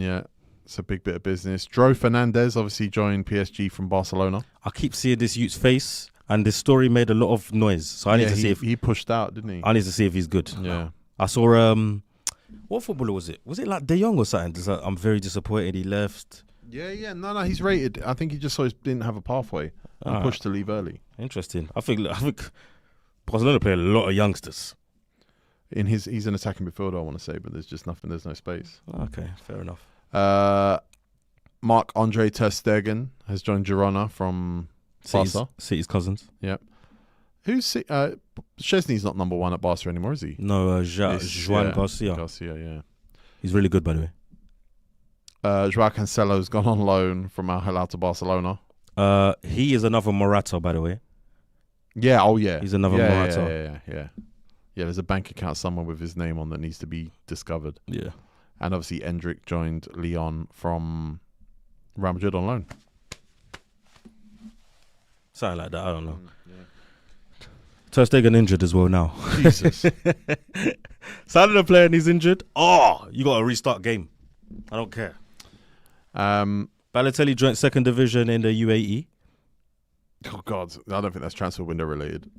yeah. It's a big bit of business. Dro Fernandez obviously joined PSG from Barcelona. I keep seeing this youth's face, and this story made a lot of noise. So I need to see if he pushed out, didn't he? I need to see if he's good. Yeah. I saw what footballer was it? Was it like De Jong or something? I'm very disappointed he left. Yeah. No, he's rated. I think he just didn't have a pathway and pushed to leave early. Interesting. I think Barcelona play a lot of youngsters. He's an attacking midfielder, I want to say, but there's just nothing. There's no space. Okay, fair enough. Marc-Andre Ter Stegen has joined Girona from Barca. City's cousins. Yep. Szczesny's not number one at Barca anymore, is he? No, Joan Garcia. Garcia, yeah. He's really good, by the way. Joao Cancelo's gone on loan from Al Hilal to Barcelona. He is another Morata, by the way. Yeah, oh yeah. He's another Morata. Yeah. Yeah, there's a bank account somewhere with his name on that needs to be discovered. Yeah. And obviously, Endrick joined Lyon from Real Madrid on loan. Something like that, I don't know. Yeah. Ter Stegen injured as well now. Jesus. Sunderland player and he's injured. Oh, you got to restart game. I don't care. Balotelli joined second division in the UAE. Oh, God. I don't think that's transfer window related.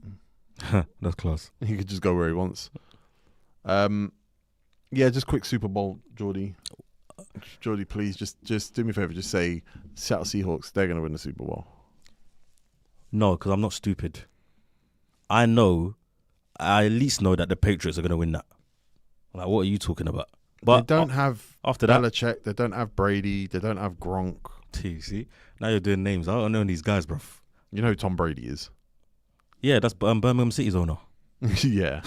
That's class. He could just go where he wants. Yeah, just quick Super Bowl, Jordy. Jordy, please, just do me a favor. Just say Seattle Seahawks, they're going to win the Super Bowl. No, because I'm not stupid. I at least know that the Patriots are going to win that. Like, what are you talking about? But they don't have after that, Belichick, they don't have Brady, they don't have Gronk. See? Now you're doing names. I don't know these guys, bruv. You know who Tom Brady is? Yeah, that's Birmingham City's owner. Yeah.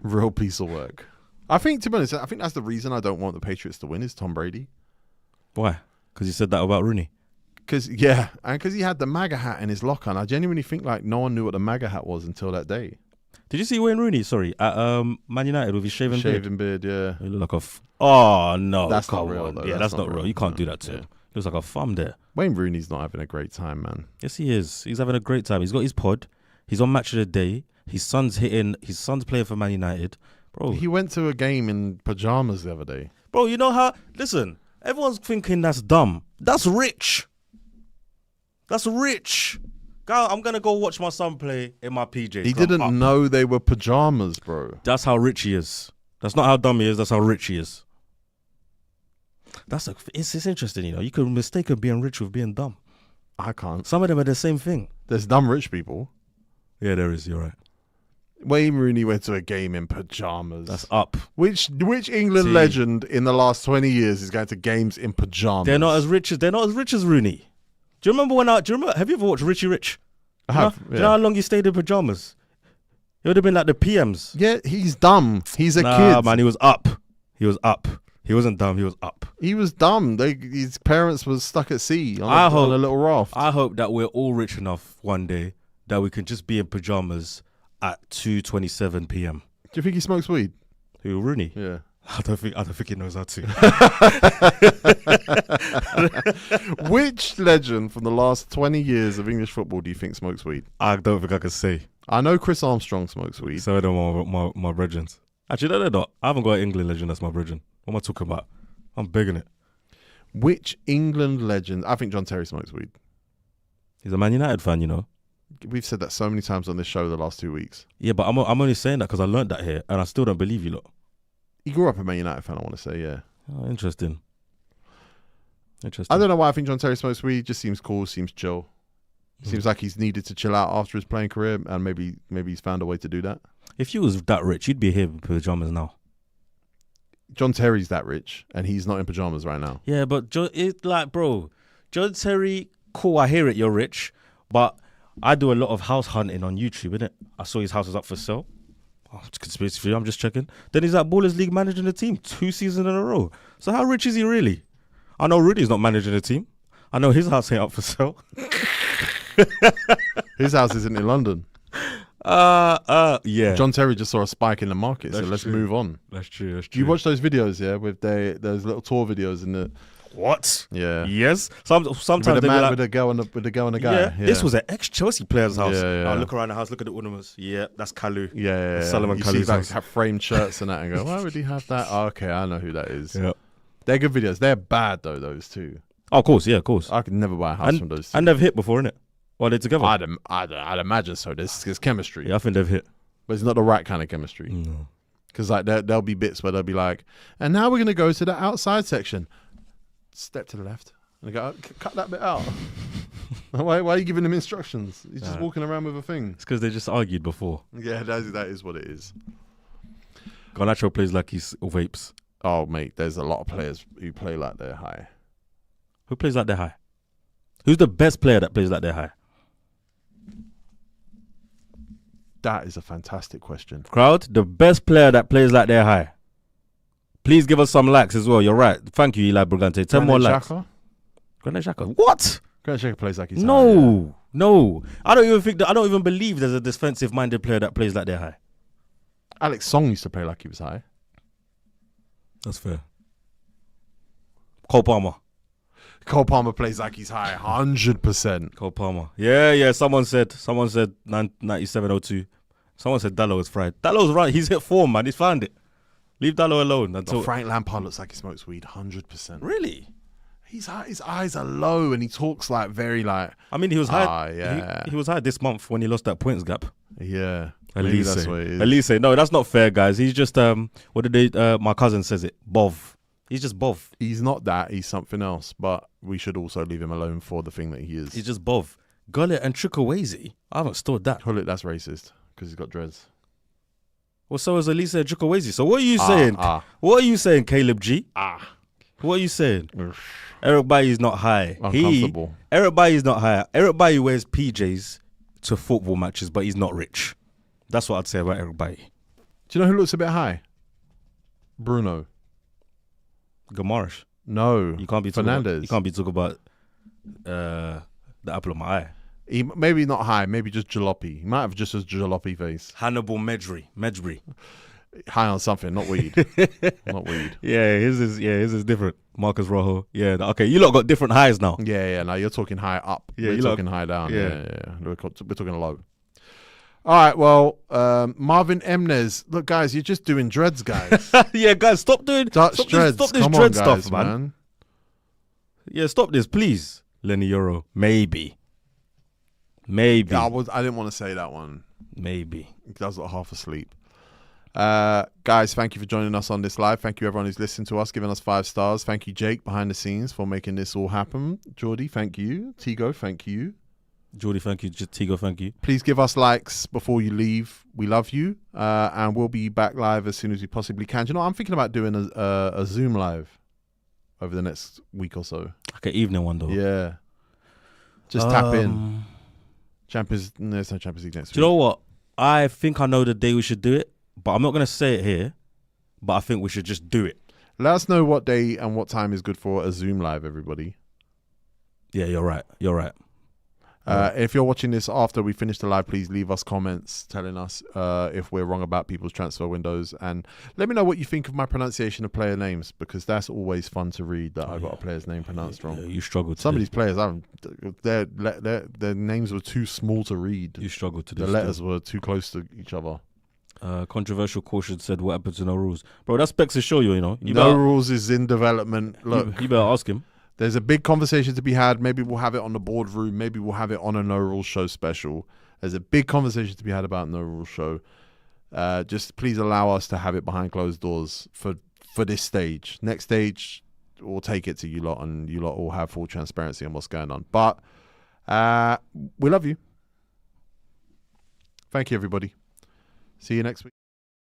Real piece of work. I think, to be honest, I think that's the reason I don't want the Patriots to win is Tom Brady. Why? Because you said that about Rooney. Because he had the MAGA hat in his locker, and I genuinely think like no one knew what the MAGA hat was until that day. Did you see Wayne Rooney? Sorry, at Man United with his shaven beard. Yeah. He looked like a. Oh no, That's not real, though. Yeah, that's not real. You can't do that to him. Looks like a thumb there. Wayne Rooney's not having a great time, man. Yes, he is. He's having a great time. He's got his pod. He's on Match of the Day. His son's playing for Man United. Bro, He went to a game in pajamas the other day. bro, you know how? Listen, everyone's thinking that's dumb. That's rich. That's rich. I'm gonna go watch my son play in my PJs. He didn't know they were pajamas, bro. That's how rich he is. That's not how dumb he is. That's how rich he is. It's interesting, you know. You could mistake being rich with being dumb. I can't. Some of them are the same thing. There's dumb rich people. Yeah, there is. You're right. Wayne Rooney went to a game in pajamas. That's up. Which England legend in the last 20 years is going to games in pajamas? They're not as rich as Rooney. Do you remember have you ever watched Richie Rich? I have. Do you know how long he stayed in pajamas? It would have been like the PMs. Yeah, he's dumb. He's a Nah, kid. man, he was up. He wasn't dumb. He was up. He was dumb. His parents were stuck at sea on a little raft. I hope that we're all rich enough one day that we can just be in pajamas at 2:27 p.m. Do you think he smokes weed? Who, Rooney? Yeah. I don't think he knows how to. Which legend from the last 20 years of English football do you think smokes weed? I don't think I can say. I know Chris Armstrong smokes weed. So I don't want my brethren. Actually, no, they're not. I haven't got an England legend that's my brethren. What am I talking about? I'm begging it. Which England legend? I think John Terry smokes weed. He's a Man United fan, you know. We've said that so many times on this show the last 2 weeks. Yeah, but I'm only saying that because I learned that here, and I still don't believe you lot. He grew up a Man United fan, I want to say, yeah. Oh, interesting. I don't know why I think John Terry smokes weed. Just seems cool, seems chill. Seems like he's needed to chill out after his playing career, and maybe he's found a way to do that. If you was that rich, you'd be here with pajamas now. John Terry's that rich, and he's not in pajamas right now. Yeah, but bro, John Terry, cool, I hear it, you're rich, but I do a lot of house hunting on YouTube, innit? I saw his house was up for sale. Oh, it's conspiracy theory, I'm just checking. Then he's at Ballers League managing the team 2 seasons in a row. So how rich is he really? I know Rudy's not managing the team. I know his house ain't up for sale. His house isn't in London. Yeah. John Terry just saw a spike in the market, so That's let's true. move on. That's true. Do you watch those videos, yeah, with those little tour videos in the... What? Yeah. Yes. Sometimes With they a man, like, with a girl and the guy. yeah, this was an ex-Chelsea player's house. Yeah. I look around the house, look at the ornaments. Yeah, that's Kalu. Yeah. Solomon You Kallou's see, like, house. have framed shirts and that and go, why would he have that? Oh, okay, I know who that is. Yeah. They're good videos. They're bad, though, those two. Oh, of course. Yeah, of course. I could never buy a house from those two. And they've hit before, innit? While they're together. I'd imagine so. There's chemistry. Yeah, I think they've hit. But it's not the right kind of chemistry. No. Because like there'll be bits where they'll be like, and now we're going to go to the outside section. Step to the left. And they go, cut that bit out. Why are you giving them instructions? He's just walking around with a thing. It's because they just argued before. Yeah, that is what it is. Garnacho plays like he's vapes. Oh, mate, there's a lot of players who play like they're high. Who plays like they're high? Who's the best player that plays like they're high? That is a fantastic question. Crowd, the best player that plays like they're high. Please give us some likes as well. You're right. Thank you, Eli Brigante. 10 more likes. Granit Xhaka. What? Granit Xhaka plays like he's high. No. I don't even believe there's a defensive-minded player that plays like they're high. Alex Song used to play like he was high. That's fair. Cole Palmer. Cole Palmer plays like he's high, 100%. Cole Palmer. Yeah. Someone said 9702. Someone said Dallo was fried. Dallo's right. He's hit form, man. He's found it. Leave Dallo alone until Frank Lampard looks like he smokes weed, 100%. Really? He's high, his eyes are low and he talks like very like. I mean, he was high. Yeah. He was high this month when he lost that points gap. Yeah. Maybe that's what it is. Elise. No, that's not fair, guys. He's just what did they? My cousin says it. Bov. He's just Bov. He's not that. He's something else. But we should also leave him alone for the thing that he is. He's just Bov. Gullit and Chukwueze. I haven't stored that. Hullet, that's racist because he's got dreads. Well, so is Elise and Chukwueze. So what are you saying? What are you saying, Caleb G? What are you saying? Eric Bailly's not high. Uncomfortable. Eric Bailly's not high. Eric Bailly wears PJs to football matches, but he's not rich. That's what I'd say about Eric Bailly. Do you know who looks a bit high? Bruno. Gamarish. No. You can't be Fernandez. You can't be talking about the apple of my eye. Maybe not high. Maybe just jalopy. He might have just a jalopy face. Hannibal Medjbury. High on something, not weed. Not weed. Yeah, his is different. Marcus Rojo. Yeah, okay. You lot got different highs now. Yeah. Now you're talking high up. Yeah, you're talking high down. Yeah. We're talking low. All right. Well, Marvin Emnes. Look, guys, you're just doing dreads, guys. Yeah, guys, stop doing Dutch dreads. Stop this Come dread on, guys, stuff, man. Yeah, stop this, please. Lenny Euro. Maybe. Yeah, I didn't want to say that one. Maybe. I was half asleep. Guys, thank you for joining us on this live. Thank you everyone who's listened to us, giving us 5 stars. Thank you, Jake, behind the scenes, for making this all happen. Jordy, thank you. Tego, thank you. Jordy, thank you. Tego, thank you. Please give us likes before you leave. We love you. And we'll be back live as soon as we possibly can. Do you know, I'm thinking about doing a Zoom live over the next week or so. Like an evening one, though. Yeah. Just tap in. There's no Champions League next week. Do you know what? I think I know the day we should do it, but I'm not going to say it here, but I think we should just do it. Let us know what day and what time is good for a Zoom live, everybody. Yeah, you're right. If you're watching this after we finish the live, please leave us comments telling us if we're wrong about people's transfer windows. And let me know what you think of my pronunciation of player names, because that's always fun to read that I got a player's name pronounced wrong. Yeah, you struggled. Some of these players, their names were too small to read. You struggled to do. The letters were too close to each other. Controversial caution said, what happened to no rules? Bro, that's Specs to show you, No rules is in development. Look, you better ask him. There's a big conversation to be had. Maybe we'll have it on the boardroom. Maybe we'll have it on a No Rules show special. There's a big conversation to be had about No Rules show. Just please allow us to have it behind closed doors for this stage. Next stage, we'll take it to you lot, and you lot will have full transparency on what's going on. But we love you. Thank you, everybody. See you next week.